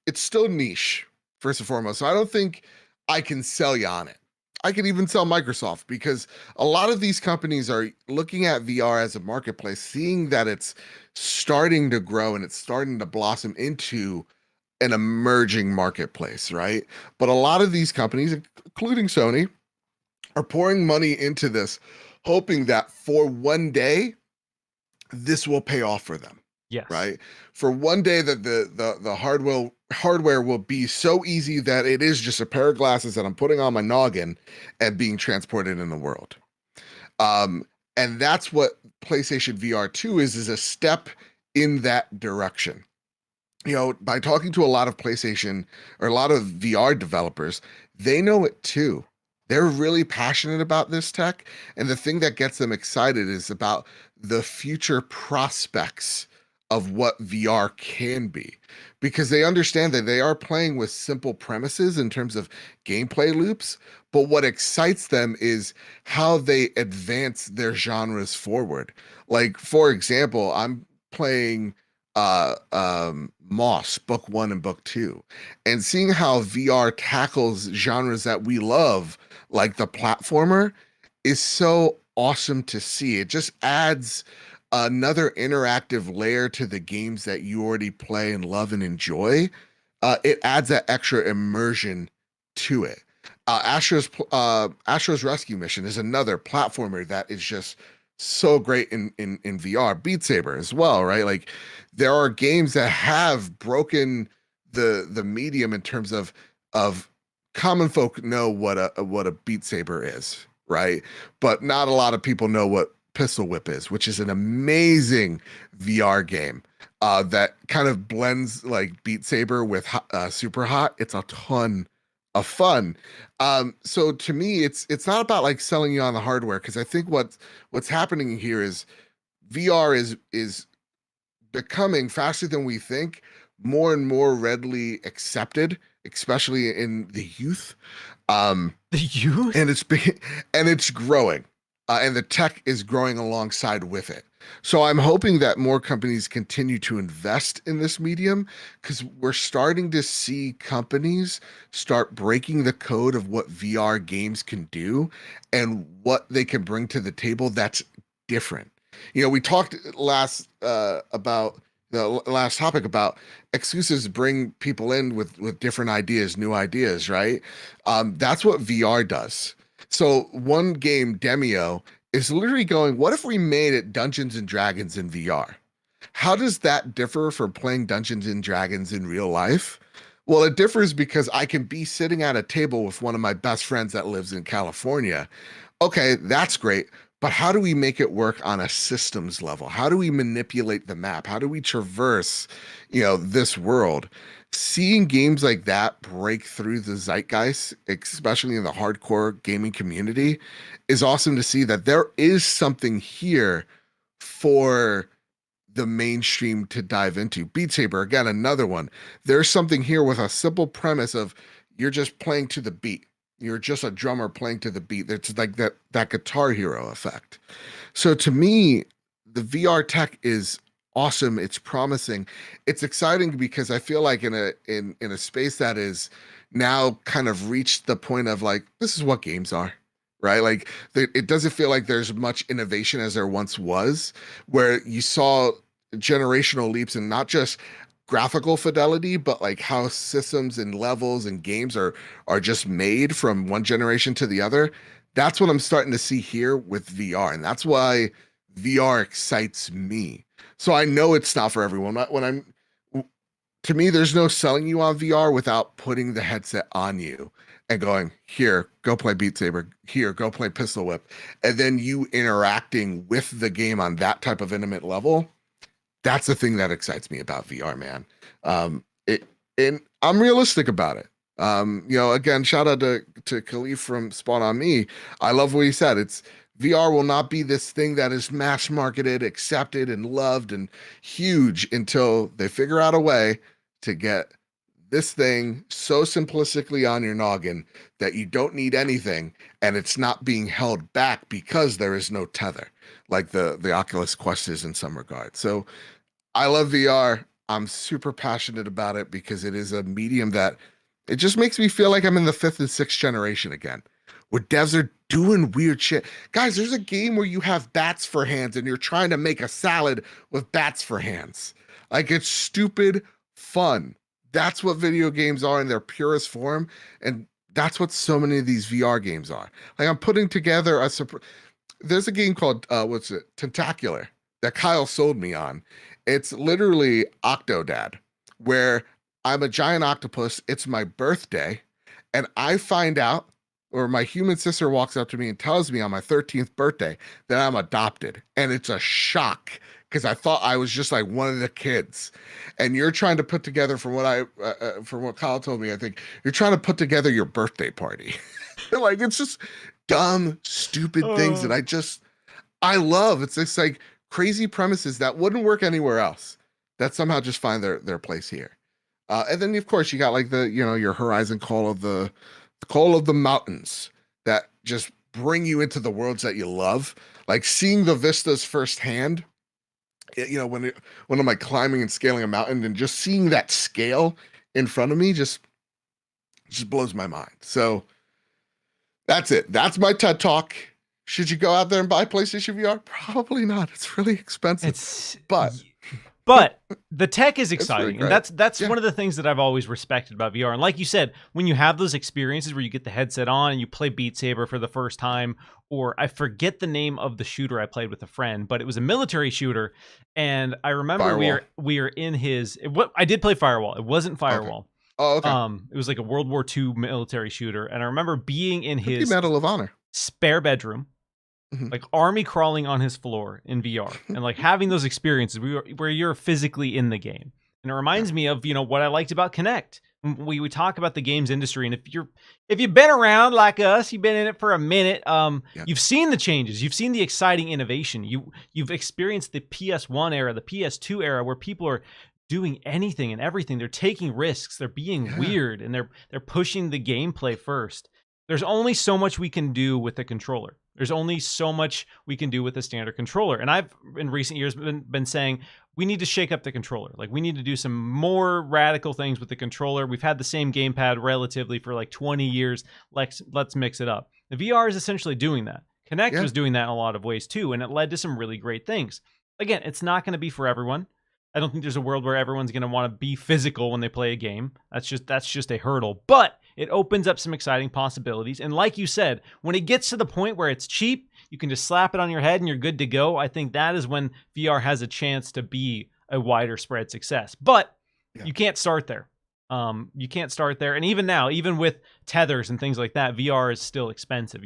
it's still niche, first and foremost. So I don't think I can sell you on it. I could even sell Microsoft, because a lot of these companies are looking at VR as a marketplace, seeing that it's starting to grow and it's starting to blossom into an emerging marketplace, right? But a lot of these companies, including Sony, are pouring money into this, hoping that for one day, this will pay off for them. Yes. right? For one day that the hardware will be so easy that it is just a pair of glasses that I'm putting on my noggin and being transported in the world. Um, and that's what PlayStation VR 2 is a step in that direction. By talking to a lot of PlayStation or a lot of VR developers, they know it too. They're really passionate about this tech. And the thing that gets them excited is about the future prospects of what VR can be, because they understand that they are playing with simple premises in terms of gameplay loops. But what excites them is how they advance their genres forward. Like, for example, I'm playing Moss book 1 and book 2, and seeing how VR tackles genres that we love, like the platformer, is so awesome to see. It just adds another interactive layer to the games that you already play and love and enjoy. It adds that extra immersion to it. Astro's Rescue Mission is another platformer that is just so great in VR. Beat Saber as well, right? Like, there are games that have broken the medium in terms of common folk know what a Beat Saber is, right? But not a lot of people know what Pistol Whip is, which is an amazing VR game that kind of blends like Beat Saber with Super Hot. It's a ton of fun. So to me, it's not about like selling you on the hardware, because I think what's happening here is VR is becoming, faster than we think, more and more readily accepted, especially in the youth. The youth? And it's growing, and the tech is growing alongside with it. So I'm hoping that more companies continue to invest in this medium, because we're starting to see companies start breaking the code of what VR games can do and what they can bring to the table that's different. We talked about the last topic about exclusives bring people in with different ideas, new ideas, right? That's what VR does. So one game, Demio, is literally going, what if we made it Dungeons and Dragons in VR? How does that differ from playing Dungeons and Dragons in real life? Well, it differs because I can be sitting at a table with one of my best friends that lives in California. Okay, that's great. But how do we make it work on a systems level? How do we manipulate the map? How do we traverse, this world? Seeing games like that break through the zeitgeist, especially in the hardcore gaming community, is awesome to see that there is something here for the mainstream to dive into. Beat Saber, again, another one. There's something here with a simple premise of you're just playing to the beat. You're just a drummer playing to the beat. It's like that Guitar Hero effect. So to me, the VR tech is awesome. It's promising. It's exciting because I feel like in a space that is now kind of reached the point of like, this is what games are, right? Like, it doesn't feel like there's much innovation as there once was, where you saw generational leaps in not just graphical fidelity, but like how systems and levels and games are just made from one generation to the other. That's what I'm starting to see here with VR, and that's why VR excites me. So I know it's not for everyone. To me, there's no selling you on VR without putting the headset on you and going, here, go play Beat Saber, here, go play Pistol Whip, and then you interacting with the game on that type of intimate level. That's the thing that excites me about VR, man. And I'm realistic about it. Again, shout out to Khalif from Spawn on Me. I love what he said. It's VR will not be this thing that is mass marketed, accepted, and loved and huge until they figure out a way to get this thing so simplistically on your noggin that you don't need anything, and it's not being held back because there is no tether, like the Oculus Quest is in some regard. So I love VR. I'm super passionate about it because it is a medium that it just makes me feel like I'm in the 5th and 6th generation again, where devs are doing weird shit. Guys, there's a game where you have bats for hands and you're trying to make a salad with bats for hands. Like, it's stupid fun. That's what video games are in their purest form. And that's what so many of these VR games are. Like, I'm putting together there's a game called, Tentacular, that Kyle sold me on. It's literally Octodad, where I'm a giant octopus. It's my birthday, and I find out, or my human sister walks up to me and tells me on my 13th birthday that I'm adopted. And it's a shock because I thought I was just like one of the kids. And you're trying to put together, from what Kyle told me, I think you're trying to put together your birthday party. Like, it's just dumb, stupid things that I love. It's just like crazy premises that wouldn't work anywhere else that somehow just find their place here. And then of course you got like your Horizon Call of the Mountains that just bring you into the worlds that you love. Like seeing the vistas firsthand, when I'm like climbing and scaling a mountain and just seeing that scale in front of me just blows my mind. So that's it. That's my TED Talk. Should you go out there and buy PlayStation VR? Probably not. It's really expensive. But the tech is exciting, really and that's one of the things that I've always respected about VR. And like you said, when you have those experiences where you get the headset on and you play Beat Saber for the first time, or I forget the name of the shooter I played with a friend, but it was a military shooter, and I remember Firewall. we were in I did play Firewall. It wasn't Firewall. Okay. Oh, okay. It was like a World War II military shooter, and I remember being in his Medal of Honor spare bedroom, like army crawling on his floor in VR, and like having those experiences where you're physically in the game. And it reminds me of what I liked about Kinect. We talk about the games industry, and if you've been around like us, you've been in it for a minute. You've seen the changes, you've seen the exciting innovation. You've experienced the PS1 era, the PS2 era, where people are doing anything and everything. They're taking risks. They're being weird, and they're pushing the gameplay first. There's only so much we can do with a controller. There's only so much we can do with a standard controller. And I've, in recent years, been saying we need to shake up the controller. Like, we need to do some more radical things with the controller. We've had the same gamepad relatively for like 20 years. Let's mix it up. The VR is essentially doing that. Kinect was doing that in a lot of ways too, and it led to some really great things. Again, it's not going to be for everyone. I don't think there's a world where everyone's going to want to be physical when they play a game. That's just a hurdle. But it opens up some exciting possibilities. And like you said, when it gets to the point where it's cheap, you can just slap it on your head and you're good to go. I think that is when VR has a chance to be a wider spread success. But you can't start there. You can't start there. And even now, even with tethers and things like that, VR is still expensive.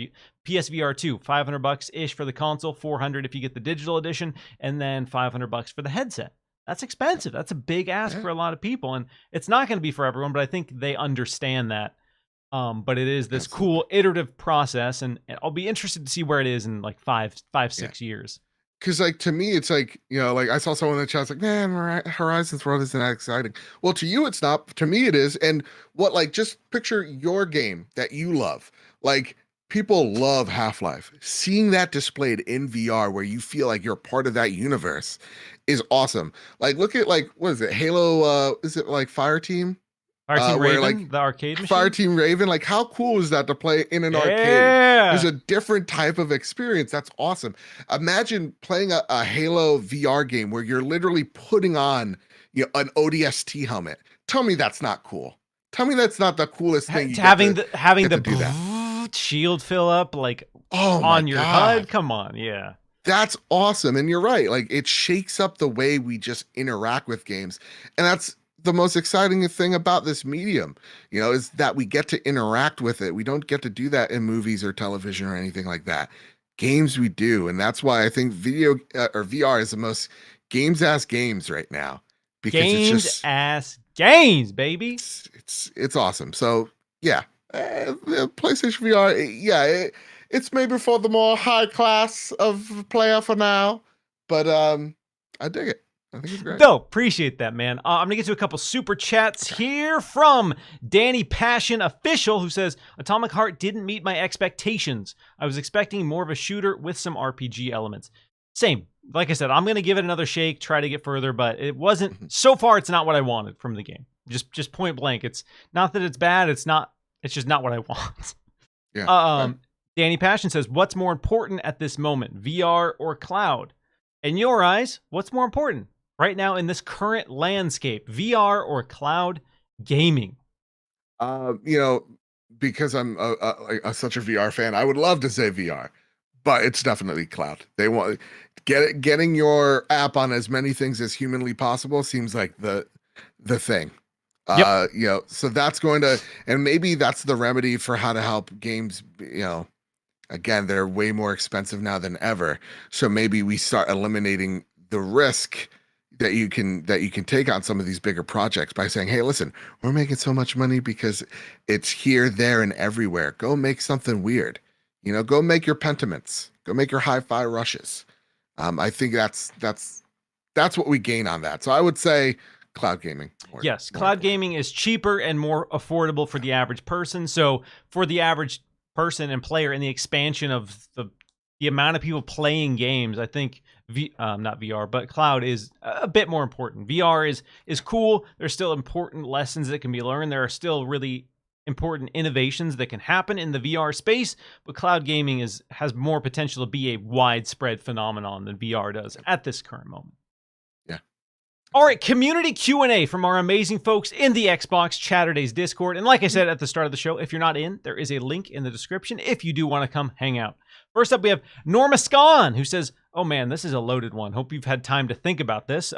PSVR 2, $500-ish for the console, $400 if you get the digital edition, and then $500 for the headset. That's expensive. That's a big ask for a lot of people, and it's not going to be for everyone, but I think they understand that. But it is this cool iterative process, and I'll be interested to see where it is in like 6 years. Because like to me, it's like, like I saw someone in the chat like, man, Horizon World isn't that exciting. Well, to you, it's not. To me, it is. And just picture your game that you love. Like, people love Half-Life. Seeing that displayed in VR where you feel like you're part of that universe is awesome. Like, look at what is it? Halo, is it like Fireteam? Fireteam Raven, the arcade machine? Fireteam Raven, like how cool is that to play in an arcade? There's a different type of experience. That's awesome. Imagine playing a Halo VR game where you're literally putting on an ODST helmet. Tell me that's not cool. Tell me that's not the coolest thing. Having the shield fill up on your HUD. Come on, yeah. That's awesome. And you're right. Like, it shakes up the way we just interact with games. And that's the most exciting thing about this medium, is that we get to interact with it. We don't get to do that in movies or television or anything like that. Games we do. And that's why I think VR is the most games-ass games right now. Because games-ass games, baby. It's awesome. So, yeah. PlayStation VR, it's maybe for the more high class of player for now, but I dig it. I think it's great. No, appreciate that, man. I'm gonna get to a couple super chats here from Danny Passion Official, who says Atomic Heart didn't meet my expectations. I was expecting more of a shooter with some RPG elements. Same. Like I said, I'm gonna give it another shake, try to get further, but it wasn't. So far, it's not what I wanted from the game. Just point blank. It's not that it's bad. It's just not what I want. Yeah. Danny Passion says, what's more important at this moment, VR or cloud? In your eyes, what's more important right now in this current landscape, VR or cloud gaming? Because I'm such a VR fan, I would love to say VR, but it's definitely cloud. They want getting your app on as many things as humanly possible seems like the thing. Yep. So that's going to, and maybe that's the remedy for how to help games, again, they're way more expensive now than ever. So maybe we start eliminating the risk that you can take on some of these bigger projects by saying, hey, listen, we're making so much money because it's here, there, and everywhere. Go make something weird. Go make your pentiments. Go make your hi-fi rushes. I think that's what we gain on that. So I would say cloud gaming. Yes, cloud gaming is cheaper and more affordable for the average person. So for the average person and player, and the expansion of the amount of people playing games, I think not VR, but cloud is a bit more important. VR is cool. There's still important lessons that can be learned. There are still really important innovations that can happen in the VR space, but cloud gaming has more potential to be a widespread phenomenon than VR does at this current moment. All right, community Q&A from our amazing folks in the Xbox Chaturdays Discord. And like I said at the start of the show, if you're not in, there is a link in the description if you do want to come hang out. First up, we have Norma Scon, who says, oh man, this is a loaded one. Hope you've had time to think about this.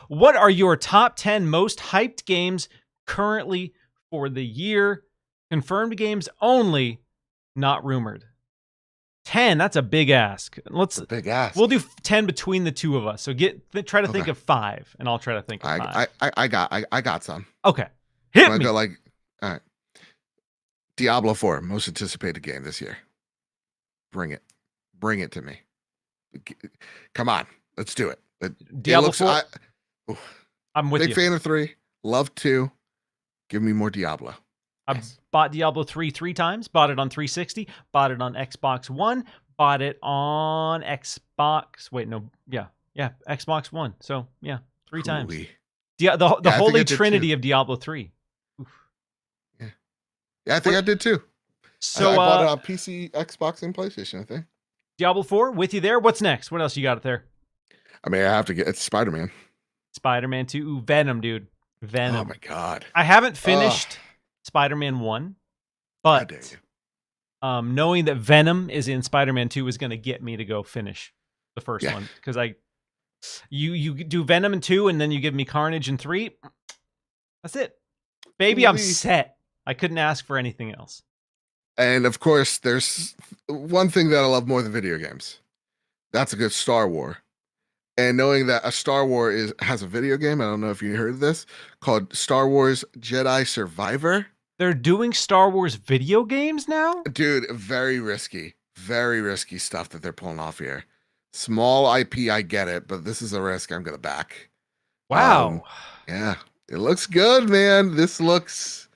What are your top 10 most hyped games currently for the year? Confirmed games only, not rumored. 10, that's a big ask. Big ask. We'll do 10 between the two of us. So try to think of 5, and I'll try to think of 5. I got some. Okay. Hit me. Go all right. Diablo 4, most anticipated game this year. Bring it to me. Come on, let's do it. Diablo 4. I'm with you. Big fan of 3. Love 2. Give me more Diablo. I bought Diablo 3 times. Bought it on 360. Bought it on Xbox One. Bought it on Xbox. Wait, no. Yeah. Xbox One. So, yeah, 3 times. The holy trinity of Diablo 3. Oof. Yeah, I think I did too. So I bought it on PC, Xbox, and PlayStation, I think. Diablo 4, with you there. What's next? What else you got there? I mean, I have to get it's Spider-Man. Spider-Man 2. Ooh, Venom, dude. Venom. Oh my God. I haven't finished Spider-Man 1, but knowing that Venom is in Spider-Man 2 is going to get me to go finish the first one, because you do Venom in 2 and then you give me Carnage in 3. That's it, baby. I'm set. I couldn't ask for anything else. And of course, there's one thing that I love more than video games. That's a good Star Wars. And knowing that a Star Wars has a video game, I don't know if you heard of this, called Star Wars Jedi Survivor. They're doing Star Wars video games now? Dude, very risky stuff that they're pulling off here. Small IP, I get it, but this is a risk I'm going to back. Wow. Yeah, it looks good, man. This looks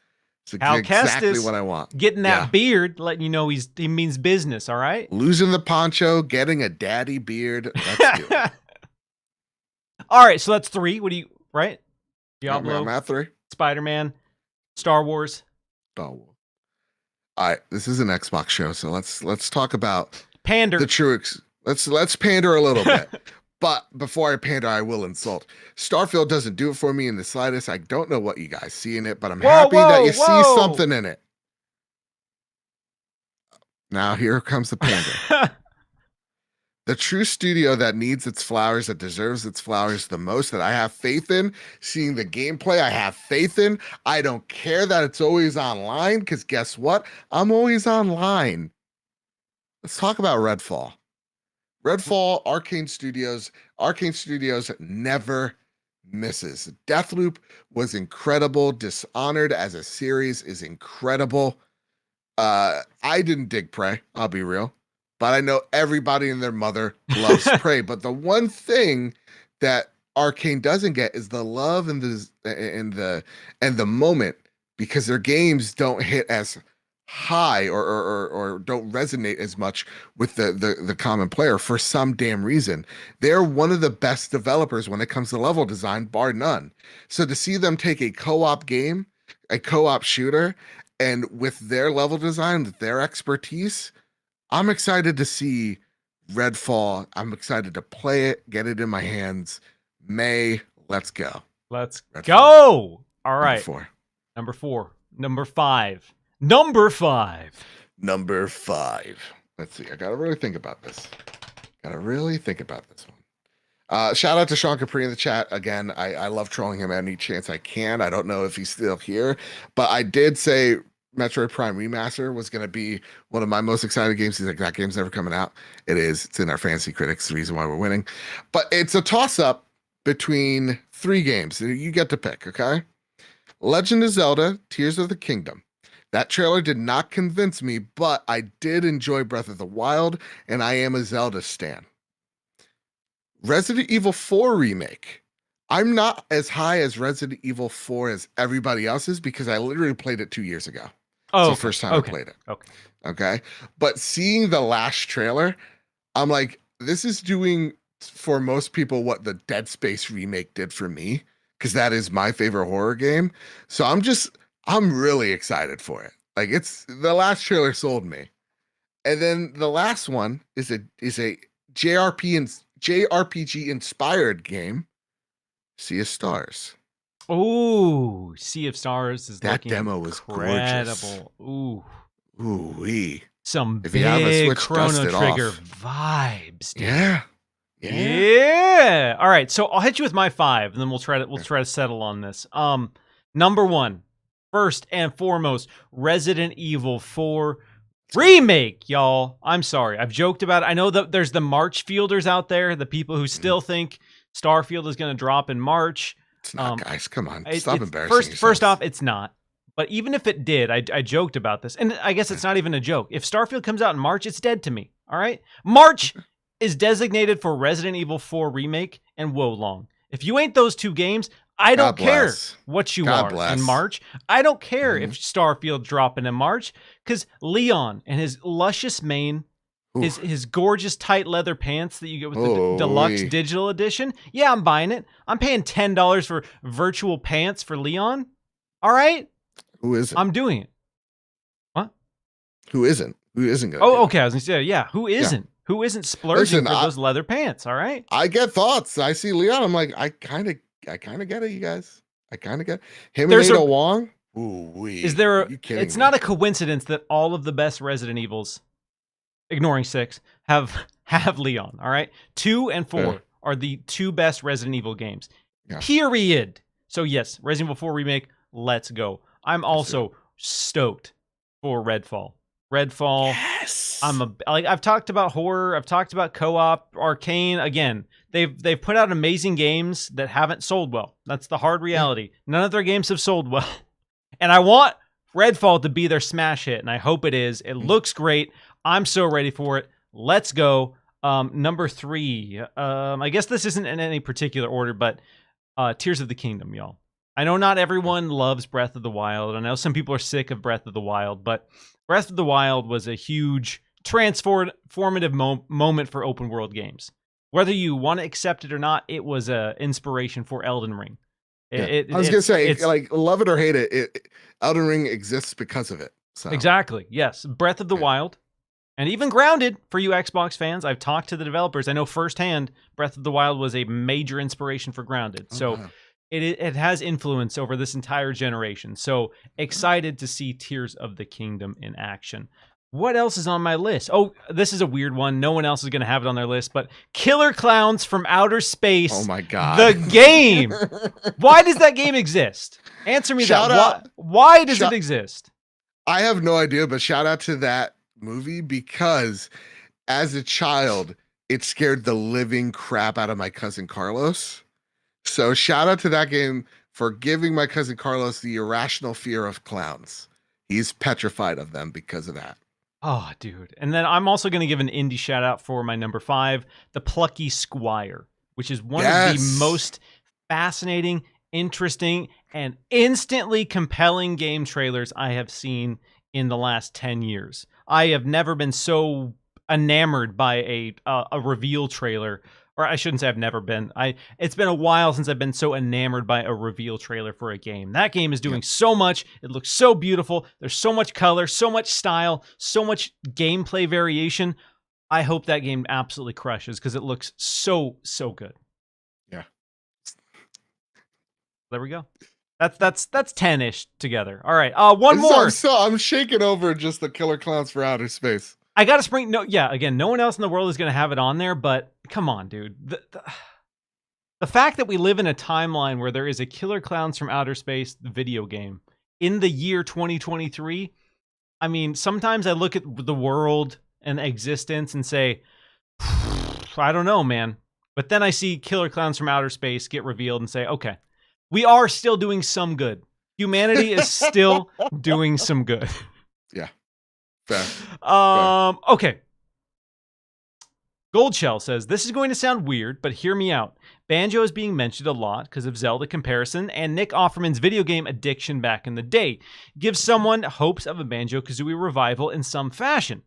exactly what I want. Getting that beard, letting you know he means business, all right? Losing the poncho, getting a daddy beard. Let's do it. All right, so that's 3. What do you, right? Diablo. I'm at 3. Spider-Man. Star Wars. All right, this is an Xbox show, so let's talk about pander. The true. Let's pander a little bit. But before I pander, I will insult. Starfield doesn't do it for me in the slightest. I don't know what you guys see in it, but I'm happy that you see something in it. Now here comes the pander. The true studio that needs its flowers, that deserves its flowers the most, that I have faith in, seeing the gameplay I have faith in. I don't care that it's always online, because guess what? I'm always online. Let's talk about Redfall. Redfall, Arcane Studios never misses. Deathloop was incredible. Dishonored as a series is incredible. I didn't dig Prey, I'll be real. But I know everybody and their mother loves Prey. But the one thing that Arcane doesn't get is the love and the moment, because their games don't hit as high or don't resonate as much with the common player for some damn reason. They're one of the best developers when it comes to level design, bar none. So to see them take a co-op game, a co-op shooter, and with their level design, with their expertise, I'm excited to see Redfall. I'm excited to play it, get it in my hands. May, let's go. Let's go. All right. Number 4. Number 5. Number 5. Number 5. Let's see. I gotta really think about this. Shout out to Sean Capri in the chat. Again, I love trolling him any chance I can. I don't know if he's still here, but I did say Metroid Prime Remaster was going to be one of my most exciting games. He's like, that game's never coming out. It is. It's in our fantasy critics, the reason why we're winning. But it's a toss-up between 3 games. You get to pick, okay? Legend of Zelda, Tears of the Kingdom. That trailer did not convince me, but I did enjoy Breath of the Wild, and I am a Zelda stan. Resident Evil 4 remake. I'm not as high as Resident Evil 4 as everybody else is because I literally played it 2 years ago. Oh, it's the first time I played it. Okay. But seeing the last trailer, I'm like, this is doing for most people what the Dead Space remake did for me, because that is my favorite horror game. So I'm really excited for it. Like, it's the last trailer sold me. And then the last one is a JRPG inspired game, Sea of Stars. Oh, Sea of Stars is that demo was incredible. Gorgeous. Ooh wee. Some big Chrono Trigger vibes. Dude. Yeah. All right, so I'll hit you with my 5, and then we'll try to settle on this. Number 1, first and foremost, Resident Evil 4 remake, y'all. I'm sorry. I've joked about it. I know that there's the March fielders out there, the people who still think Starfield is going to drop in March. It's not, guys. Come on. Stop embarrassing yourselves. First off, it's not. But even if it did, I joked about this. And I guess it's not even a joke. If Starfield comes out in March, it's dead to me. All right? March is designated for Resident Evil 4 remake and Wo Long. If you ain't those 2 games, I don't care what you are in March. I don't care if Starfield dropping in March, because Leon and his luscious mane, his gorgeous tight leather pants that you get with the deluxe digital edition. Yeah, I'm buying it. I'm paying $10 for virtual pants for Leon. All right. Who isn't? I'm doing it. What? Who isn't? Who isn't going? Oh, okay. I was gonna say, yeah. Who isn't? Yeah. Who isn't splurging for those leather pants? All right. I get thoughts. I see Leon. I'm like, I kind of get it, you guys. I kind of get it. Him and Ada Wong. Is there? It's not a coincidence that all of the best Resident Evils, ignoring 6, have Leon. All right, 2 and 4 are the 2 best Resident Evil games. Yeah. Period. So yes, Resident Evil 4 remake. Let's go. I'm also stoked for Redfall. Yes. I've talked about horror. I've talked about co-op, Arcane. Again, they've put out amazing games that haven't sold well. That's the hard reality. None of their games have sold well. And I want Redfall to be their smash hit, and I hope it is. It looks great. I'm so ready for it. Let's go. Number 3. I guess this isn't in any particular order, but Tears of the Kingdom, y'all. I know not everyone loves Breath of the Wild. I know some people are sick of Breath of the Wild, but Breath of the Wild was a huge transformative moment for open world games. Whether you want to accept it or not, it was an inspiration for Elden Ring. I was going to say, like, love it or hate it, Elden Ring exists because of it. So. Exactly, yes. Breath of the Wild, and even Grounded, for you Xbox fans. I've talked to the developers. I know firsthand Breath of the Wild was a major inspiration for Grounded. So it has influence over this entire generation. So excited to see Tears of the Kingdom in action. What else is on my list? Oh, this is a weird one. No one else is going to have it on their list, but Killer Clowns from Outer Space. Oh my God. The game. Why does that game exist? Answer me that. Why does it exist? I have no idea, but shout out to that movie, because as a child, it scared the living crap out of my cousin Carlos. So shout out to that game for giving my cousin Carlos the irrational fear of clowns. He's petrified of them because of that. Oh, dude. And then I'm also going to give an indie shout out for my number 5, The Plucky Squire, which is one of the most fascinating, interesting, and instantly compelling game trailers I have seen in the last 10 years. I have never been so enamored by a reveal trailer. Or I shouldn't say I've never been. It's been a while since I've been so enamored by a reveal trailer for a game. That game is doing so much. It looks so beautiful. There's so much color, so much style, so much gameplay variation. I hope that game absolutely crushes because it looks so good. Yeah. There we go. That's 10-ish together. All right. One more. I'm shaking over just the Killer Clowns for Outer Space. I gotta spring. No, yeah. Again, no one else in the world is gonna have it on there. But come on, dude. The fact that we live in a timeline where there is a Killer Clowns from Outer Space video game in the year 2023. I mean, sometimes I look at the world and existence and say, I don't know, man. But then I see Killer Clowns from Outer Space get revealed and say, okay, we are still doing some good. Humanity is still doing some good. Yeah. Fair. Okay. Goldshell says, this is going to sound weird, but hear me out. Banjo is being mentioned a lot because of Zelda comparison and Nick Offerman's video game addiction back in the day. Gives someone hopes of a Banjo-Kazooie revival in some fashion.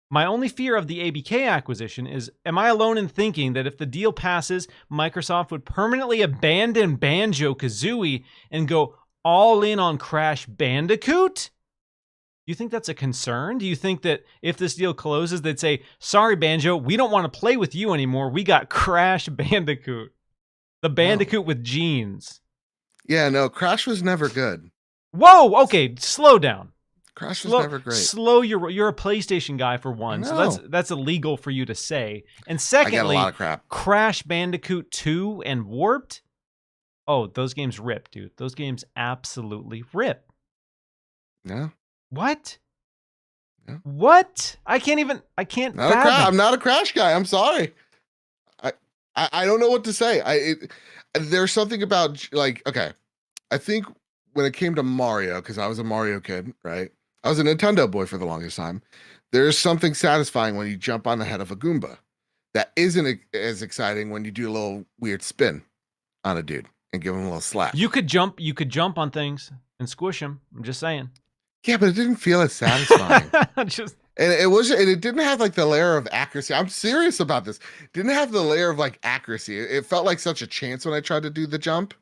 My only fear of the ABK acquisition is, am I alone in thinking that if the deal passes, Microsoft would permanently abandon Banjo-Kazooie and go all in on Crash Bandicoot? Do you think that's a concern? Do you think that if this deal closes, they'd say, sorry, Banjo, we don't want to play with you anymore. We got Crash Bandicoot. The Bandicoot with jeans. Yeah, no, Crash was never good. Whoa, okay, slow down. Crash was never great. You're a PlayStation guy for one, so that's illegal for you to say. And secondly, I get a lot of crap. Crash Bandicoot 2 and Warped? Oh, those games rip, dude. Those games absolutely rip. No. What? Yeah. What? I can't. I'm not a Crash guy. I'm sorry. I don't know what to say. There's something about, like, okay, I think when it came to Mario, because I was a Mario kid, right? I was a Nintendo boy for the longest time. There's something satisfying when you jump on the head of a Goomba. That isn't as exciting when you do a little weird spin on a dude and give him a little slap. You could jump on things and squish them. I'm just saying. Yeah, but it didn't feel as satisfying. And it didn't have like the layer of accuracy. I'm serious about this. It didn't have the layer of like accuracy. It felt like such a chance when I tried to do the jump.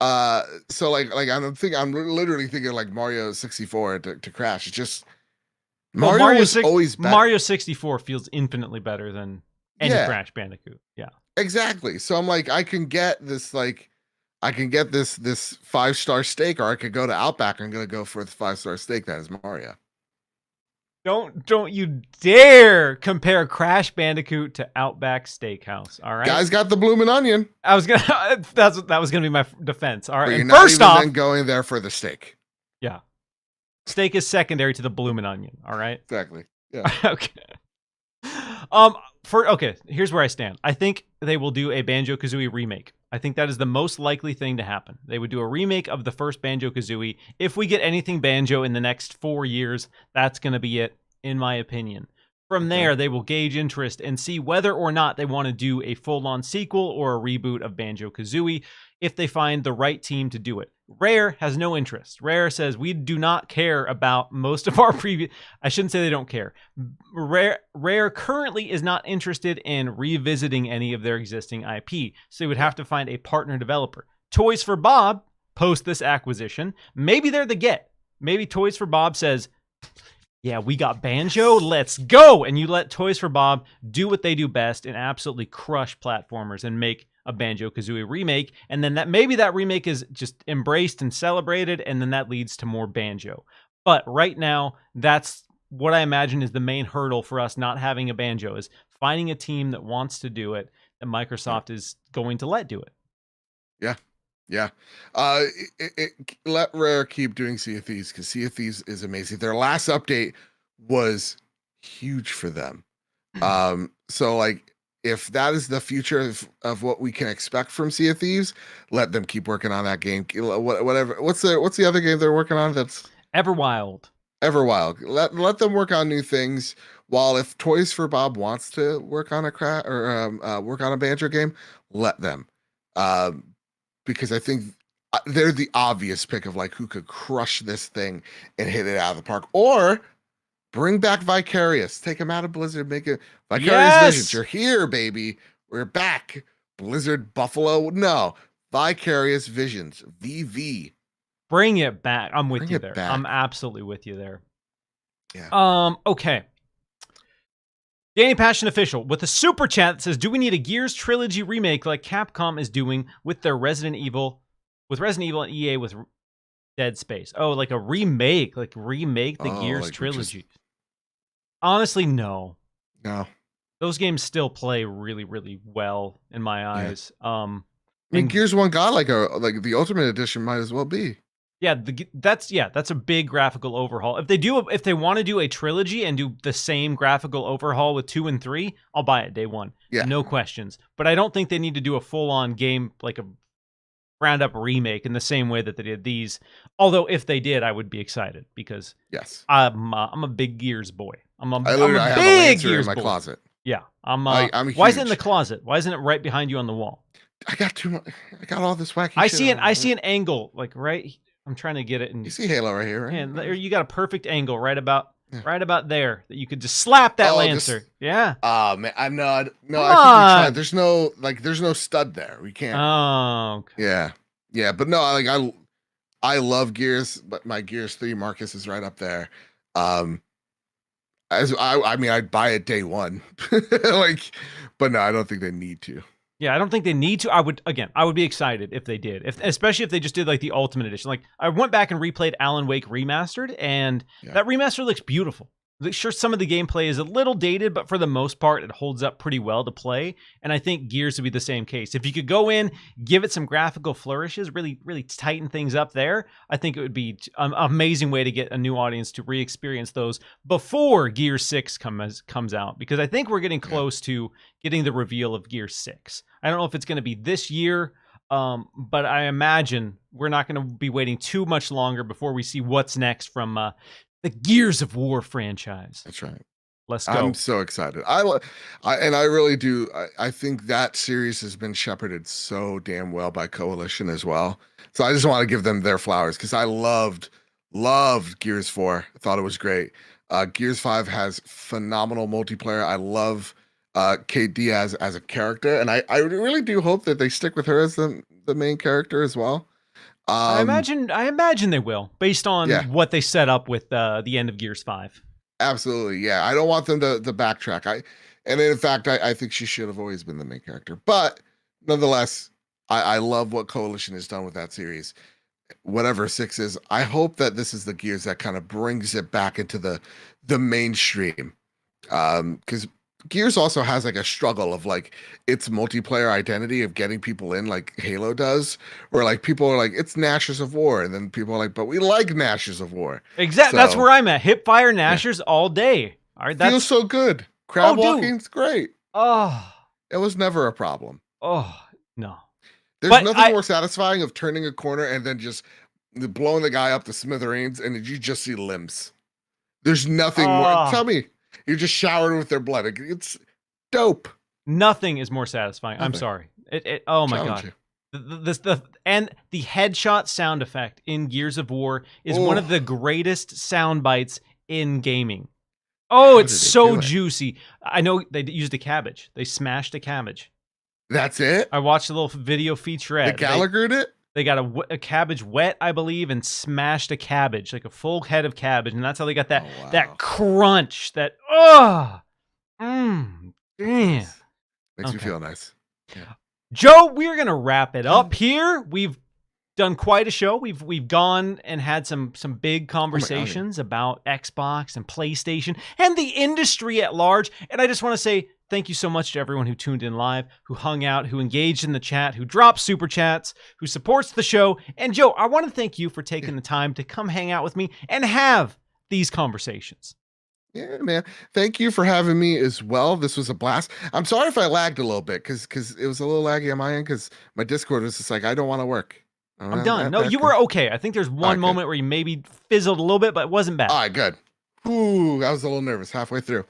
So like I'm literally thinking like Mario 64 to Crash. It's just Mario was always better. Mario 64 feels infinitely better than any Crash Bandicoot. Yeah. Exactly. So I'm like, I can get this 5-star steak, or I could go to Outback. I'm gonna go for the 5-star steak that is Mario. Don't you dare compare Crash Bandicoot to Outback Steakhouse. All right, guys got the bloomin' onion. That was gonna be my defense. All right, but you're and not first even off, then going there for the steak. Yeah, steak is secondary to the bloomin' onion. All right, exactly. Yeah. Okay. Here's where I stand. I think they will do a Banjo-Kazooie remake. I think that is the most likely thing to happen. They would do a remake of the first Banjo-Kazooie. If we get anything Banjo in the next 4 years, that's going to be it, in my opinion. From there, they will gauge interest and see whether or not they want to do a full-on sequel or a reboot of Banjo-Kazooie if they find the right team to do it. Rare has no interest. Rare says, we do not care about most of our previous... I shouldn't say they don't care. Rare currently is not interested in revisiting any of their existing IP, so they would have to find a partner developer. Toys for Bob, post this acquisition, maybe they're the get. Maybe Toys for Bob says, yeah, we got Banjo, let's go! And you let Toys for Bob do what they do best and absolutely crush platformers and make a Banjo-Kazooie remake, and then maybe that remake is just embraced and celebrated, and then that leads to more Banjo. But right now, that's what I imagine is the main hurdle for us not having a Banjo, is finding a team that wants to do it, that Microsoft is going to let do it. Yeah. Let Rare keep doing Sea of Thieves, because Sea of Thieves is amazing. Their last update was huge for them. So like, if that is the future of what we can expect from Sea of Thieves, let them keep working on that game. Whatever. What's the other game they're working on? That's Everwild. Let them work on new things. While if Toys for Bob wants to work on work on a Banjo game, let them. Because I think they're the obvious pick of like who could crush this thing and hit it out of the park. Or bring back Vicarious. Take them out of Blizzard. Make it Vicarious Visions. You're here, baby. We're back. Blizzard Buffalo. No. Vicarious Visions. VV. Bring it back. I'm with you there. I'm absolutely with you there. Yeah. Okay. Danny Passion Official with a super chat that says, do we need a Gears trilogy remake like Capcom is doing with their Resident Evil and EA with Dead Space? Oh, like a remake. Like remake the Gears trilogy. Honestly, no. No. Those games still play really, really well in my eyes. I mean, Gears 1 got like the Ultimate Edition might as well be. Yeah, that's a big graphical overhaul. If they want to do a trilogy and do the same graphical overhaul with 2 and 3, I'll buy it day one. Yeah. No questions. But I don't think they need to do a full-on game, like a ground up remake in the same way that they did these. Although if they did, I would be excited because yes, I'm a big Gears boy. I'm a I have big a Gears in my boy. closet. Yeah, I'm why is it in the closet? Why isn't it right behind you on the wall? I got all this wacky. I see an angle like right. I'm trying to get it. And you see Halo right here, right? And you got a perfect angle right about there that you could just slap that Lancer. Yeah. Oh man, I know. I think we tried. There's no stud there. We can't. Oh. Okay. Yeah, but no, I love Gears, but my Gears 3 Marcus is right up there. I'd buy it day one. But no, I don't think they need to. Yeah, I don't think they need to. I would be excited if they did. Especially if they just did like the Ultimate Edition. Like I went back and replayed Alan Wake Remastered, and that remaster looks beautiful. Sure, some of the gameplay is a little dated, but for the most part, it holds up pretty well to play. And I think Gears would be the same case. If you could go in, give it some graphical flourishes, really, really tighten things up there, I think it would be an amazing way to get a new audience to re-experience those before Gears 6 comes out. Because I think we're getting close to getting the reveal of Gears 6. I don't know if it's going to be this year, but I imagine we're not going to be waiting too much longer before we see what's next from the Gears of War franchise. That's right. Let's go. I'm so excited. I really do. I think that series has been shepherded so damn well by Coalition as well. So I just want to give them their flowers because I loved Gears 4. I thought it was great. Gears 5 has phenomenal multiplayer. I love Kate Diaz as a character, and I really do hope that they stick with her as the main character as well. I imagine they will, based on what they set up with the end of Gears 5. Absolutely, yeah. I don't want them to backtrack. In fact, I think she should have always been the main character. But nonetheless, I love what Coalition has done with that series. Whatever 6 is, I hope that this is the Gears that kind of brings it back into the mainstream. Because Gears also has like a struggle of like its multiplayer identity of getting people in like Halo does, where like people are like, it's Nashers of War, and then people are like, but we like Nashers of War. Exactly. So, that's where I'm at. Hipfire Nashers all day. All right, feels so good. Crab walking's great. Oh, it was never a problem. Oh no, there's nothing more satisfying of turning a corner and then just blowing the guy up to smithereens, and you just see limbs. There's nothing more. Tell me. You're just showered with their blood. It's dope. Nothing is more satisfying. I'm sorry. Oh my god. And the headshot sound effect in Gears of War is one of the greatest sound bites in gaming. Oh, it's so juicy. I know they used a cabbage. They smashed a cabbage. That's it? I watched a little video featurette. They Gallagher'd it? They got a cabbage wet, I believe, and smashed a cabbage, like a full head of cabbage, and that's how they got that crunch. Damn. Makes me feel nice. Yeah. Joe, we're gonna wrap it up here. We've done quite a show. We've gone and had some big conversations about Xbox and PlayStation and the industry at large. And I just want to say thank you so much to everyone who tuned in live, who hung out, who engaged in the chat, who dropped super chats, who supports the show. And Joe, I want to thank you for taking the time to come hang out with me and have these conversations. Yeah, man. Thank you for having me as well. This was a blast. I'm sorry if I lagged a little bit because it was a little laggy on my end because my Discord was just like, I don't want to work. I'm done. No, you were okay. I think there's one moment where you maybe fizzled a little bit, but it wasn't bad. All right, good. Ooh, I was a little nervous halfway through.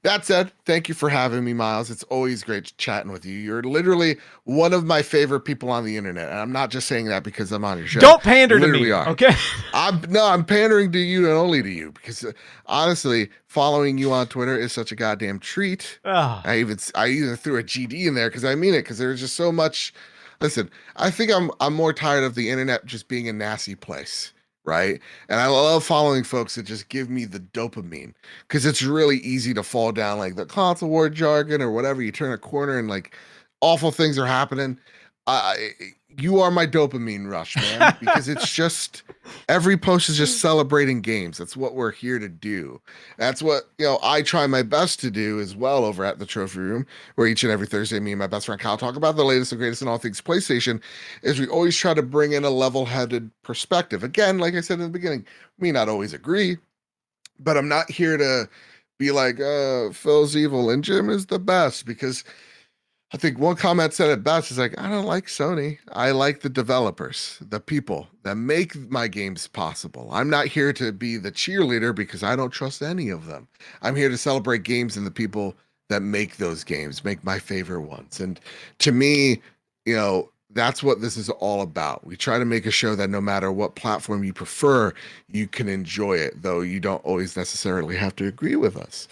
That said, thank you for having me, Miles. It's always great chatting with you. You're literally one of my favorite people on the internet. And I'm not just saying that because I'm on your show. Don't pander to me, okay? I'm pandering to you and only to you because honestly, following you on Twitter is such a goddamn treat. I even threw a GD in there because I mean it because there's just so much. Listen, I think I'm more tired of the internet just being a nasty place. Right. And I love following folks that just give me the dopamine because it's really easy to fall down like the console war jargon or whatever. You turn a corner and like awful things are happening. I you are my dopamine rush, man, because it's just every post is just celebrating games. That's what we're here to do. That's what, I try my best to do as well over at the Trophy Room, where each and every Thursday, me and my best friend Kyle talk about the latest and greatest in all things PlayStation, is we always try to bring in a level-headed perspective. Again, like I said in the beginning, we not always agree, but I'm not here to be like, Phil's evil and Jim is the best, because I think one comment said it best is like, I don't like Sony. I like the developers, the people that make my games possible. I'm not here to be the cheerleader because I don't trust any of them. I'm here to celebrate games and the people that make those games, make my favorite ones. And to me, that's what this is all about. We try to make a show that no matter what platform you prefer, you can enjoy it, though you don't always necessarily have to agree with us.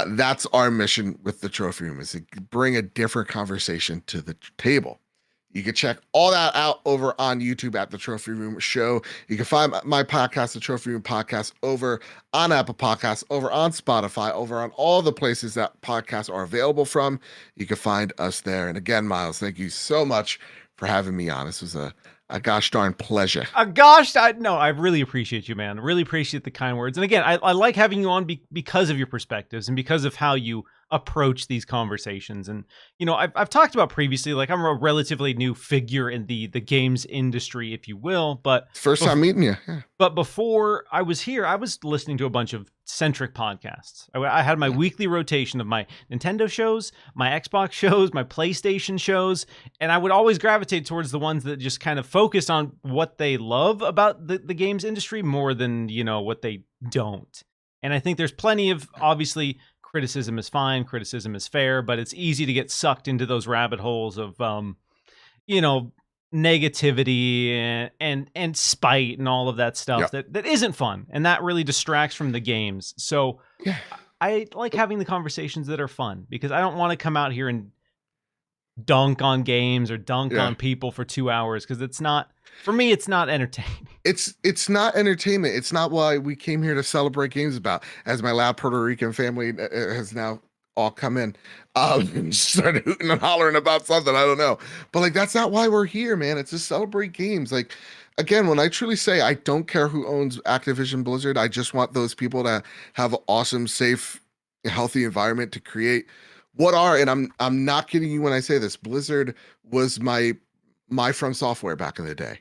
That's our mission with the Trophy Room, is to bring a different conversation to the table. You can check all that out over on YouTube at the Trophy Room Show. You can find my podcast, the Trophy Room Podcast, over on Apple Podcasts, over on Spotify, over on all the places that podcasts are available from. You can find us there. And again, Miles, thank you so much for having me on. This was a gosh darn pleasure. I really appreciate you, man. Really appreciate the kind words. And again, I like having you on because of your perspectives and because of how you approach these conversations. And, I've talked about previously, like, I'm a relatively new figure in the games industry, if you will, but first time meeting you. Yeah. But before I was here, I was listening to a bunch of centric podcasts. I had my weekly rotation of my Nintendo shows, my Xbox shows, my PlayStation shows, and I would always gravitate towards the ones that just kind of focus on what they love about the games industry more than, what they don't. And I think there's plenty of, obviously, criticism is fine, criticism is fair, but it's easy to get sucked into those rabbit holes of, negativity and spite and all of that stuff that isn't fun, and that really distracts from the games. So I like having the conversations that are fun, because I don't want to come out here and dunk on games or dunk on people for 2 hours, because it's not, for me, it's not entertaining. It's not entertainment. It's not why we came here to celebrate games about, as my loud Puerto Rican family has now all come in, started hooting and hollering about something. I don't know. But like, that's not why we're here, man. It's to celebrate games. Like, again, when I truly say I don't care who owns Activision Blizzard, I just want those people to have an awesome, safe, healthy environment to create and I'm not kidding you when I say this. Blizzard was my From Software back in the day,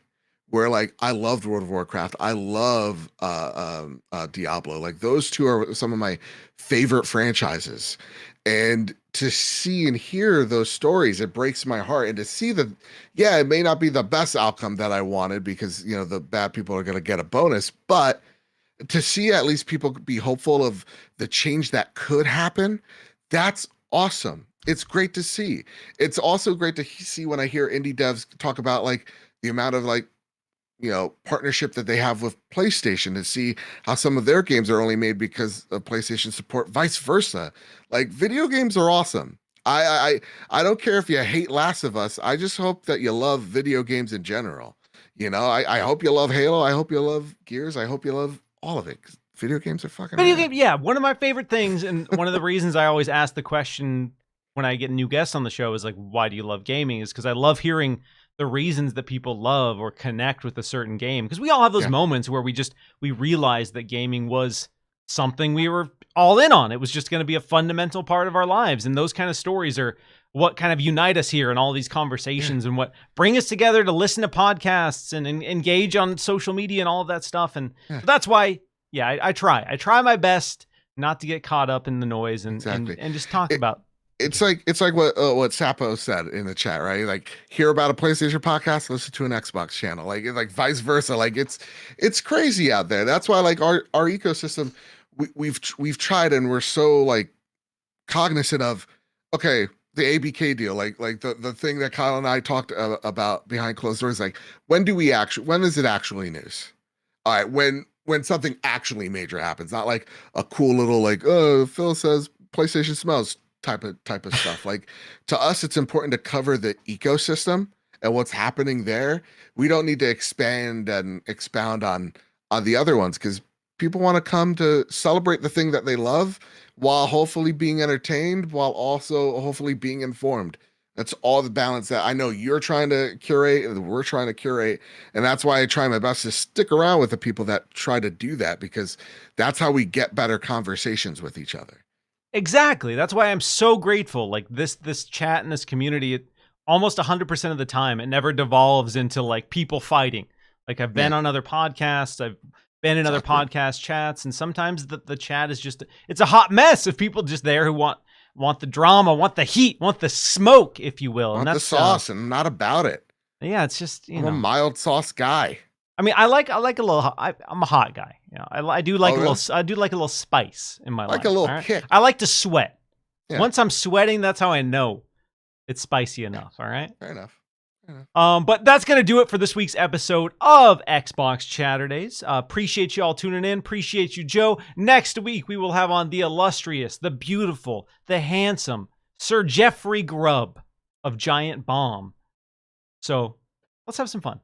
where like I loved World of Warcraft. I love Diablo. Like, those two are some of my favorite franchises. And to see and hear those stories, it breaks my heart. And to see that, it may not be the best outcome that I wanted, because, the bad people are going to get a bonus, but to see at least people be hopeful of the change that could happen, that's awesome. It's great to see. It's also great to see when I hear indie devs talk about like the amount of like, partnership that they have with PlayStation, to see how some of their games are only made because of PlayStation support, vice versa. Like, video games are awesome. I don't care if you hate Last of Us. I just hope that you love video games in general. I hope you love Halo. I hope you love Gears. I hope you love all of it. Video games are fucking one of my favorite things, and one of the reasons I always ask the question when I get new guests on the show is like, why do you love gaming? Is because I love hearing the reasons that people love or connect with a certain game. Because we all have those moments where we realized that gaming was something we were all in on. It was just going to be a fundamental part of our lives. And those kind of stories are what kind of unite us here in all these conversations and what bring us together to listen to podcasts and engage on social media and all of that stuff. And so that's why, I try my best not to get caught up in the noise and just talk about. It's like what Sapo said in the chat, right? Like, hear about a PlayStation podcast, listen to an Xbox channel, like vice versa. Like, it's crazy out there. That's why like our ecosystem, we've tried, and we're so like cognizant of, okay, the ABK deal, like the thing that Kyle and I talked about behind closed doors. Like, when is it actually news? All right, when something actually major happens, not like a cool little like, oh, Phil says PlayStation smells type of stuff. Like, to us, it's important to cover the ecosystem and what's happening there. We don't need to expand and expound on the other ones, because people want to come to celebrate the thing that they love while hopefully being entertained, while also hopefully being informed. That's all the balance that I know you're trying to curate and we're trying to curate. And that's why I try my best to stick around with the people that try to do that, because that's how we get better conversations with each other. Exactly. That's why I'm so grateful. Like this chat and this community, almost 100% of the time, it never devolves into like people fighting. Like I've been on other podcasts, I've been in other podcast chats, and sometimes the chat is just, it's a hot mess of people just there who want the drama, want the heat, want the smoke, if you will. Want and that's the sauce, and not about it. Yeah, it's just, I'm a mild sauce guy. I mean, I like a little. I'm a hot guy. I do like a little. I do like a little spice in my life. Like a little kick. I like to sweat. Yeah. Once I'm sweating, that's how I know it's spicy enough. All right. Fair enough. But that's gonna do it for this week's episode of Xbox Chaturdays. Appreciate you all tuning in. Appreciate you, Joe. Next week we will have on the illustrious, the beautiful, the handsome Sir Jeffrey Grubb of Giant Bomb. So let's have some fun.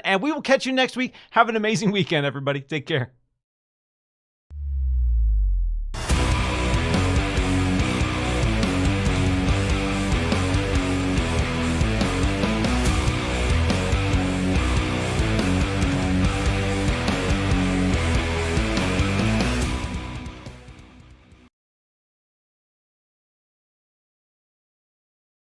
And we will catch you next week. Have an amazing weekend, everybody. Take care.